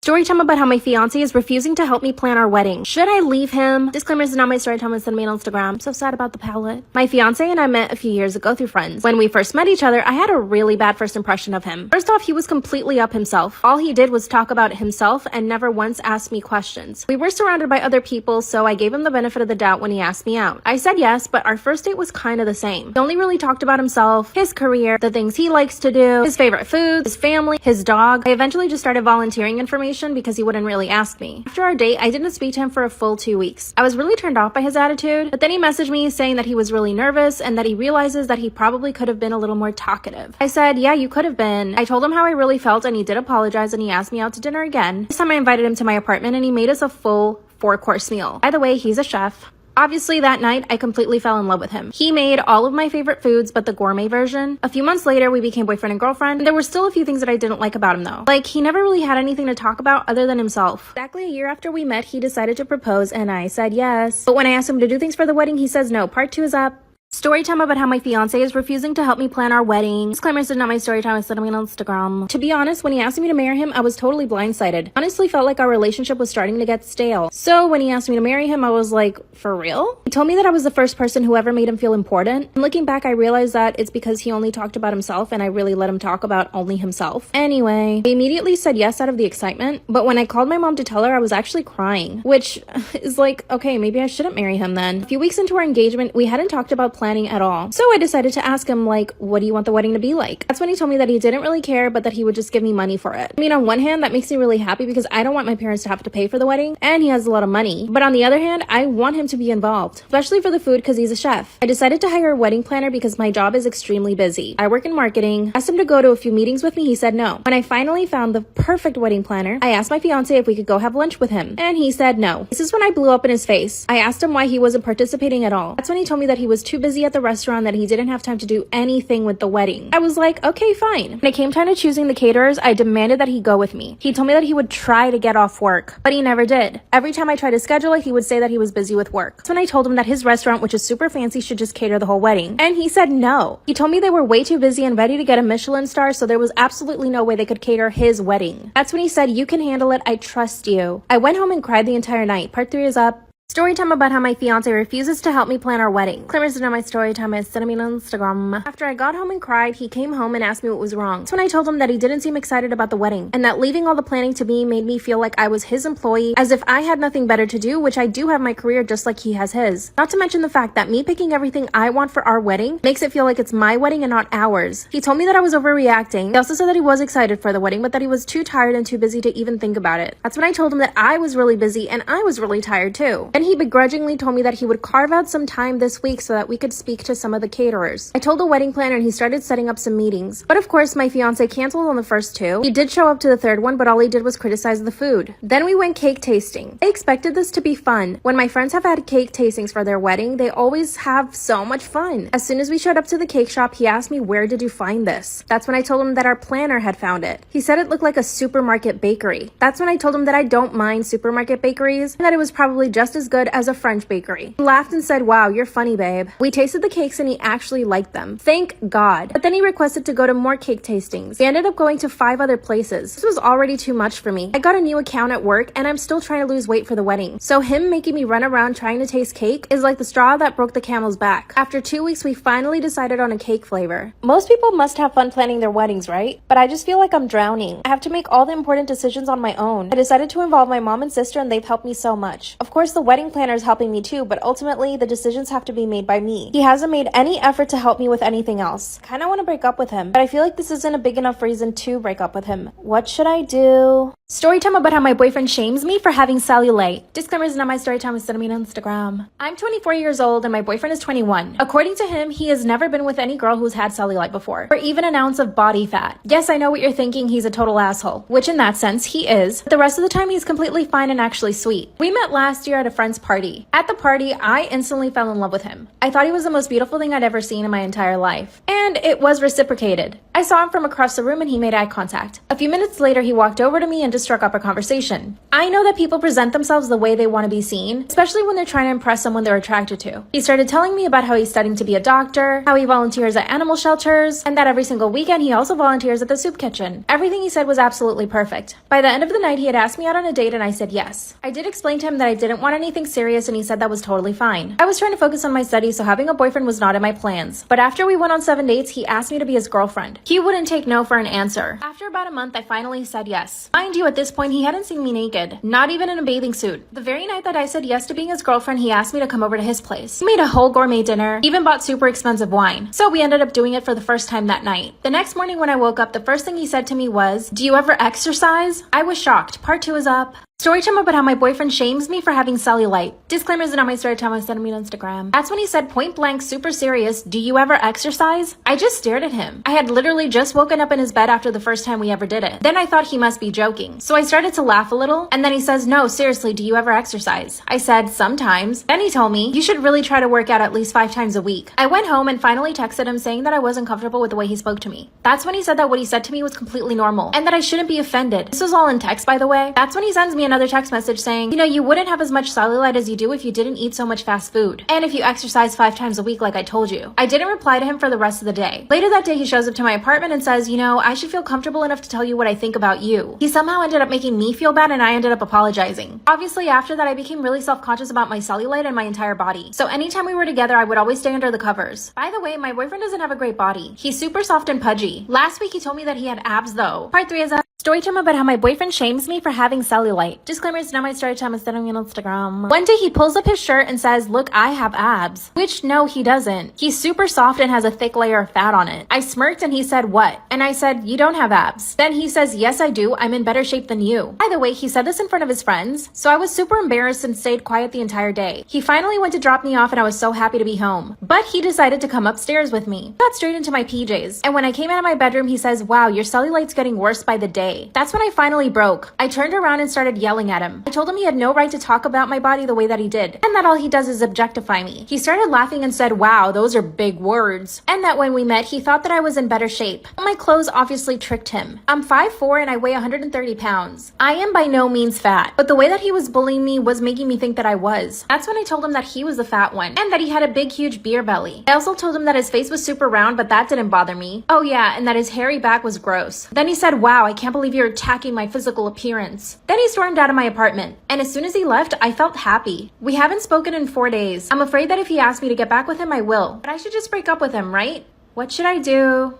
Story time about how my fiancé is refusing to help me plan our wedding. Should I leave him? Disclaimer, this is not my story time. Send me on Instagram. I'm so sad about the palette. My fiancé and I met a few years ago through friends. When we first met each other, I had a really bad first impression of him. First off, he was completely up himself. All he did was talk about himself and never once asked me questions. We were surrounded by other people, so I gave him the benefit of the doubt when he asked me out. I said yes, but our first date was kind of the same. He only really talked about himself, his career, the things he likes to do, his favorite foods, his family, his dog. I eventually just started volunteering information because he wouldn't really ask me. After our date, I didn't speak to him for a full 2 weeks. I was really turned off by his attitude, but then he messaged me saying that he was really nervous and that he realizes that he probably could have been a little more talkative. I said, yeah, you could have been. I told him how I really felt and he did apologize and he asked me out to dinner again. This time I invited him to my apartment and he made us a full 4-course meal. By the way, he's a chef. Obviously, that night, I completely fell in love with him. He made all of my favorite foods, but the gourmet version. A few months later, we became boyfriend and girlfriend. There were still a few things that I didn't like about him, though. Like, he never really had anything to talk about other than himself. Exactly a year after we met, he decided to propose, and I said yes. But when I asked him to do things for the wedding, he says no. Part 2 is up. Story time about how my fiancé is refusing to help me plan our wedding. Disclaimer, this is not my story time. I said on Instagram. To be honest, when he asked me to marry him, I was totally blindsided. Honestly felt like our relationship was starting to get stale. So when he asked me to marry him, I was like, for real? He told me that I was the first person who ever made him feel important. And looking back, I realized that it's because he only talked about himself and I really let him talk about only himself. Anyway, I immediately said yes out of the excitement. But when I called my mom to tell her, I was actually crying. Which is like, okay, maybe I shouldn't marry him then. A few weeks into our engagement, we hadn't talked about planning at all. So I decided to ask him, like, what do you want the wedding to be like? That's when he told me that he didn't really care, but that he would just give me money for it. I mean, on one hand, that makes me really happy because I don't want my parents to have to pay for the wedding, and he has a lot of money. But on the other hand, I want him to be involved, especially for the food because he's a chef. I decided to hire a wedding planner because my job is extremely busy. I work in marketing. Asked him to go to a few meetings with me. He said no. When I finally found the perfect wedding planner, I asked my fiance if we could go have lunch with him, and he said no. This is when I blew up in his face. I asked him why he wasn't participating at all. That's when he told me that he was too busy at the restaurant, that he didn't have time to do anything with the wedding. I was like, okay, fine. When it came time to choosing the caterers, I demanded that he go with me. He told me that he would try to get off work, but he never did. Every time I tried to schedule it, he would say that he was busy with work. That's when I told him that his restaurant, which is super fancy, should just cater the whole wedding. And he said no. He told me they were way too busy and ready to get a Michelin star, so there was absolutely no way they could cater his wedding. That's when he said, you can handle it, I trust you. I went home and cried the entire night. Part 3 is up. Story time about how my fiance refuses to help me plan our wedding. Claimers to know my story time. I sent him on Instagram. After I got home and cried, he came home and asked me what was wrong. That's when I told him that he didn't seem excited about the wedding and that leaving all the planning to me made me feel like I was his employee, as if I had nothing better to do, which I do have my career just like he has his. Not to mention the fact that me picking everything I want for our wedding makes it feel like it's my wedding and not ours. He told me that I was overreacting. He also said that he was excited for the wedding, but that he was too tired and too busy to even think about it. That's when I told him that I was really busy and I was really tired too. And he begrudgingly told me that he would carve out some time this week so that we could speak to some of the caterers. I told the wedding planner and he started setting up some meetings. But of course, my fiance canceled on the first 2. He did show up to the 3rd one, but all he did was criticize the food. Then we went cake tasting. I expected this to be fun. When my friends have had cake tastings for their wedding, they always have so much fun. As soon as we showed up to the cake shop, he asked me, where did you find this? That's when I told him that our planner had found it. He said it looked like a supermarket bakery. That's when I told him that I don't mind supermarket bakeries and that it was probably just as good as a French bakery. He laughed and said, wow, you're funny, babe. We tasted the cakes and he actually liked them. Thank God. But then he requested to go to more cake tastings. We ended up going to 5 other places. This was already too much for me. I got a new account at work and I'm still trying to lose weight for the wedding. So him making me run around trying to taste cake is like the straw that broke the camel's back. After 2 weeks, we finally decided on a cake flavor. Most people must have fun planning their weddings, right? But I just feel like I'm drowning. I have to make all the important decisions on my own. I decided to involve my mom and sister and they've helped me so much. Of course, the wedding planner is helping me too, but ultimately the decisions have to be made by me. He hasn't made any effort to help me with anything else. Kinda want to break up with him, but I feel like this isn't a big enough reason to break up with him. What should I do? Story time about how my boyfriend shames me for having cellulite. Disclaimer, is not my story time. Send me on Instagram. I'm 24 years old and my boyfriend is 21. According to him, he has never been with any girl who's had cellulite before, or even an ounce of body fat. Yes, I know what you're thinking. He's a total asshole, which in that sense he is. But the rest of the time, he's completely fine and actually sweet. We met last year at a friend's party. At the party, I instantly fell in love with him. I thought he was the most beautiful thing I'd ever seen in my entire life. And it was reciprocated. I saw him from across the room and he made eye contact. A few minutes later, he walked over to me and just struck up a conversation. I know that people present themselves the way they want to be seen, especially when they're trying to impress someone they're attracted to. He started telling me about how he's studying to be a doctor, how he volunteers at animal shelters, and that every single weekend he also volunteers at the soup kitchen. Everything he said was absolutely perfect. By the end of the night, he had asked me out on a date and I said yes. I did explain to him that I didn't want anything serious and he said that was totally fine. I was trying to focus on my studies, so having a boyfriend was not in my plans. But after we went on 7 dates, he asked me to be his girlfriend. He wouldn't take no for an answer. After about a month, I finally said yes. Mind you, at this point, he hadn't seen me naked, not even in a bathing suit. The very night that I said yes to being his girlfriend, he asked me to come over to his place. He made a whole gourmet dinner, even bought super expensive wine. So we ended up doing it for the first time that night. The next morning when I woke up, the first thing he said to me was, "Do you ever exercise?" I was shocked. Part 2 is up. Story time about how my boyfriend shames me for having cellulite. Disclaimers in on my story time. I sent me on Instagram. That's when he said point blank, super serious, "Do you ever exercise?" I just stared at him. I had literally just woken up in his bed after the first time we ever did it. Then I thought he must be joking. So I started to laugh a little, and then he says, "No, seriously, do you ever exercise?" I said, "Sometimes." Then he told me, "You should really try to work out at least 5 times a week." I went home and finally texted him saying that I wasn't comfortable with the way he spoke to me. That's when he said that what he said to me was completely normal, and that I shouldn't be offended. This was all in text, by the way. That's when he sends me another text message saying, you wouldn't have as much cellulite as you do if you didn't eat so much fast food. And if you exercise 5 times a week like I told you. I didn't reply to him for the rest of the day. Later that day, he shows up to my apartment and says, I should feel comfortable enough to tell you what I think about you. He somehow ended up making me feel bad and I ended up apologizing. Obviously, after that, I became really self-conscious about my cellulite and my entire body. So anytime we were together, I would always stay under the covers. By the way, my boyfriend doesn't have a great body. He's super soft and pudgy. Last week, he told me that he had abs though. Part 3 is a story time about how my boyfriend shames me for having cellulite. Disclaimer, it's not my story time, it's sitting on Instagram. One day he pulls up his shirt and says, look, I have abs. Which, no, he doesn't. He's super soft and has a thick layer of fat on it. I smirked and he said, what? And I said, you don't have abs. Then he says, yes, I do. I'm in better shape than you. By the way, he said this in front of his friends, so I was super embarrassed and stayed quiet the entire day. He finally went to drop me off and I was so happy to be home. But he decided to come upstairs with me. I got straight into my PJs. And when I came out of my bedroom, he says, wow, your cellulite's getting worse by the day. That's when I finally broke. I turned around and started yelling at him. I told him he had no right to talk about my body the way that he did, and that all he does is objectify me. He started laughing and said, wow, those are big words. And that when we met, he thought that I was in better shape. My clothes obviously tricked him. I'm 5'4" and I weigh 130 pounds. I am by no means fat, but the way that he was bullying me was making me think that I was. That's when I told him that he was the fat one, and that he had a big, huge beer belly. I also told him that his face was super round, but that didn't bother me. Oh yeah, and that his hairy back was gross. Then he said, wow, I can't believe you're attacking my physical appearance. Then he stormed out of my apartment, and as soon as he left, I felt happy. We haven't spoken in 4 days. I'm afraid that if he asks me to get back with him, I will. But I should just break up with him, right? What should I do?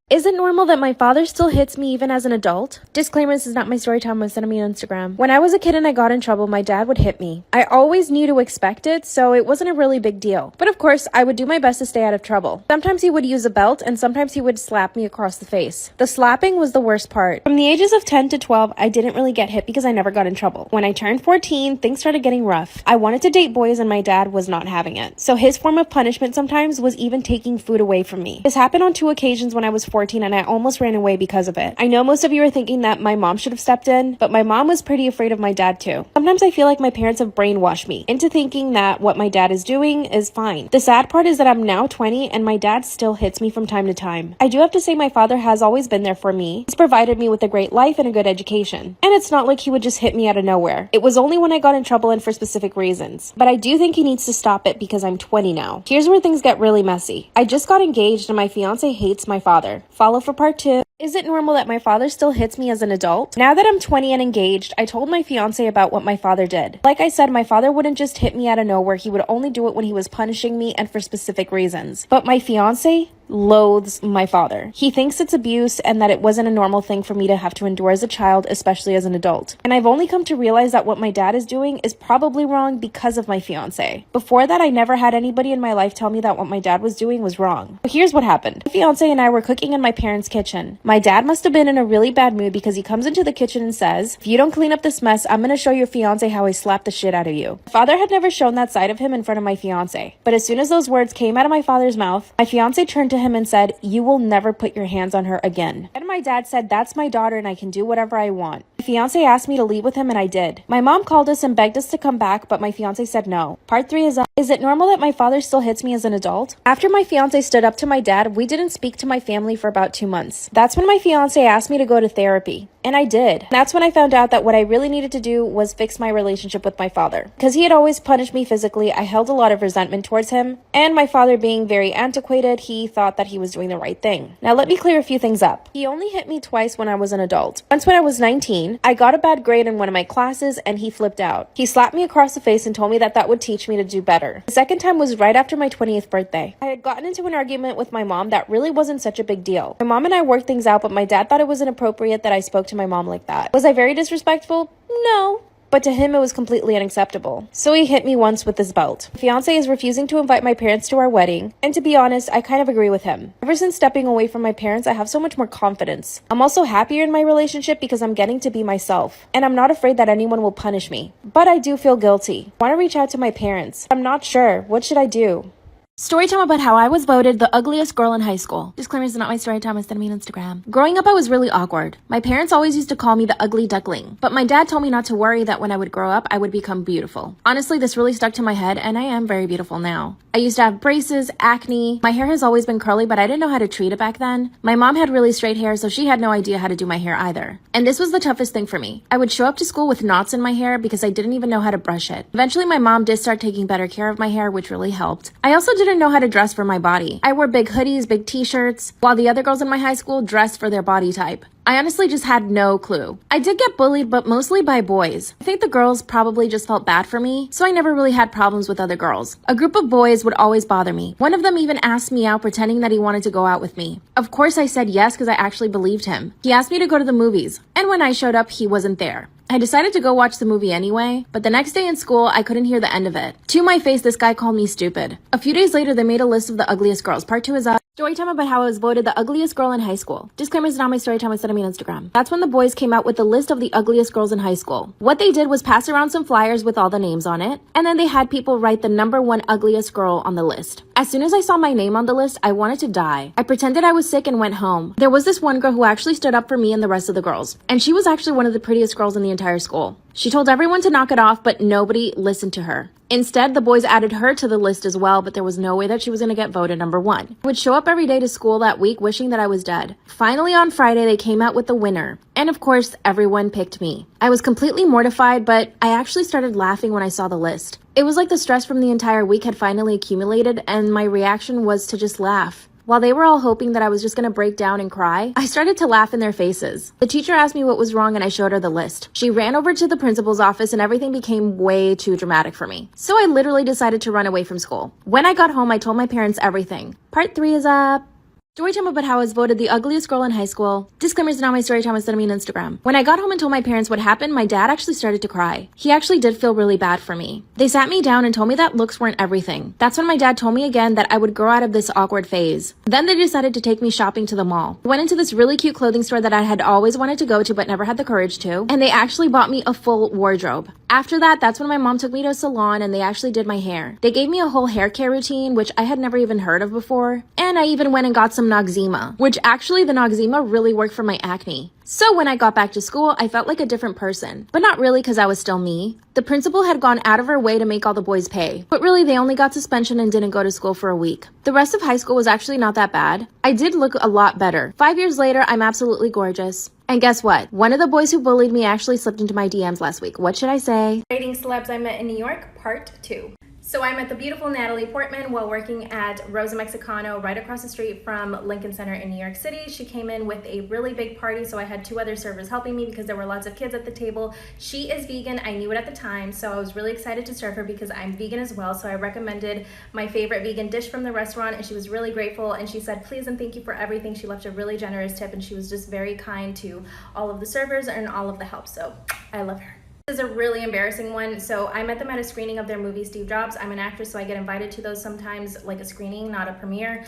Is it normal that my father still hits me even as an adult? Disclaimer, this is not my story time, send me on Instagram. When I was a kid and I got in trouble, my dad would hit me. I always knew to expect it, so it wasn't a really big deal. But of course, I would do my best to stay out of trouble. Sometimes he would use a belt, and sometimes he would slap me across the face. The slapping was the worst part. From the ages of 10 to 12, I didn't really get hit because I never got in trouble. When I turned 14, things started getting rough. I wanted to date boys and my dad was not having it. So his form of punishment sometimes was even taking food away from me. This happened on 2 occasions when I was 14 and I almost ran away because of it. I know most of you are thinking that my mom should have stepped in, but my mom was pretty afraid of my dad too. Sometimes I feel like my parents have brainwashed me into thinking that what my dad is doing is fine. The sad part is that I'm now 20 and my dad still hits me from time to time. I do have to say my father has always been there for me. He's provided me with a great life and a good education. And it's not like he would just hit me out of nowhere. It was only when I got in trouble and for specific reasons. But I do think he needs to stop it because I'm 20 now. Here's where things get really messy. I just got engaged and my fiance hates my father. Follow for part 2. Is it normal that my father still hits me as an adult? Now that I'm 20 and engaged, I told my fiance about what my father did. Like I said, my father wouldn't just hit me out of nowhere. He would only do it when he was punishing me and for specific reasons. But my fiance loathes my father. He thinks it's abuse and that it wasn't a normal thing for me to have to endure as a child, especially as an adult. And I've only come to realize that what my dad is doing is probably wrong because of my fiance. Before that, I never had anybody in my life tell me that what my dad was doing was wrong. But here's what happened. My fiance and I were cooking in my parents' kitchen. My dad must have been in a really bad mood because he comes into the kitchen and says, if you don't clean up this mess, I'm gonna show your fiance how I slap the shit out of you. My father had never shown that side of him in front of my fiance. But as soon as those words came out of my father's mouth, my fiance turned to him and said, you will never put your hands on her again. And my dad said, that's my daughter and I can do whatever I want. My fiance asked me to leave with him and I did. My mom called us and begged us to come back, but my fiance said no. Part 3 is it normal that my father still hits me as an adult? After my fiance stood up to my dad, we didn't speak to my family for about 2 months. That's when my fiance asked me to go to therapy. And I did. That's when I found out that what I really needed to do was fix my relationship with my father. Because he had always punished me physically, I held a lot of resentment towards him. And my father being very antiquated, he thought that he was doing the right thing. Now let me clear a few things up. He only hit me twice when I was an adult. Once when I was 19, I got a bad grade in one of my classes and he flipped out. He slapped me across the face and told me that that would teach me to do better. The second time was right after my 20th birthday. I had gotten into an argument with my mom that really wasn't such a big deal. My mom and I worked things out, but my dad thought it was inappropriate that I spoke to my mom like that. Was I very disrespectful? No. But to him, it was completely unacceptable. So he hit me once with his belt. My fiance is refusing to invite my parents to our wedding, and to be honest, I kind of agree with him. Ever since stepping away from my parents, I have so much more confidence. I'm also happier in my relationship because I'm getting to be myself, and I'm not afraid that anyone will punish me. But I do feel guilty. I want to reach out to my parents. I'm not sure. What should I do? Story time about how I was voted the ugliest girl in high school. Disclaimer, is not my story time, it's me on Instagram. Growing up, I was really awkward. My parents always used to call me the ugly duckling, but my dad told me not to worry that when I would grow up, I would become beautiful. Honestly, this really stuck to my head, and I am very beautiful now. I used to have braces, acne. My hair has always been curly, but I didn't know how to treat it back then. My mom had really straight hair, so she had no idea how to do my hair either. And this was the toughest thing for me. I would show up to school with knots in my hair because I didn't even know how to brush it. Eventually, my mom did start taking better care of my hair, which really helped. I also didn't know how to dress for my body. I wore big hoodies, big t-shirts, while the other girls in my high school dressed for their body type. I honestly just had no clue. I did get bullied, but mostly by boys. I think the girls probably just felt bad for me, so I never really had problems with other girls. A group of boys would always bother me. One of them even asked me out, pretending that he wanted to go out with me. Of course I said yes because I actually believed him. He asked me to go to the movies, and when I showed up, he wasn't there. I decided to go watch the movie anyway, but the next day in school, I couldn't hear the end of it. To my face, this guy called me stupid. A few days later, they made a list of the ugliest girls. Part 2 is story time about how I was voted the ugliest girl in high school. Disclaimer, is not my story time, it's me on Instagram. That's when the boys came out with the list of the ugliest girls in high school. What they did was pass around some flyers with all the names on it, and then they had people write the #1 ugliest girl on the list. As soon as I saw my name on the list, I wanted to die. I pretended I was sick and went home. There was this one girl who actually stood up for me and the rest of the girls, and she was actually one of the prettiest girls in the entire school. She told everyone to knock it off, but nobody listened to her. Instead, the boys added her to the list as well, but there was no way that she was going to get voted #1. I would show up every day to school that week wishing that I was dead. Finally, on Friday, they came out with the winner. And of course, everyone picked me. I was completely mortified, but I actually started laughing when I saw the list. It was like the stress from the entire week had finally accumulated, and my reaction was to just laugh. While they were all hoping that I was just going to break down and cry, I started to laugh in their faces. The teacher asked me what was wrong and I showed her the list. She ran over to the principal's office and everything became way too dramatic for me. So I literally decided to run away from school. When I got home, I told my parents everything. Part 3 is up. Story time about how I was voted the ugliest girl in high school. Disclaimer, is not my story time, it's me on Instagram. When I got home and told my parents what happened, my dad actually started to cry. He actually did feel really bad for me. They sat me down and told me that looks weren't everything. That's when my dad told me again that I would grow out of this awkward phase. Then they decided to take me shopping to the mall. We went into this really cute clothing store that I had always wanted to go to but never had the courage to, and they actually bought me a full wardrobe. After that, that's when my mom took me to a salon and they actually did my hair. They gave me a whole hair care routine, which I had never even heard of before. And I even went and got some Noxzema, which actually the Noxzema really worked for my acne. So when I got back to school, I felt like a different person, but not really because I was still me. The principal had gone out of her way to make all the boys pay, but really they only got suspension and didn't go to school for a week. The rest of high school was actually not that bad. I did look a lot better. 5 years later, I'm absolutely gorgeous. And guess what? One of the boys who bullied me actually slipped into my DMs last week. What should I say? Dating celebs I met in New York, part 2. So I met the beautiful Natalie Portman while working at Rosa Mexicano right across the street from Lincoln Center in New York City. She came in with a really big party, so I had 2 other servers helping me because there were lots of kids at the table. She is vegan. I knew it at the time, so I was really excited to serve her because I'm vegan as well. So I recommended my favorite vegan dish from the restaurant, and she was really grateful, and she said please and thank you for everything. She left a really generous tip, and she was just very kind to all of the servers and all of the help, so I love her. This is a really embarrassing one. So I met them at a screening of their movie Steve Jobs. I'm an actress, so I get invited to those sometimes, like a screening, not a premiere.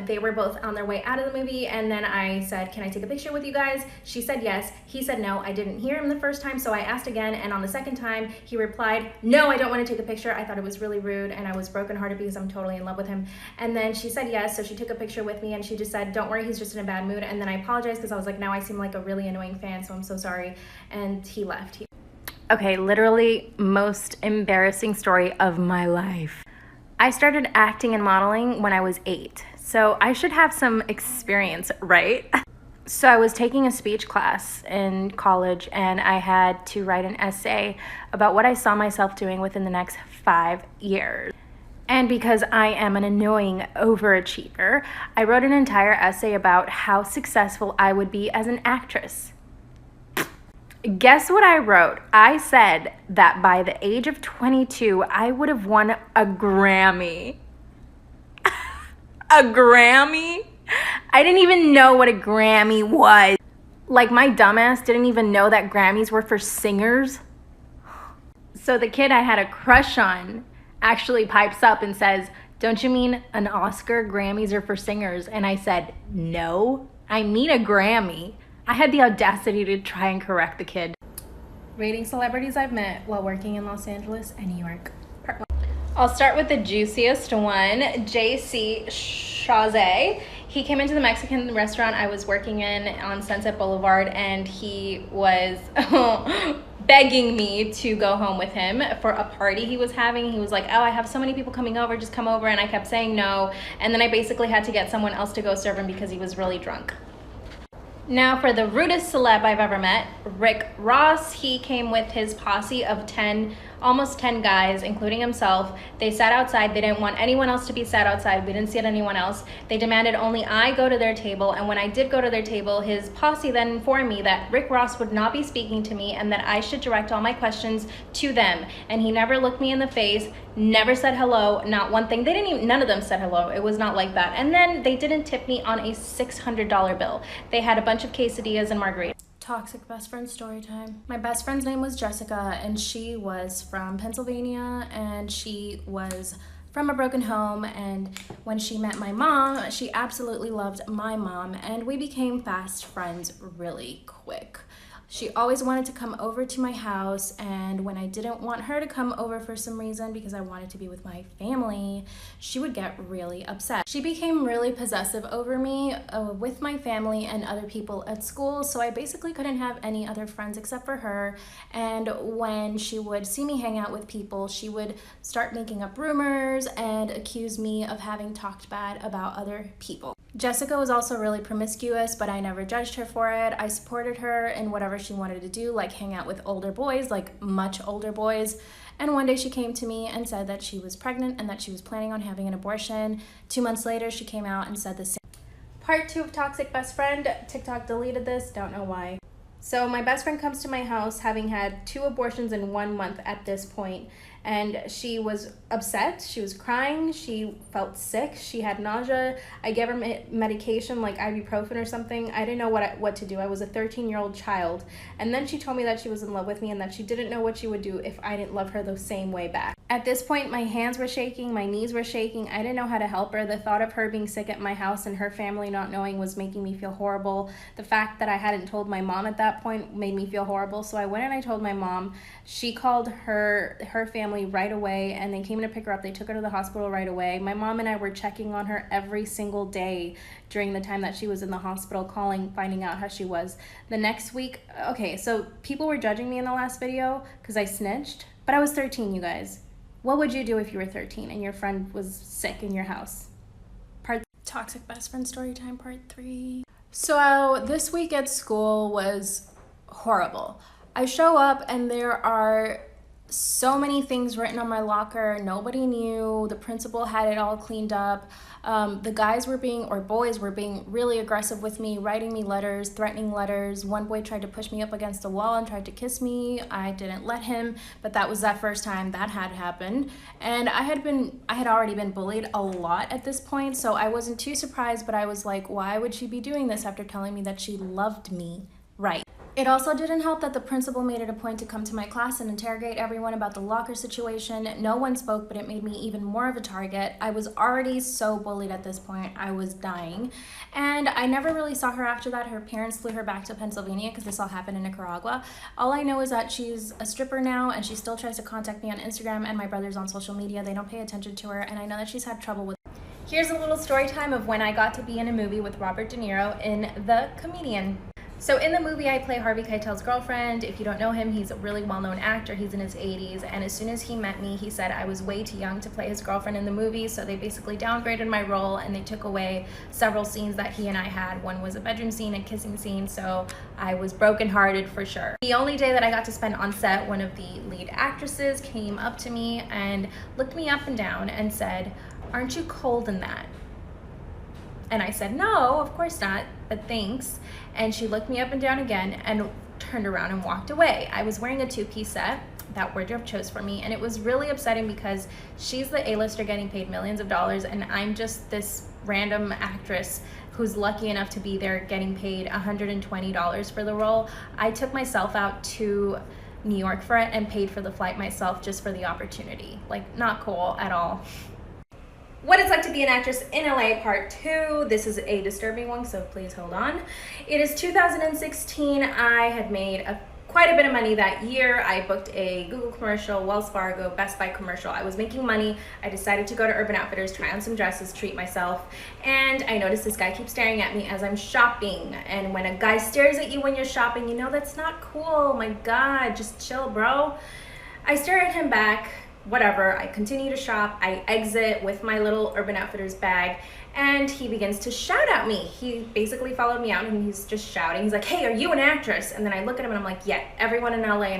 They were both on their way out of the movie, and then I said, can I take a picture with you guys? She said yes. He said no. I didn't hear him the first time, so I asked again, and on the second time, he replied, no, I don't want to take a picture. I thought it was really rude, and I was brokenhearted because I'm totally in love with him. And then she said yes, so she took a picture with me, and she just said, don't worry, he's just in a bad mood. And then I apologized because I was like, now I seem like a really annoying fan, so I'm so sorry. And he left. Okay, literally most embarrassing story of my life. I started acting and modeling when I was 8, so I should have some experience, right? So I was taking a speech class in college and I had to write an essay about what I saw myself doing within the next 5 years. And because I am an annoying overachiever, I wrote an entire essay about how successful I would be as an actress. Guess what I wrote? I said that by the age of 22, I would have won a Grammy. A Grammy? I didn't even know what a Grammy was. Like, my dumbass didn't even know that Grammys were for singers. So the kid I had a crush on actually pipes up and says, don't you mean an Oscar? Grammys are for singers. And I said, no, I mean a Grammy. I had the audacity to try and correct the kid. Rating celebrities I've met while working in Los Angeles and New York. Part 1. I'll start with the juiciest one, JC Chazé. He came into the Mexican restaurant I was working in on Sunset Boulevard, and he was begging me to go home with him for a party he was having. He was like, oh, I have so many people coming over, just come over. And I kept saying no. And then I basically had to get someone else to go serve him because he was really drunk. Now for the rudest celeb I've ever met, Rick Ross. He came with his posse of almost 10 guys, including himself. They sat outside. They didn't want anyone else to be sat outside. We didn't see anyone else. They demanded only I go to their table, and when I did go to their table, his posse then informed me that Rick Ross would not be speaking to me and that I should direct all my questions to them. And he never looked me in the face, never said hello, not one thing. None of them said hello. It was not like that. And then they didn't tip me on a $600 bill. They had a bunch of quesadillas and margaritas. Toxic best friend story time. My best friend's name was Jessica, and she was from Pennsylvania, and she was from a broken home. And when she met my mom, she absolutely loved my mom, and we became fast friends really quick. She always wanted to come over to my house, and when I didn't want her to come over for some reason because I wanted to be with my family, she would get really upset. She became really possessive over me with my family and other people at school, so I basically couldn't have any other friends except for her. And when she would see me hang out with people, she would start making up rumors and accuse me of having talked bad about other people. Jessica was also really promiscuous, but I never judged her for it. I supported her in whatever she wanted to do, like hang out with older boys, like much older boys. And one day she came to me and said that she was pregnant and that she was planning on having an abortion. 2 months later, she came out and said the same. Part 2 of Toxic Best Friend. TikTok deleted this, don't know why. So my best friend comes to my house having had 2 abortions in 1 month at this point, and she was upset. She was crying. She felt sick. She had nausea. I gave her medication like ibuprofen or something. I didn't know what to do. I was a 13-year-old child. And then she told me that she was in love with me and that she didn't know what she would do if I didn't love her the same way back. At this point, my hands were shaking, my knees were shaking. I didn't know how to help her. The thought of her being sick at my house and her family not knowing was making me feel horrible. The fact that I hadn't told my mom at that point made me feel horrible. So I went and I told my mom. She called her family right away, and they came to pick her up. They took her to the hospital right away. My mom and I were checking on her every single day during the time that she was in the hospital, calling, finding out how she was. The next week, okay, so people were judging me in the last video because I snitched, but I was 13, you guys. What would you do if you were 13 and your friend was sick in your house? Toxic best friend story time, part 3. So this week at school was horrible. I show up and there are so many things written on my locker. Nobody knew. The principal had it all cleaned up. The guys were boys were being really aggressive with me, writing me letters, threatening letters. One boy tried to push me up against the wall and tried to kiss me. I didn't let him, but that was that first time that had happened. And I had already been bullied a lot at this point, so I wasn't too surprised, but I was like, why would she be doing this after telling me that she loved me? Right. It also didn't help that the principal made it a point to come to my class and interrogate everyone about the locker situation. No one spoke, but it made me even more of a target. I was already so bullied at this point. I was dying. And I never really saw her after that. Her parents flew her back to Pennsylvania because this all happened in Nicaragua. All I know is that she's a stripper now, and she still tries to contact me on Instagram, and my brother's on social media. They don't pay attention to her, and I know that she's had trouble with. Here's a little story time of when I got to be in a movie with Robert De Niro in The Comedian. So in the movie, I play Harvey Keitel's girlfriend. If you don't know him, he's a really well-known actor. He's in his 80s. And as soon as he met me, he said I was way too young to play his girlfriend in the movie. So they basically downgraded my role, and they took away several scenes that he and I had. One was a bedroom scene, a kissing scene. So I was brokenhearted for sure. The only day that I got to spend on set, one of the lead actresses came up to me and looked me up and down and said, "Aren't you cold in that?" And I said, "No, of course not, but thanks." And she looked me up and down again and turned around and walked away. I was wearing a 2-piece set that wardrobe chose for me, and it was really upsetting because she's the A-lister getting paid millions of dollars, and I'm just this random actress who's lucky enough to be there getting paid $120 for the role. I took myself out to New York for it and paid for the flight myself just for the opportunity. Like, not cool at all. What it's like to be an actress in LA part 2. This is a disturbing one, so please hold on. It is 2016. I had made quite quite a bit of money that year. I booked a Google commercial, Wells Fargo, Best Buy commercial. I was making money. I decided to go to Urban Outfitters, try on some dresses, treat myself, and I noticed this guy keeps staring at me as I'm shopping. And when a guy stares at you when you're shopping, you know that's not cool. Oh my God, just chill, bro. I stare at him back, whatever. I continue to shop. I exit with my little Urban Outfitters bag, and he begins to shout at me. He basically followed me out and he's just shouting. He's like, hey, are you an actress? And then I look at him and I'm like, yeah, everyone in LA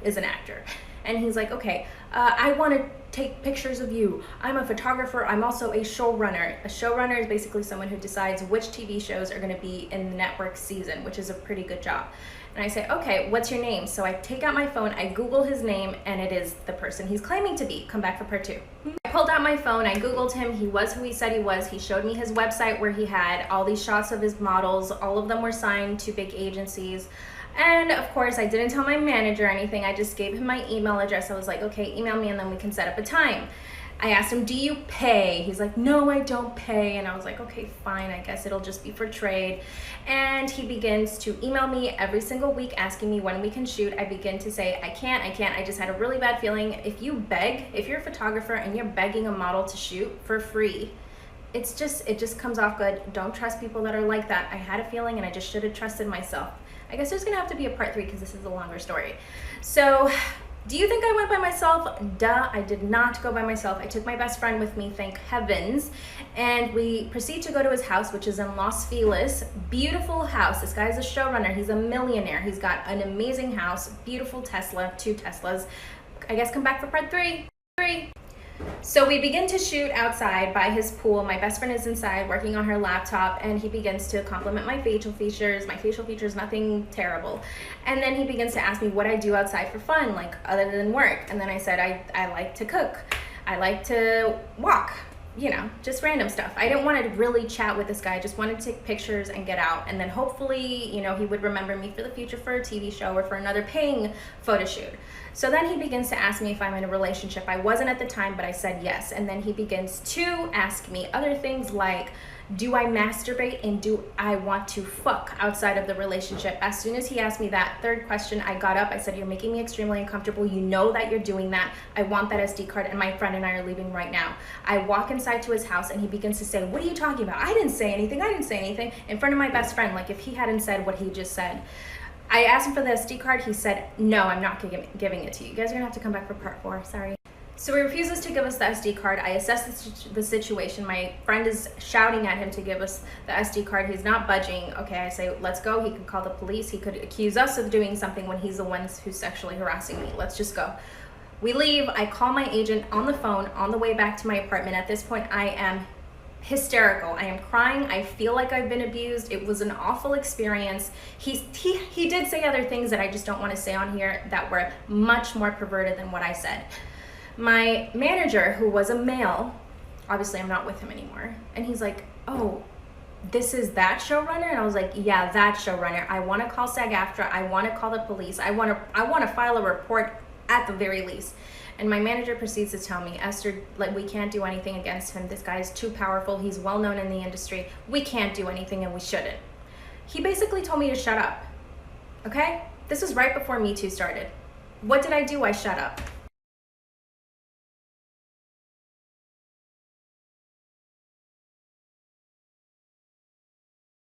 is an actor. And he's like, okay, I want to take pictures of you. I'm a photographer. I'm also a showrunner. A showrunner is basically someone who decides which TV shows are going to be in the network season, which is a pretty good job. And I say, okay, what's your name? So I take out my phone, I Google his name, and it is the person he's claiming to be. Come back for part 2. I pulled out my phone, I Googled him. He was who he said he was. He showed me his website where he had all these shots of his models. All of them were signed to big agencies. And of course, I didn't tell my manager or anything. I just gave him my email address. I was like, okay, email me and then we can set up a time. I asked him, do you pay? He's like, no, I don't pay. And I was like, okay, fine. I guess it'll just be for trade. And he begins to email me every single week asking me when we can shoot. I begin to say, I can't. I just had a really bad feeling. If you beg, if you're a photographer and you're begging a model to shoot for free, it just comes off good. Don't trust people that are like that. I had a feeling and I just should have trusted myself. I guess there's gonna have to be a part 3 because this is a longer story. So, do you think I went by myself? Duh, I did not go by myself. I took my best friend with me, thank heavens, and we proceed to go to his house, which is in Los Feliz. Beautiful house. This guy's a showrunner. He's a millionaire. He's got an amazing house, beautiful Tesla, 2 Teslas. I guess come back for part 3. So we begin to shoot outside by his pool. My best friend is inside working on her laptop, and he begins to compliment my facial features. My facial features, nothing terrible. And then he begins to ask me what I do outside for fun, like other than work. And then I said, I like to cook. I like to walk, you know, just random stuff. I didn't want to really chat with this guy. I just wanted to take pictures and get out. And then hopefully, you know, he would remember me for the future for a TV show or for another paying photo shoot. So then he begins to ask me if I'm in a relationship. I wasn't at the time, but I said yes. And then he begins to ask me other things like, do I masturbate and do I want to fuck outside of the relationship? As soon as he asked me that third question, I got up. I said, you're making me extremely uncomfortable. You know that you're doing that. I want that SD card, and my friend and I are leaving right now. I walk inside to his house and he begins to say, what are you talking about? I didn't say anything. I didn't say anything. In front of my best friend, like if he hadn't said what he just said. I asked him for the SD card. He said, no, I'm not giving it to you. You guys are gonna have to come back for part 4, sorry. So he refuses to give us the SD card. I assess the situation. My friend is shouting at him to give us the SD card. He's not budging. Okay, I say, let's go. He could call the police. He could accuse us of doing something when he's the one who's sexually harassing me. Let's just go. We leave. I call my agent on the phone on the way back to my apartment. At this point, I am hysterical. I am crying. I feel like I've been abused. It was an awful experience. He did say other things that I just don't want to say on here that were much more perverted than what I said. My manager, who was a male, obviously I'm not with him anymore, and he's like, oh, this is that showrunner? And I was like, yeah, that showrunner. I want to call SAG-AFTRA. I want to call the police. I want to file a report at the very least. And my manager proceeds to tell me, Esther, like, we can't do anything against him. This guy is too powerful. He's well known in the industry. We can't do anything and we shouldn't. He basically told me to shut up. Okay? This was right before Me Too started. What did I do? I shut up.